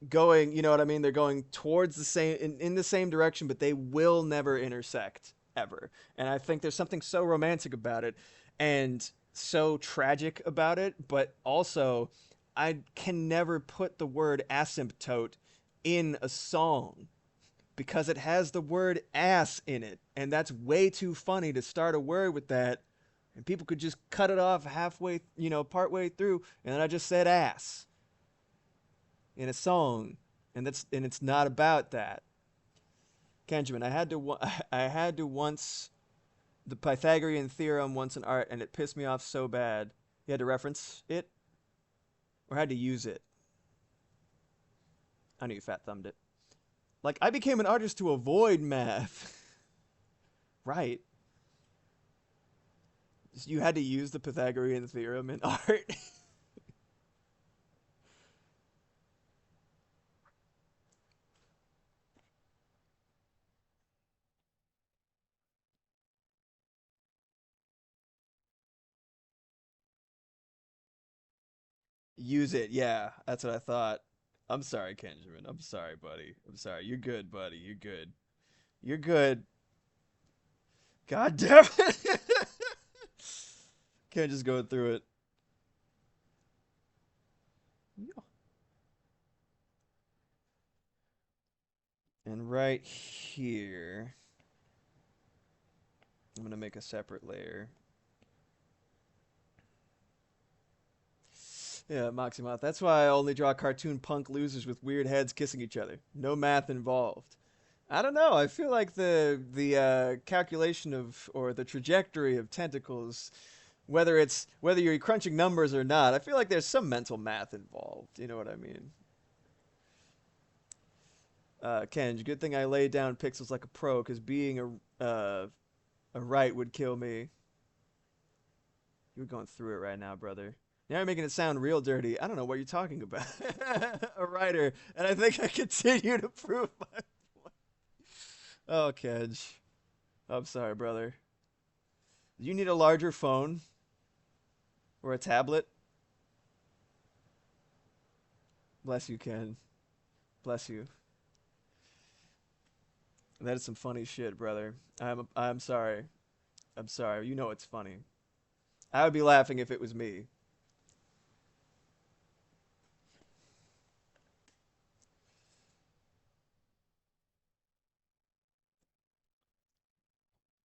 going, you know what I mean? They're going towards the same in the same direction, but they will never intersect ever. And I think there's something so romantic about it and so tragic about it, but also I can never put the word asymptote in a song because it has the word ass in it, and that's way too funny to start a word with that. And people could just cut it off halfway, partway through, and then I just said ass in a song, and it's not about that. Kenjamin, I had to once the Pythagorean theorem once in art, and it pissed me off so bad. You had to reference it or had to use it. I knew you fat thumbed it. Like I became an artist to avoid math. Right. You had to use the Pythagorean theorem in art. Use it. Yeah, that's what I thought. I'm sorry, Kenjamin. I'm sorry, buddy. I'm sorry. You're good, buddy. You're good. You're good. God damn it. Can't just go through it. And right here, I'm going to make a separate layer. Yeah, Moximoth. That's why I only draw cartoon punk losers with weird heads kissing each other. No math involved. I don't know. I feel like the calculation of or the trajectory of tentacles, whether you're crunching numbers or not, I feel like there's some mental math involved. You know what I mean? Kenj, good thing I laid down pixels like a pro, because being a right would kill me. You're going through it right now, brother. Now you're making it sound real dirty. I don't know what you're talking about. A writer, and I think I continue to prove my point. Oh, Kedge. I'm sorry, brother. You need a larger phone or a tablet? Bless you, Ken. Bless you. That is some funny shit, brother. I'm sorry. I'm sorry. You know it's funny. I would be laughing if it was me.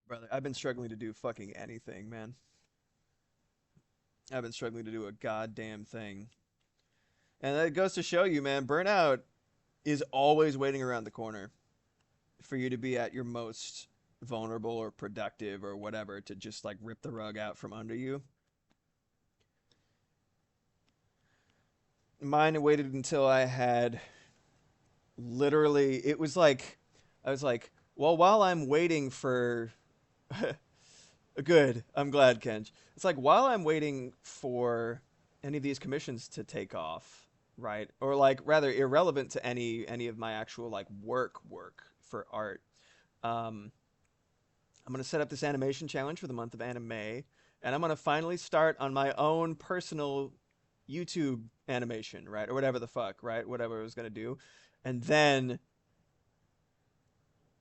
Brother, I've been struggling to do fucking anything, man. I've been struggling to do a goddamn thing. And that goes to show you, man, burnout is always waiting around the corner for you to be at your most vulnerable or productive or whatever to just like rip the rug out from under you. Mine waited until I had literally, it was like, I was like, well, while I'm waiting for, good, I'm glad, Kenj. It's like, while I'm waiting for any of these commissions to take off, right? Or like, rather, irrelevant to any of my actual like work for art. Um, I'm gonna set up this animation challenge for the month of anime, and I'm gonna finally start on my own personal YouTube animation, right, or whatever the fuck, right, whatever I was gonna do, and then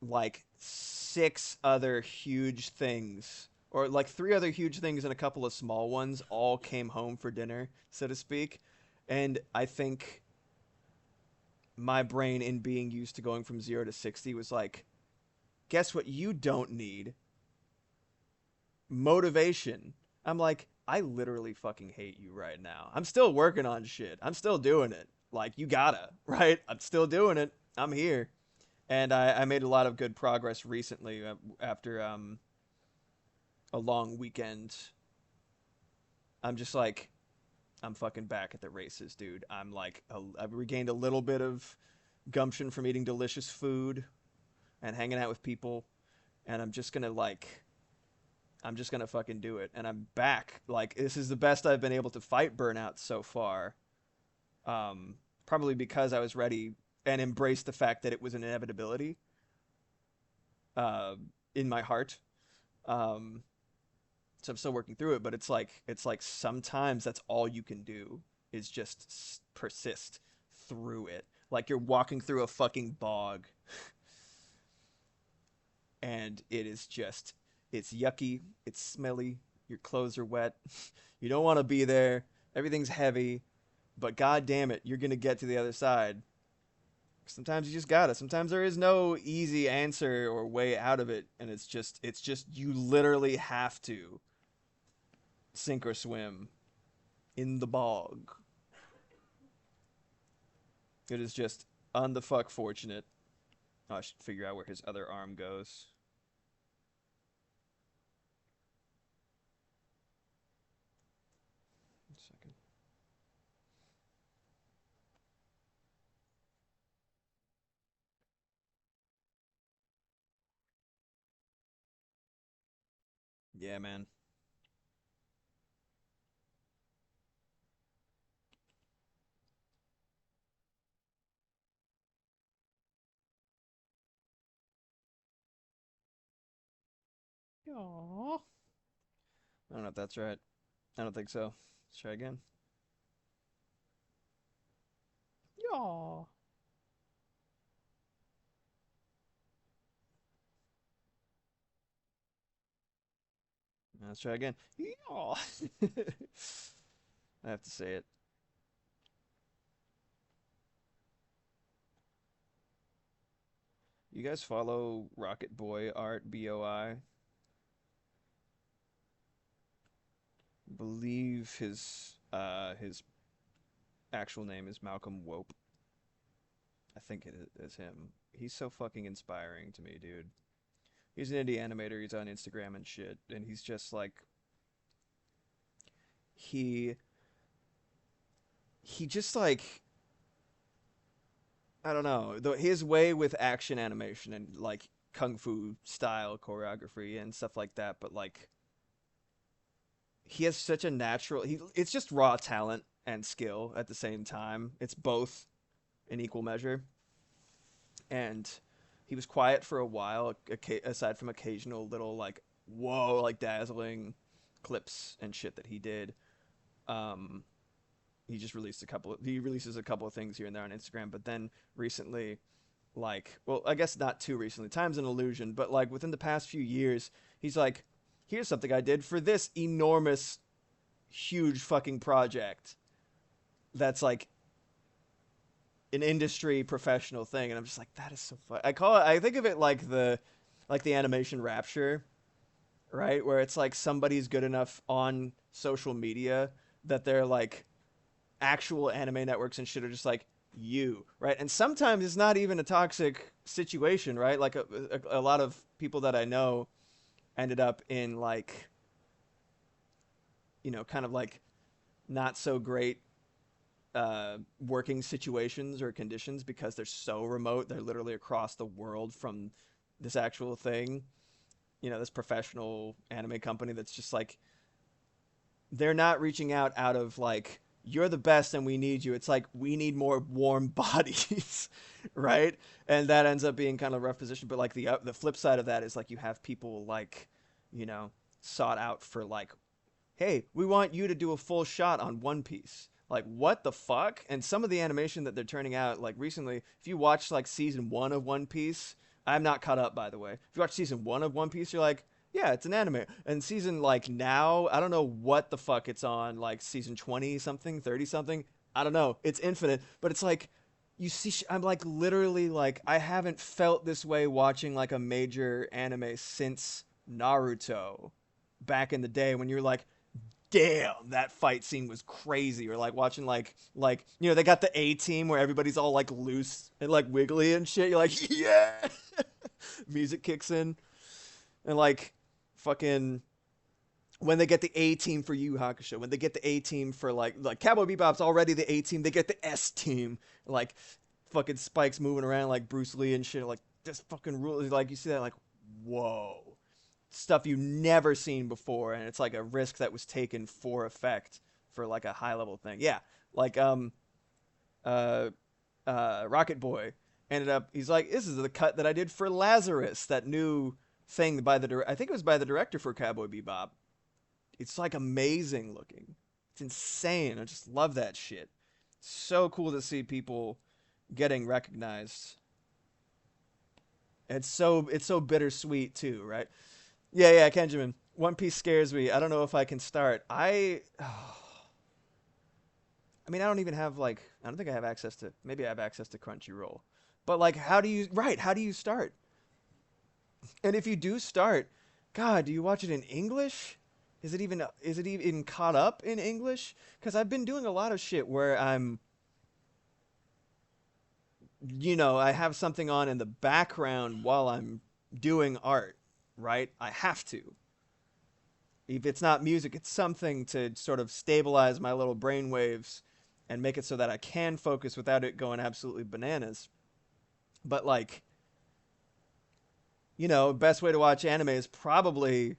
like six other huge things, or like three other huge things and a couple of small ones, all came home for dinner, so to speak, and I think my brain, in being used to going from 0 to 60, was like, guess what you don't need? Motivation. I'm like, I literally fucking hate you right now. I'm still working on shit. I'm still doing it. Like, you gotta, right? I'm still doing it. I'm here. And I made a lot of good progress recently after a long weekend. I'm just like, I'm fucking back at the races, dude. I'm like, I've regained a little bit of gumption from eating delicious food and hanging out with people. And I'm just gonna fucking do it, and I'm back. Like, this is the best I've been able to fight burnout so far. Probably because I was ready and embraced the fact that it was an inevitability uh, in my heart. Um, so I'm still working through it, but it's like sometimes that's all you can do is just persist through it. Like you're walking through a fucking bog, and it is just it's yucky, it's smelly, your clothes are wet. You don't want to be there. Everything's heavy, but god damn it, you're going to get to the other side. Sometimes you just got to. Sometimes there is no easy answer or way out of it, and it's just you literally have to sink or swim in the bog. It is just on the fuck fortunate. Oh, I should figure out where his other arm goes. One second. Yeah, man. Aww. I don't know if that's right. I don't think so. Let's try again. Yaw. Let's try again. Yaw. I have to say it. You guys follow Rocket Boy Art BOI? Believe his actual name is Malcolm Wope. I think it is him. He's so fucking inspiring to me, dude. He's an indie animator. He's on Instagram and shit, and he's just like he he just like I don't know. His way with action animation and like kung fu style choreography and stuff like that, but like he has such a natural it's just raw talent and skill at the same time. It's both in equal measure. And he was quiet for a while aside from occasional little like whoa like dazzling clips and shit that he did. Um he just released a couple of, he releases a couple of things here and there on Instagram, but then recently, like, well, I guess not too recently, time's an illusion, but like within the past few years, he's like, here's something I did for this enormous huge fucking project that's like an industry professional thing, and I'm just like, that is so fun. I think of it like the animation rapture, right, where it's like somebody's good enough on social media that they're like actual anime networks and shit are just like you, right? And sometimes it's not even a toxic situation, right? Like a lot of people that I know ended up in like, kind of like not so great working situations or conditions because they're so remote. They're literally across the world from this actual thing, this professional anime company that's just like, they're not reaching out of like, you're the best and we need you. It's like, we need more warm bodies, right? And that ends up being kind of a rough position. But like the flip side of that is like you have people like, you know, sought out for like, hey, we want you to do a full shot on One Piece. Like, what the fuck? And some of the animation that they're turning out, like recently, if you watch like season one of One Piece, I'm not caught up, by the way. If you watch season one of One Piece, you're like, yeah, it's an anime. And season like now, I don't know what the fuck it's on, like season 20 something, 30 something. I don't know. It's infinite, but it's like you see I'm like literally like I haven't felt this way watching like a major anime since Naruto back in the day when you're like, damn, that fight scene was crazy. Or like watching like they got the A team where everybody's all like loose and like wiggly and shit. You're like, yeah. Music kicks in. And like fucking when they get the A team for Yu Hakusho, when they get the A team for like Cowboy Bebop's already the A team, they get the S team. Like fucking Spike's moving around like Bruce Lee and shit. Like this fucking rule. Like you see that like, whoa, stuff you never seen before, and it's like a risk that was taken for effect for like a high level thing. Yeah, like uh Rocket Boy ended up. He's like, this is the cut that I did for Lazarus, that new thing by I think it was by the director for Cowboy Bebop. It's like amazing looking. It's insane. I just love that shit. So cool to see people getting recognized. It's so bittersweet too, right? Yeah, yeah, Kenjamin. One Piece scares me. I don't know if I can start. I mean, I don't even have like I don't think I have access to maybe I have access to Crunchyroll. But like how do you start? And if you do start, God, do you watch it in English? Is it even caught up in English? Cuz I've been doing a lot of shit where I have something on in the background while I'm doing art, right? I have to. If it's not music, it's something to sort of stabilize my little brain waves and make it so that I can focus without it going absolutely bananas. But like, best way to watch anime is probably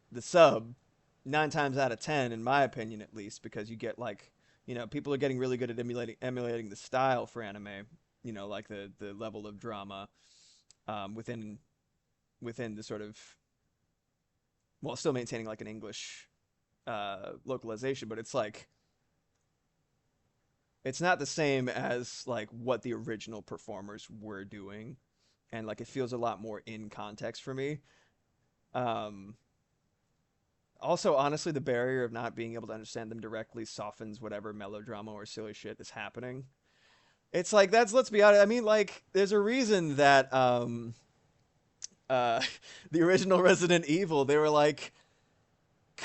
the sub, 9 times out of 10, in my opinion, at least, because you get like, people are getting really good at emulating the style for anime. Like the level of drama within the sort of while still maintaining like an English localization, but it's like it's not the same as like what the original performers were doing, and like it feels a lot more in context for me. Um, Also, honestly, the barrier of not being able to understand them directly softens whatever melodrama or silly shit is happening. It's like that's let's be honest. I mean, like, there's a reason that uh the original Resident Evil, they were like,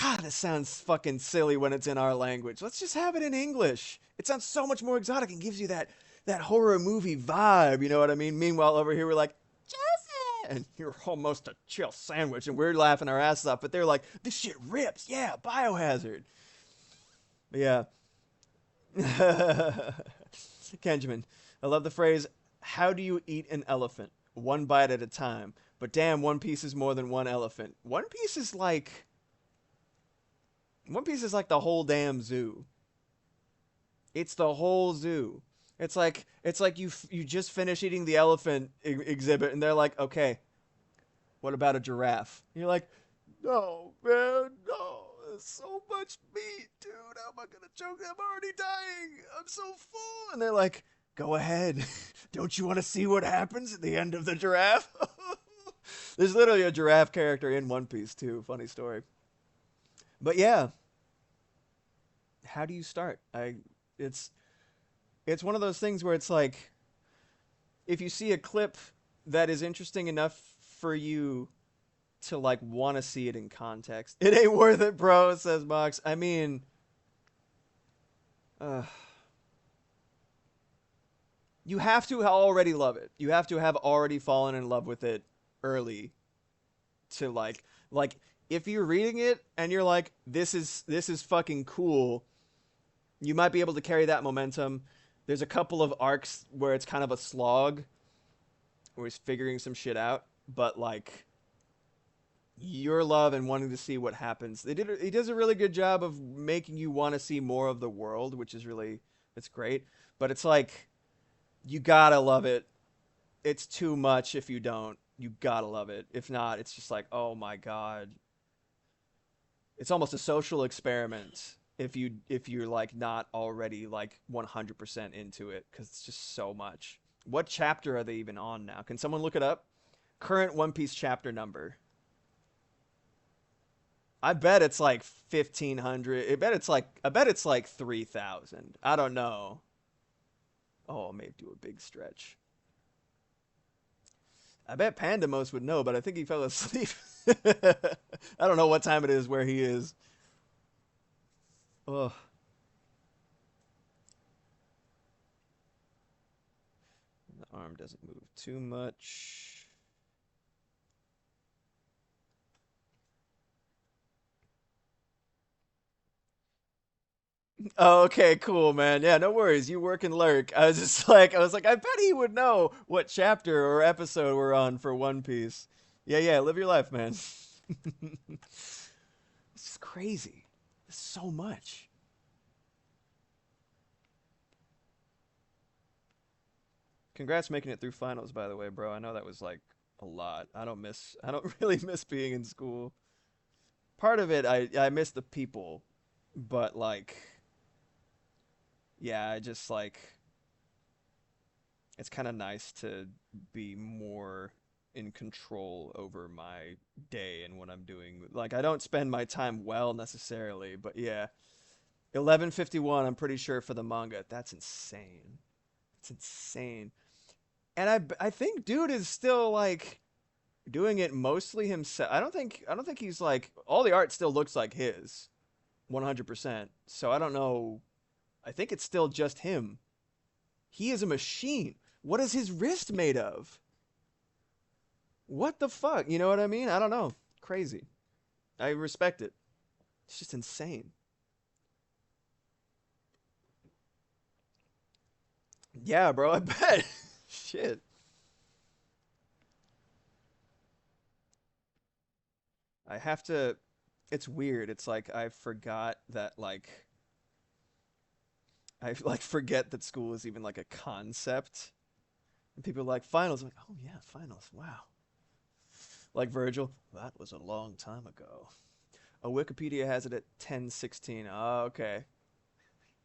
God, this sounds fucking silly when it's in our language. Let's just have it in English. It sounds so much more exotic and gives you that horror movie vibe. You know what I mean? Meanwhile, over here we're like, Jesse, and you're almost a chill sandwich, and we're laughing our asses off. But they're like, this shit rips. Yeah, Biohazard. But yeah. Kenjamin, I love the phrase, how do you eat an elephant? One bite at a time. But damn, One Piece is more than one elephant. One Piece is like the whole damn zoo. It's the whole zoo. It's like you just finished eating the elephant exhibit, and they're like, okay, what about a giraffe? And you're like, no, man, no. There's so much meat, dude. How am I gonna choke? I'm already dying. I'm so full. And they're like, go ahead. Don't you want to see what happens at the end of the giraffe? There's literally a giraffe character in One Piece too. Funny story. But yeah, how do you start? It's it's one of those things where it's like if you see a clip that is interesting enough for you to like want to see it in context, it ain't worth it, bro. Says Mox. I mean, uh, you have to already love it. You have to have already fallen in love with it early to like if you're reading it and you're like this is fucking cool, you might be able to carry that momentum. There's a couple of arcs where it's kind of a slog, where he's figuring some shit out, but like your love and wanting to see what happens. He does a really good job of making you want to see more of the world, which is really it's great. But it's like you gotta love it. It's too much if you don't. You gotta love it. If not, it's just like, oh my god. It's almost a social experiment if you're like not already like 100% into it because it's just so much. What chapter are they even on now? Can someone look it up? Current One Piece chapter number. I bet it's like 1500. I bet it's like 3000. I don't know. Oh, I may do a big stretch. I bet Pandemos would know, but I think he fell asleep. I don't know what time it is where he is. Ugh. The arm doesn't move too much. Oh, okay, cool, man. Yeah, no worries. You work and lurk. I was like, I bet he would know what chapter or episode we're on for One Piece. Yeah, yeah, live your life, man. This is crazy. This is so much. Congrats making it through finals, by the way, bro. I know that was like a lot. I don't really miss being in school. Part of it, I miss the people, but like, yeah, I just like it's kind of nice to be more in control over my day and what I'm doing. Like I don't spend my time well necessarily, but yeah. 11:51 I'm pretty sure for the manga. That's insane. It's insane. And I think dude is still like doing it mostly himself. I don't think he's like all the art still looks like his 100%. So I don't know. I think it's still just him. He is a machine. What is his wrist made of? What the fuck? You know what I mean? I don't know. Crazy. I respect it. It's just insane. Yeah, bro, I bet. Shit. I have to it's weird. It's like I forgot that like I like forget that school is even like a concept. And people are like finals. I'm like, "Oh yeah, finals. Wow." Like Virgil, that was a long time ago. Oh, Wikipedia has it at 10:16. Oh, okay.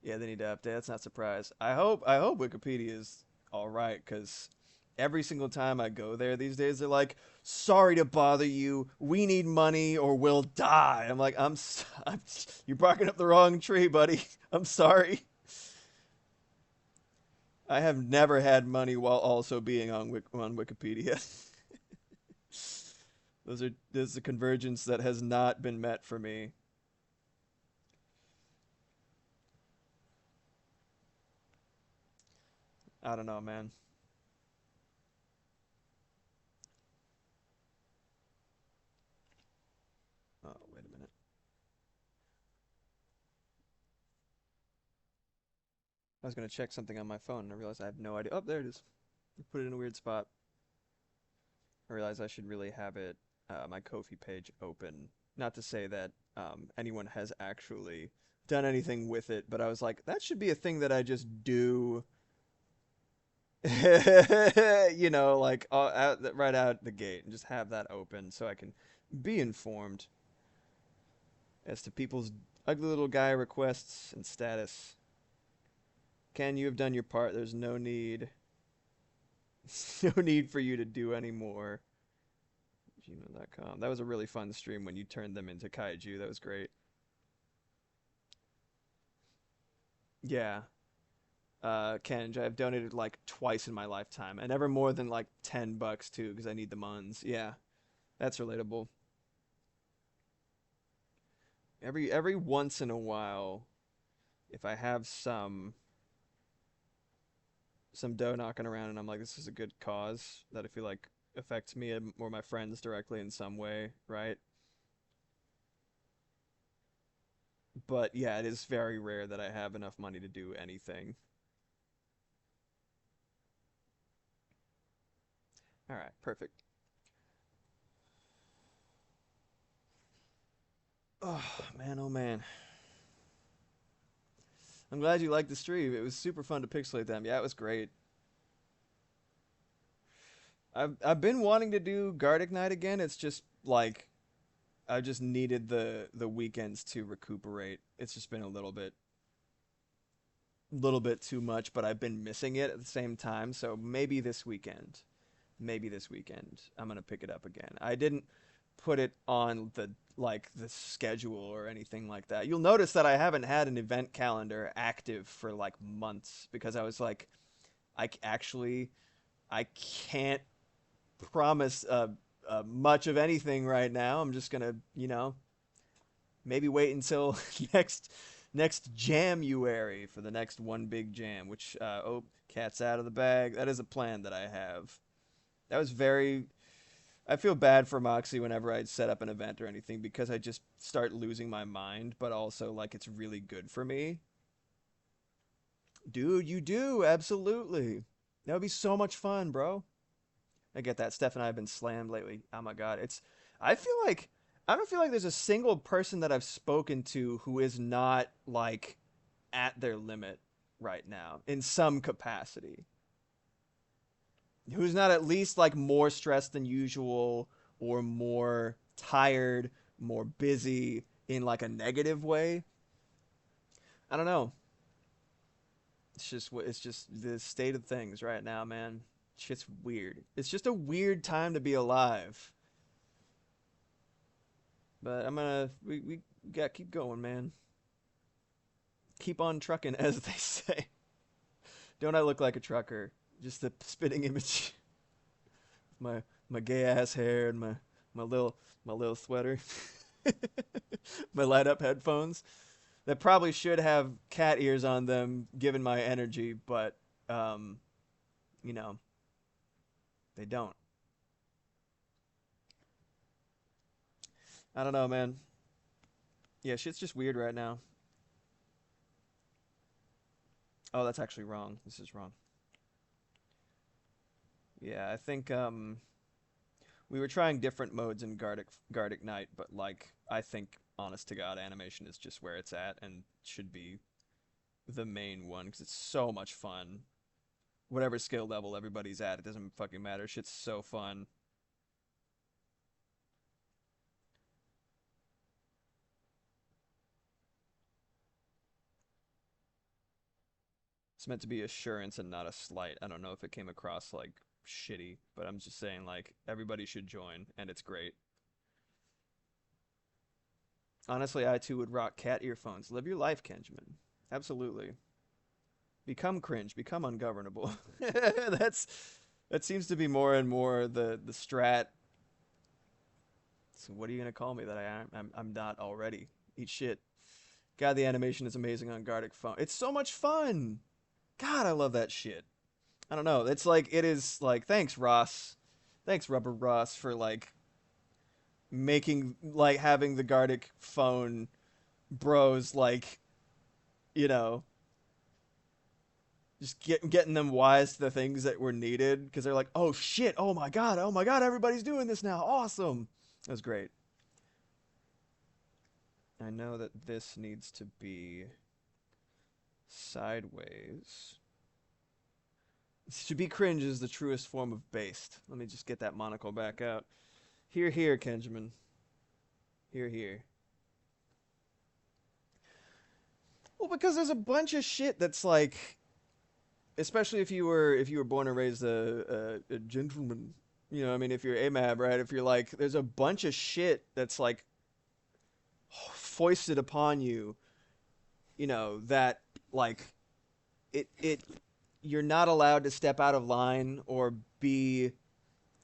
Yeah, they need to update. That's not a surprise. I hope Wikipedia is all right because every single time I go there these days, they're like, "Sorry to bother you. We need money or we'll die." I'm like, you're barking up the wrong tree, buddy. I'm sorry. I have never had money while also being on Wikipedia. There's a convergence that has not been met for me. I don't know, man. Oh, wait a minute. I was gonna check something on my phone and I realized I have no idea. Oh, there it is. I put it in a weird spot. I realized I should really have it, my Ko-fi page open. Not to say that anyone has actually done anything with it, but I was like, that should be a thing that I just do. Like right out the gate, and just have that open so I can be informed as to people's ugly little guy requests and status. Can you have done your part? There's no need, no need for you to do any more. Gmail.com. That was a really fun stream when you turned them into kaiju. That was great. Yeah. Kenj, I've donated like twice in my lifetime, and never more than like $10 too, because I need the muns. Yeah, that's relatable. Every once in a while, if I have some dough knocking around, and I'm like, this is a good cause that I feel like affects me or my friends directly in some way, right? But yeah, it is very rare that I have enough money to do anything. All right, perfect. Oh man, oh man. I'm glad you liked the stream. It was super fun to pixelate them. Yeah, it was great. I've been wanting to do Gardic Night again. It's just like I just needed the weekends to recuperate. It's just been a little bit too much, but I've been missing it at the same time. So maybe this weekend I'm gonna pick it up again. I didn't put it on the schedule or anything like that. You'll notice that I haven't had an event calendar active for like months because I was like, actually I can't promise much of anything right now. I'm just gonna, maybe wait until next January for the next one big jam. Which cat's out of the bag. That is a plan that I have. That was very. I feel bad for Moxie whenever I set up an event or anything because I just start losing my mind, but also like it's really good for me. Dude, you do absolutely. That would be so much fun, bro. I get that. Steph and I have been slammed lately. Oh my god, it's. I feel like I don't feel like there's a single person that I've spoken to who is not like at their limit right now in some capacity. Who's not at least like more stressed than usual or more tired, more busy in like a negative way. I don't know. It's just the state of things right now, man. Shit's weird. It's just a weird time to be alive. But we got to keep going, man. Keep on trucking, as they say. Don't I look like a trucker? Just the spitting image. my my gay ass hair and my little sweater. My light up headphones that probably should have cat ears on them, given my energy, but um, you know they don't. I don't know, man. Yeah, shit's just weird right now. Oh, that's actually wrong. This is wrong. Yeah, I think we were trying different modes in Gardic Knight, but like I think honest to God animation is just where it's at and should be the main one because it's so much fun. Whatever skill level everybody's at, it doesn't fucking matter. Shit's so fun. It's meant to be assurance and not a slight. I don't know if it came across like shitty, but I'm just saying like everybody should join and it's great. Honestly, I too would rock cat earphones. Live your life, Kenjamin. Absolutely. Become cringe, become ungovernable. That's that seems to be more and more the strat. So what are you gonna call me that I am? I'm not already. Eat shit. God, the animation is amazing on Gartic phone. It's so much fun. God, I love that shit. I don't know. It's like it is like thanks Ross, thanks Rubber Ross for like making like having the Gartic phone bros like you know just getting them wise to the things that were needed because they're like oh shit oh my god everybody's doing this now awesome. That was great. I know that this needs to be sideways. To be cringe is the truest form of based. Let me just get that monocle back out. Here, here, Kenjamin. Here, here. Well, because there's a bunch of shit that's like, especially if you were born and raised a gentleman. You know, I mean, if you're AMAB, right? If you're like, there's a bunch of shit that's like foisted upon you. You know that like it you're not allowed to step out of line or be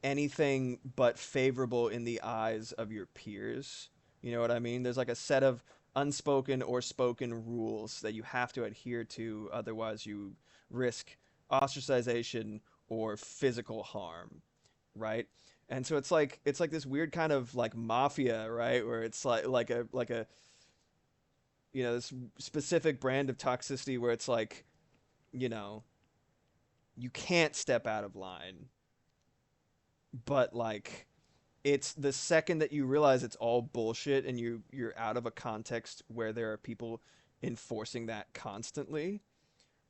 anything but favorable in the eyes of your peers. You know what I mean? There's like a set of unspoken or spoken rules that you have to adhere to, otherwise you risk ostracization or physical harm, right? And so it's like this weird kind of like mafia, right? Where it's like a you know this specific brand of toxicity where it's like you know you can't step out of line, but like it's the second that you realize it's all bullshit and you're out of a context where there are people enforcing that constantly,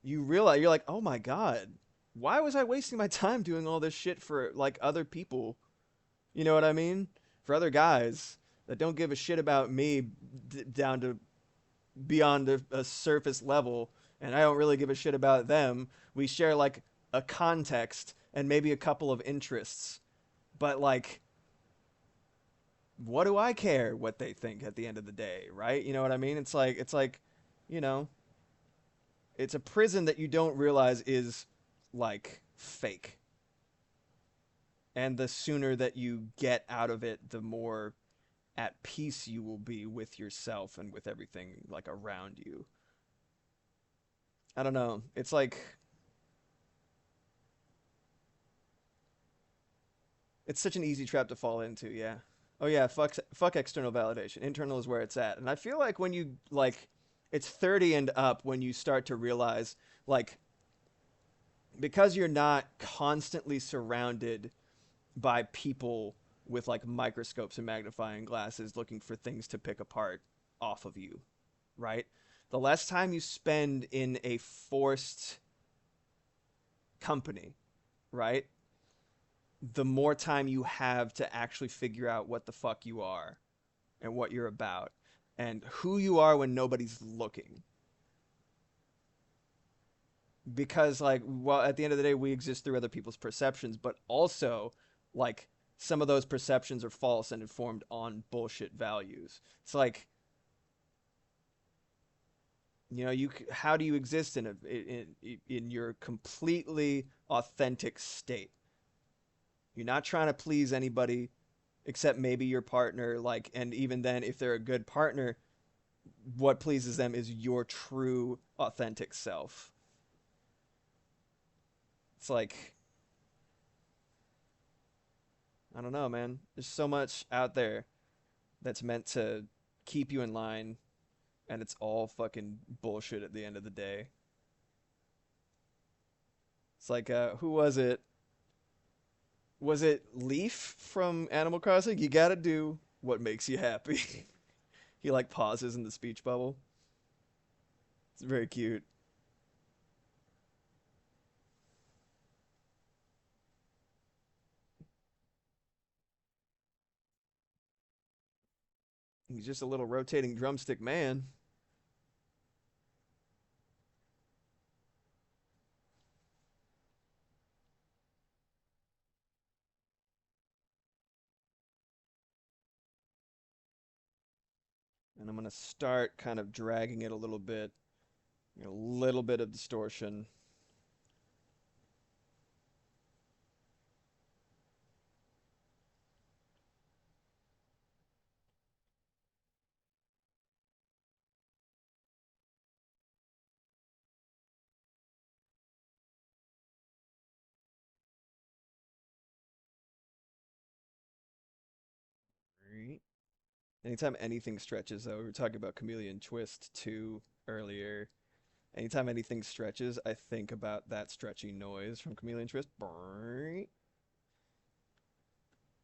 you realize you're like, "Oh my god, why was I wasting my time doing all this shit for like other people?" You know what I mean? For other guys that don't give a shit about me down to beyond a surface level, and I don't really give a shit about them. We share like a context and maybe a couple of interests, but like what do I care what they think at the end of the day, right? You know what I mean? It's like, you know, it's a prison that you don't realize is like fake. And the sooner that you get out of it, the more at peace you will be with yourself and with everything like around you. I don't know. It's like it's such an easy trap to fall into, yeah. Oh yeah, fuck external validation. Internal is where it's at. And I feel like when you like it's 30 and up when you start to realize like because you're not constantly surrounded by people with like microscopes and magnifying glasses looking for things to pick apart off of you, right? The less time you spend in a forced company, right? The more time you have to actually figure out what the fuck you are and what you're about and who you are when nobody's looking. Because like well at the end of the day we exist through other people's perceptions, but also like some of those perceptions are false and informed on bullshit values. It's like you know you how do you exist in in your completely authentic state? You're not trying to please anybody except maybe your partner, like, and even then if they're a good partner, what pleases them is your true authentic self. It's like I don't know, man. There's so much out there that's meant to keep you in line, and it's all fucking bullshit at the end of the day. It's like, who was it? Was it Leaf from Animal Crossing? You gotta do what makes you happy. He like pauses in the speech bubble. It's very cute. He's just a little rotating drumstick man. And I'm gonna start kind of dragging it a little bit, a little bit of distortion. Right. Anytime anything stretches, though, we were talking about Chameleon Twist 2 earlier. Anytime anything stretches, I think about that stretchy noise from Chameleon Twist. Brrrr.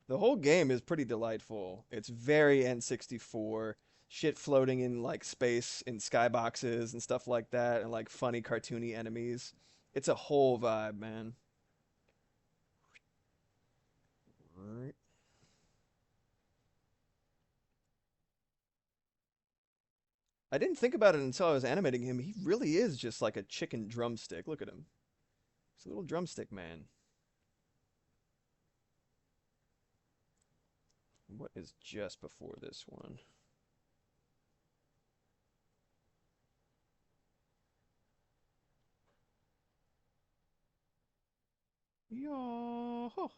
The whole game is pretty delightful. It's very N64. Shit floating in like space in skyboxes and stuff like that, and like funny cartoony enemies. It's a whole vibe, man. Right. I didn't think about it until I was animating him. He really is just like a chicken drumstick. Look at him. He's a little drumstick man. What is just before this one? Yo.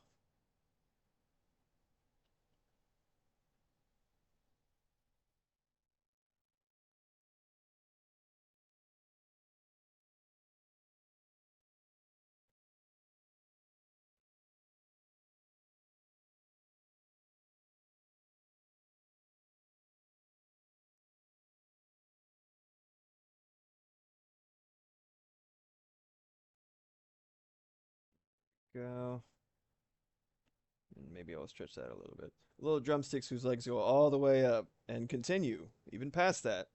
Go. And maybe I'll stretch that a little bit. Little drumsticks whose legs go all the way up and continue, even past that.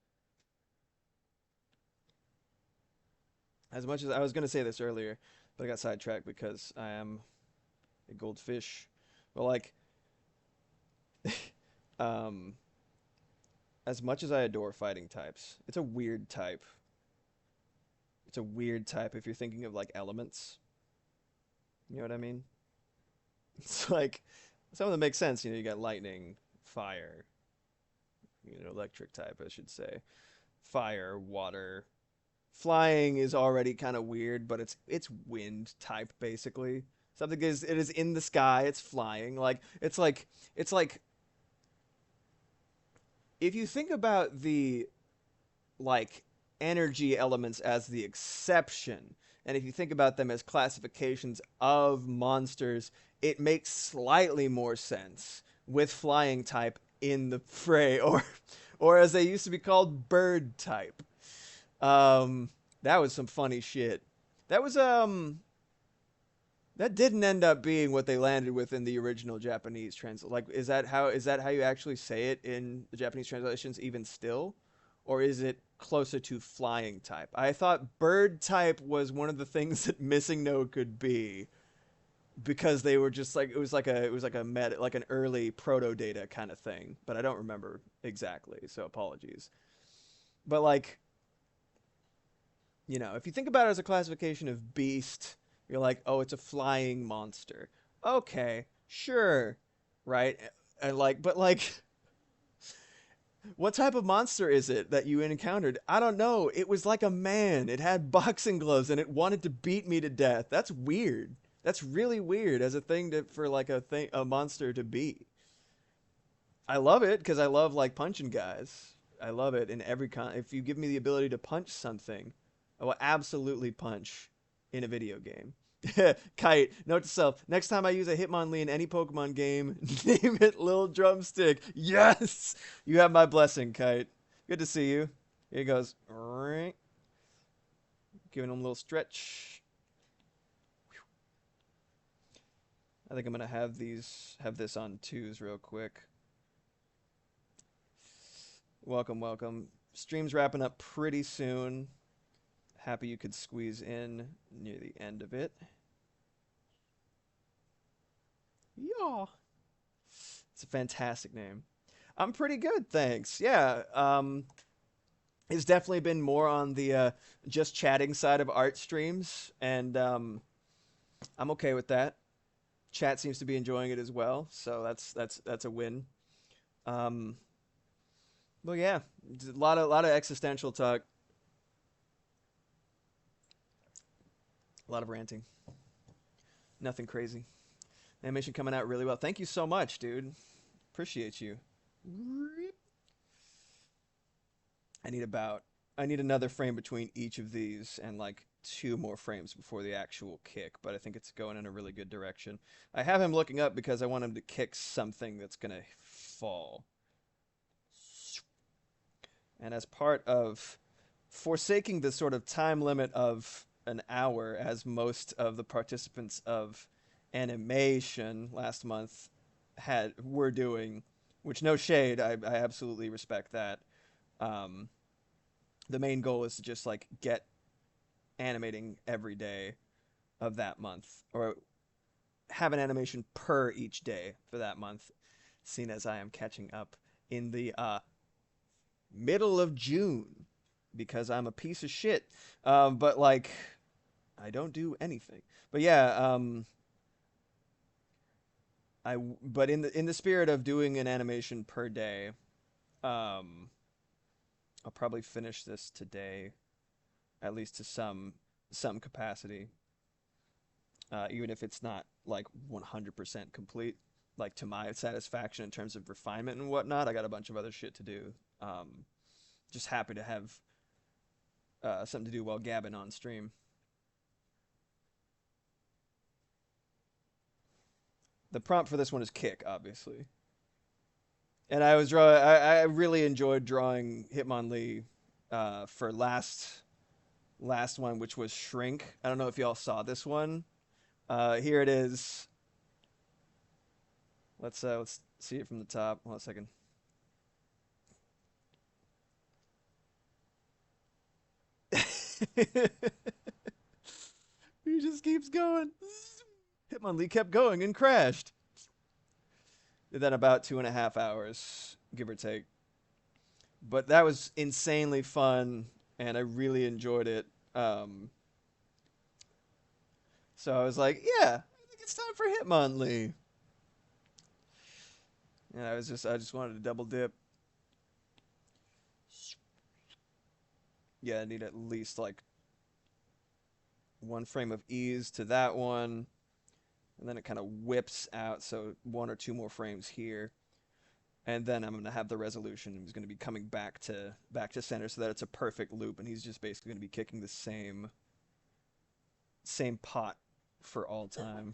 As much as I was going to say this earlier, but I got sidetracked because I am a goldfish. But like, um, as much as I adore fighting types, it's a weird type. It's a weird type if you're thinking of like elements. You know what I mean? It's like some of them make sense. You got lightning, fire, electric type, I should say. Fire, water. Flying is already kind of weird, but it's wind type basically. Something is it is in the sky, it's flying. It's like if you think about the like energy elements as the exception, and if you think about them as classifications of monsters, it makes slightly more sense with flying type in the fray, or as they used to be called, bird type. That was some funny shit. That was that didn't end up being what they landed with in the original Japanese translation. Like, is that how you actually say it in the Japanese translations even still, or is it closer to flying type? I thought bird type was one of the things that Missing No could be because they were just like it was like a meta, like an early proto data kind of thing, but I don't remember exactly, so apologies. But like if you think about it as a classification of beast, you're like, oh, it's a flying monster. Okay, sure, right? And like, but like, what type of monster is it that you encountered? I don't know. It was like a man. It had boxing gloves and it wanted to beat me to death. That's weird. That's really weird as a thing for like a monster to be. I love it because I love like punching guys. I love it in every if you give me the ability to punch something, I will absolutely punch in a video game. Kite, note to self: next time I use a Hitmonlee in any Pokemon game, name it Lil Drumstick. Yes, you have my blessing, Kite. Good to see you. Here he goes. Giving him a little stretch. I think I'm gonna have this on twos real quick. Welcome, welcome. Stream's wrapping up pretty soon. Happy you could squeeze in near the end of it. Yeah. It's a fantastic name. I'm pretty good, thanks. Yeah. It's definitely been more on the just chatting side of art streams, and I'm okay with that. Chat seems to be enjoying it as well, so that's a win. Um, Well, yeah, a lot of existential talk, a lot of ranting. Nothing crazy. Animation coming out really well. Thank you so much, dude. Appreciate you. I need about I need another frame between each of these and like two more frames before the actual kick, but I think it's going in a really good direction. I have him looking up because I want him to kick something that's gonna fall. And as part of forsaking the sort of time limit of an hour, as most of the participants of animation last month were doing, which no shade, I absolutely respect that. Um, the main goal is to just like get animating every day of that month, or have an animation per each day for that month, seeing as I am catching up in the middle of June because I'm a piece of shit. But like, I don't do anything. But yeah, but in the spirit of doing an animation per day, um, I'll probably finish this today, at least to some capacity, even if it's not like 100% complete. Like to my satisfaction in terms of refinement and whatnot, I got a bunch of other shit to do. Just happy to have something to do while gabbing on stream. The prompt for this one is kick, obviously. And I really enjoyed drawing Hitmonlee for last one, which was Shrink. I don't know if y'all saw this one. Here it is. Let's see it from the top. Hold on a second. He just keeps going. Hitmonlee kept going and crashed. And then about 2.5 hours, give or take. But that was insanely fun, and I really enjoyed it. So I was like, yeah, I think it's time for Hitmonlee. And I just wanted to double dip. Yeah, I need at least like one frame of ease to that one, and then it kind of whips out, so one or two more frames here, and then I'm gonna have the resolution. He's gonna be coming back to center so that it's a perfect loop, and he's just basically gonna be kicking the same pot for all time.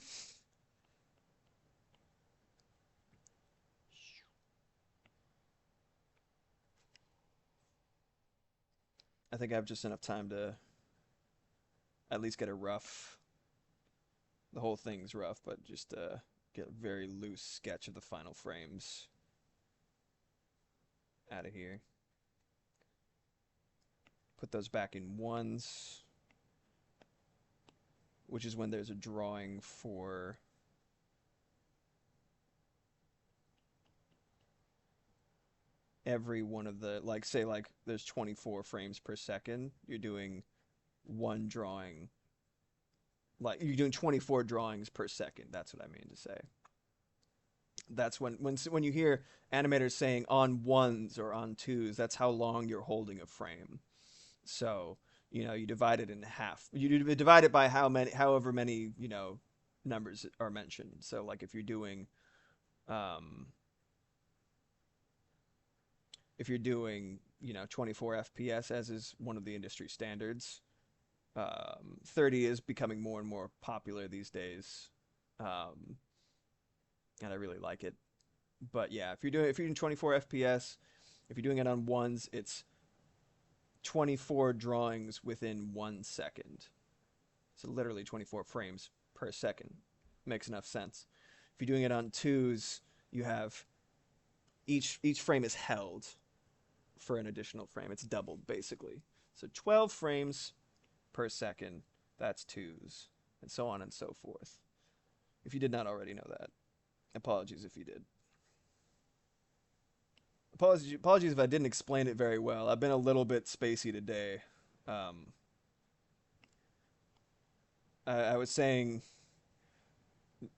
I think I have just enough time to at least get a rough. The whole thing's rough, but just get a very loose sketch of the final frames out of here. Put those back in ones, which is when there's a drawing for every one of the, like, say like there's 24 frames per second, you're doing one drawing, like you're doing 24 drawings per second. That's what I mean to say. That's when you hear animators saying on ones or on twos, that's how long you're holding a frame. So, you divide it in half. You divide it by however many, numbers are mentioned. So like um if you're doing, 24 FPS, as is one of the industry standards, 30 is becoming more and more popular these days. Um and I really like it. But yeah, if you're doing 24 FPS, if you're doing it on ones, it's 24 drawings within 1 second. So literally 24 frames per second. Makes enough sense. If you're doing it on twos, you have each frame is held for an additional frame. It's doubled basically. So 12 frames per second, that's twos, and so on and so forth. If you did not already know that, apologies if you did. Apologies if I didn't explain it very well. I've been a little bit spacey today. Um, I was saying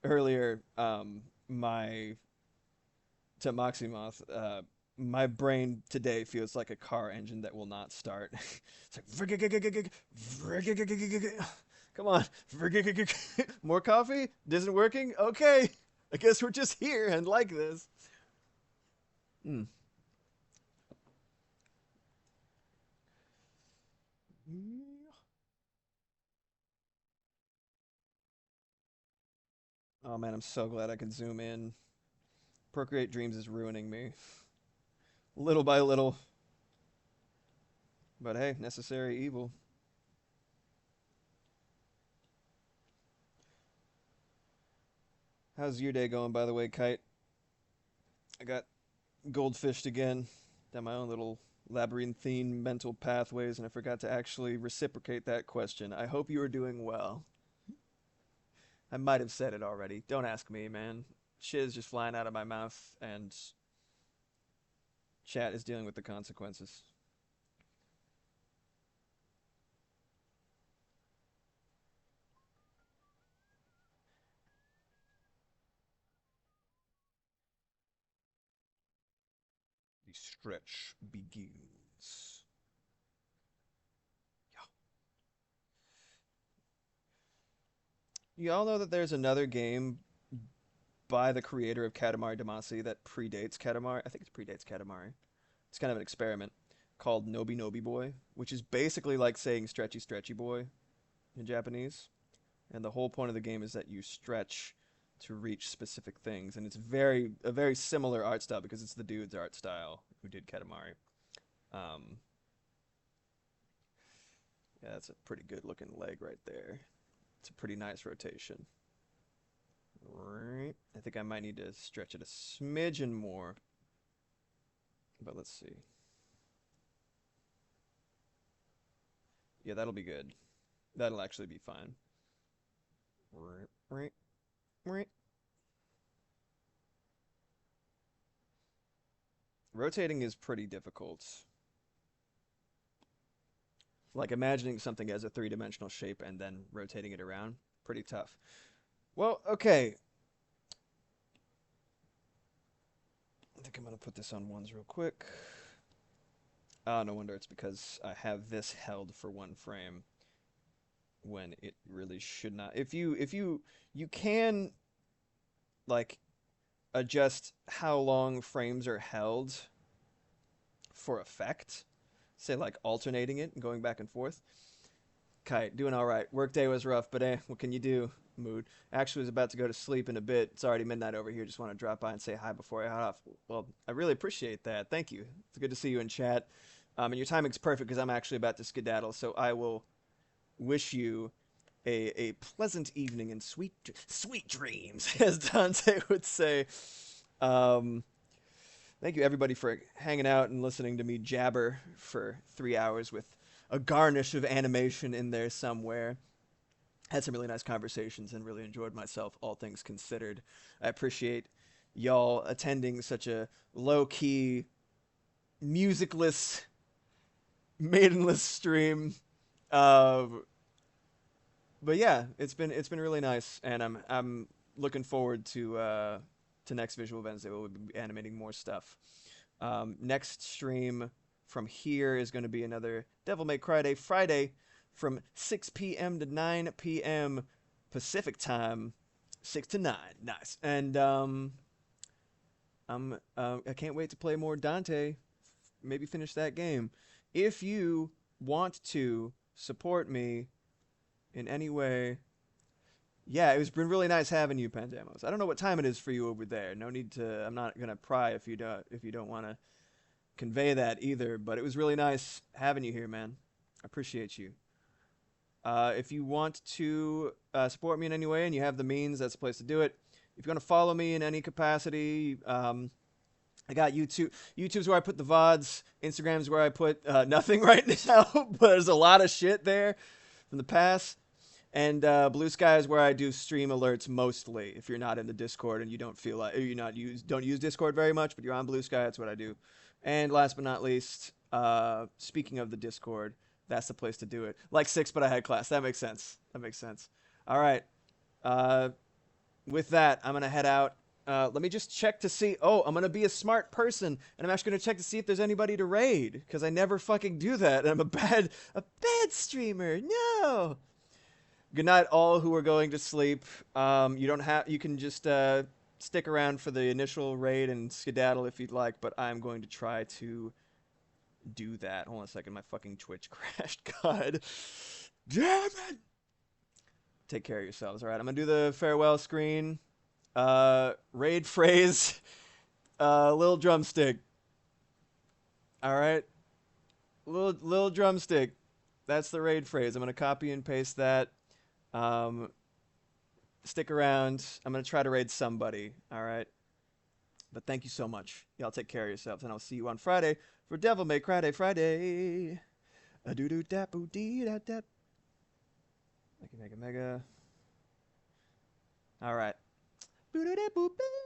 earlier, my to Moximoth. My brain today feels like a car engine that will not start. It's like come on, more coffee? Isn't working? Okay, I guess we're just here and like this. Mm. Oh man, I'm so glad I can zoom in. Procreate Dreams is ruining me, little by little. But hey, necessary evil. How's your day going, by the way, Kite? I got goldfished again down my own little labyrinthine mental pathways, and I forgot to actually reciprocate that question. I hope you are doing well. I might have said it already. Don't ask me, man. Shit is just flying out of my mouth, and chat is dealing with the consequences. The stretch begins. You all know that there's another game by the creator of Katamari Damacy that predates Katamari. I think it predates Katamari. It's kind of an experiment called Nobi Nobi Boy, which is basically like saying stretchy stretchy boy in Japanese. And the whole point of the game is that you stretch to reach specific things, and it's a very similar art style because it's the dude's art style who did Katamari. Um, yeah, that's a pretty good looking leg right there. It's a pretty nice rotation. Right. I think I might need to stretch it a smidgen more, but let's see. Yeah, that'll be good. That'll actually be fine. Right, right, right. Rotating is pretty difficult. Like imagining something as a three-dimensional shape and then rotating it around, pretty tough. Well, okay. I think I'm gonna put this on ones real quick. Oh, no wonder it's because I have this held for one frame when it really should not. You can like adjust how long frames are held for effect. Say like alternating it and going back and forth. Kite, doing all right. Workday was rough, but what can you do? Mood. Actually, was about to go to sleep in a bit. It's already midnight over here. Just want to drop by and say hi before I head off. Well, I really appreciate that. Thank you. It's good to see you in chat. And your timing's perfect because I'm actually about to skedaddle. So I will wish you a pleasant evening and sweet dreams, as Dante would say. Um, Thank you everybody for hanging out and listening to me jabber for 3 hours with a garnish of animation in there somewhere. Had some really nice conversations and really enjoyed myself, all things considered. I appreciate y'all attending such a low-key, musicless, maidenless stream. Uh, but yeah, it's been really nice, and I'm looking forward to next Visual Wednesday. We'll be animating more stuff. Next stream from here is going to be another Devil May Cry Day Friday from 6 p.m. to 9 p.m. Pacific time, 6 to 9. Nice. And I can't wait to play more Dante. Maybe finish that game. If you want to support me in any way, yeah, it was been really nice having you, Pandemos. I don't know what time it is for you over there. No need to. I'm not gonna pry if you don't want to convey that either. But it was really nice having you here, man. I appreciate you. If you want to support me in any way and you have the means, that's the place to do it. If you want to follow me in any capacity, I got YouTube. YouTube's where I put the VODs. Instagram's where I put nothing right now, but there's a lot of shit there from the past. And Blue Sky is where I do stream alerts mostly. If you're not in the Discord and you don't feel like don't use Discord very much, but you're on Blue Sky, that's what I do. And last but not least, speaking of the Discord, that's the place to do it. Like 6, but I had class. That makes sense. That makes sense. All right. With that, I'm gonna head out. Let me just check to see. Oh, I'm gonna be a smart person, and I'm actually gonna check to see if there's anybody to raid, because I never fucking do that. And I'm a bad streamer. No. Good night, all who are going to sleep. You don't have. You can just stick around for the initial raid and skedaddle if you'd like, but I'm going to try to do that. Hold on a second. My fucking Twitch crashed. God damn it. Take care of yourselves. All right. I'm gonna do the farewell screen. Raid phrase. Little drumstick. All right. Little drumstick. That's the raid phrase. I'm gonna copy and paste that. Um, Stick around. I'm gonna try to raid somebody. All right. But thank you so much. Y'all take care of yourselves, and I'll see you on Friday for Devil May Cry Day Friday. A doo doo dap boo dee da dap. Mega mega mega. All right. Boo doo dap boo boo.